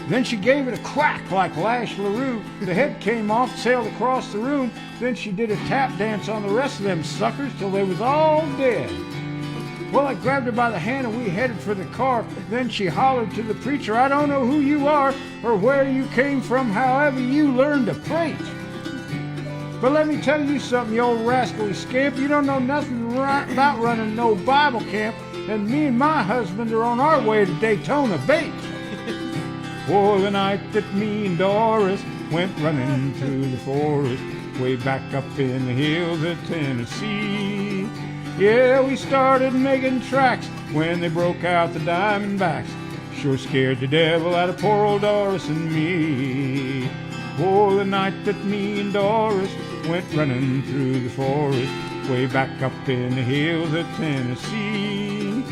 Then she gave it a crack like Lash LaRue. The head came off, sailed across the room. Then she did a tap dance on the rest of them suckers till they was all dead. Well, I grabbed her by the hand and we headed for the car. Then she hollered to the preacher, I don't know who you are or where you came from, however you learned to preach. But let me tell you something, you old rascally scamp. You don't know nothing about running no Bible camp, and me and my husband are on our way to Daytona Beach. Oh, the night that me and Doris went running through the forest, way back up in the hills of Tennessee. Yeah, we started making tracks when they broke out the Diamondbacks. Sure scared the devil out of poor old Doris and me. Oh, the night that me and Doris went running through the forest, way back up in the hills of Tennessee.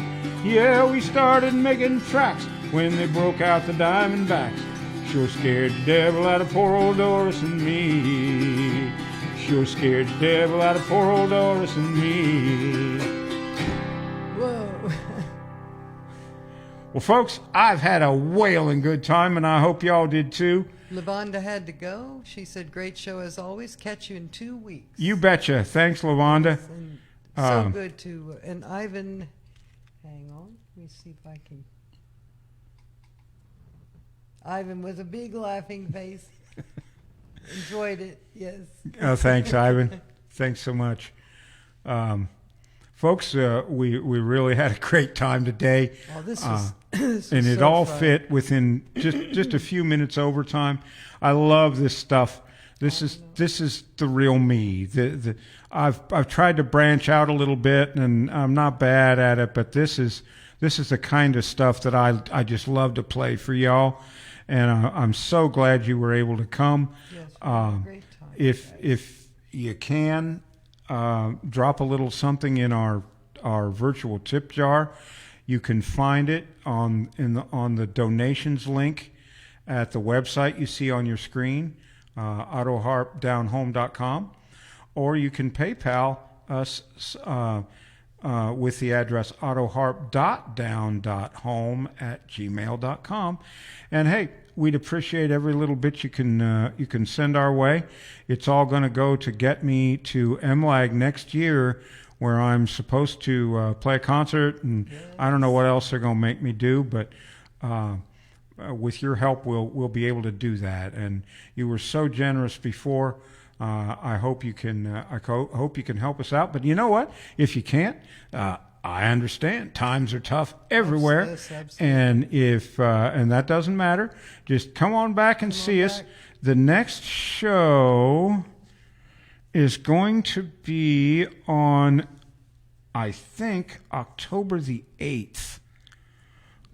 Yeah, we started making tracks when they broke out the Diamondbacks. Sure scared the devil out of poor old Doris and me. Sure scared the devil out of poor old Doris and me. Whoa. Well, folks, I've had a whaling good time, and I hope y'all did too. Lavonda had to go. She said, great show as always. Catch you in 2 weeks. You betcha. Thanks, Lavonda. And so good to, and Ivan, hang on, let me see if I can. Ivan with a big laughing face. Enjoyed it, yes. Oh, thanks, Ivan. Thanks so much. Folks, we really had a great time today. Oh, this was this and was it so all fun. fit within just a few minutes overtime. I love this stuff. This is the real me. I've tried to branch out a little bit, and I'm not bad at it, but this is the kind of stuff that I just love to play for y'all, and I'm so glad you were able to come. Yes, we had a great time. If you can, drop a little something in our virtual tip jar. You can find it on the donations link at the website you see on your screen, autoharpdownhome.com, or you can PayPal us with the address autoharp.down.home@gmail.com. And hey, we'd appreciate every little bit you can send our way. It's all going to go to get me to MLAG next year, where I'm supposed to play a concert, and yes. I don't know what else they're going to make me do, but with your help, we'll be able to do that. And you were so generous before. I hope you can. I hope you can help us out. But you know what? If you can't, I understand. Times are tough everywhere, Yes, and if and that doesn't matter. Just come on back and see us. The next show is going to be on, I think, October the 8th,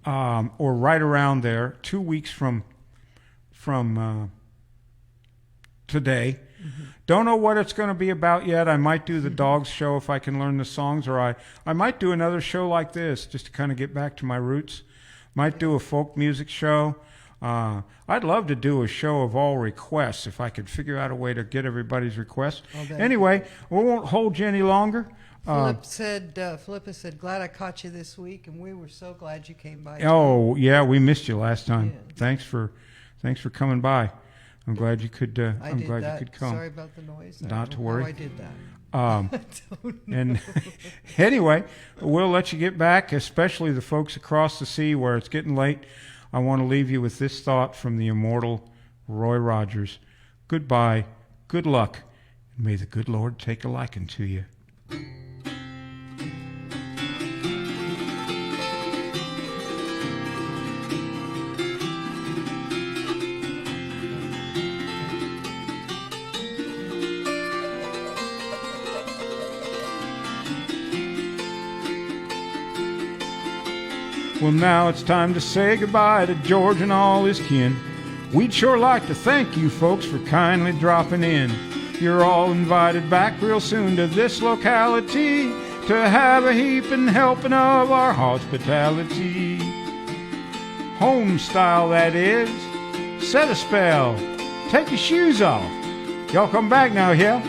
or right around there, 2 weeks from today. Mm-hmm. Don't know what it's going to be about yet. I might do the dogs show if I can learn the songs, or I might do another show like this just to kind of get back to my roots. Might do a folk music show. I'd love to do a show of all requests if I could figure out a way to get everybody's requests. Anyway, we won't hold you any longer. Philippa said, glad I caught you this week, and we were so glad you came by. Oh, yeah, we missed you last time. Yeah. Thanks for coming by. I'm glad you could. I I'm did glad that. you could come. Sorry about the noise. I Not don't to know how worry. I did that. And anyway, we'll let you get back, especially the folks across the sea where it's getting late. I want to leave you with this thought from the immortal Roy Rogers. Goodbye, good luck, and may the good Lord take a liking to you. Well, now it's time to say goodbye to George and all his kin. We'd sure like to thank you folks for kindly dropping in. You're all invited back real soon to this locality to have a heaping helping of our hospitality. Home style, that is. Set a spell. Take your shoes off. Y'all come back now, yeah?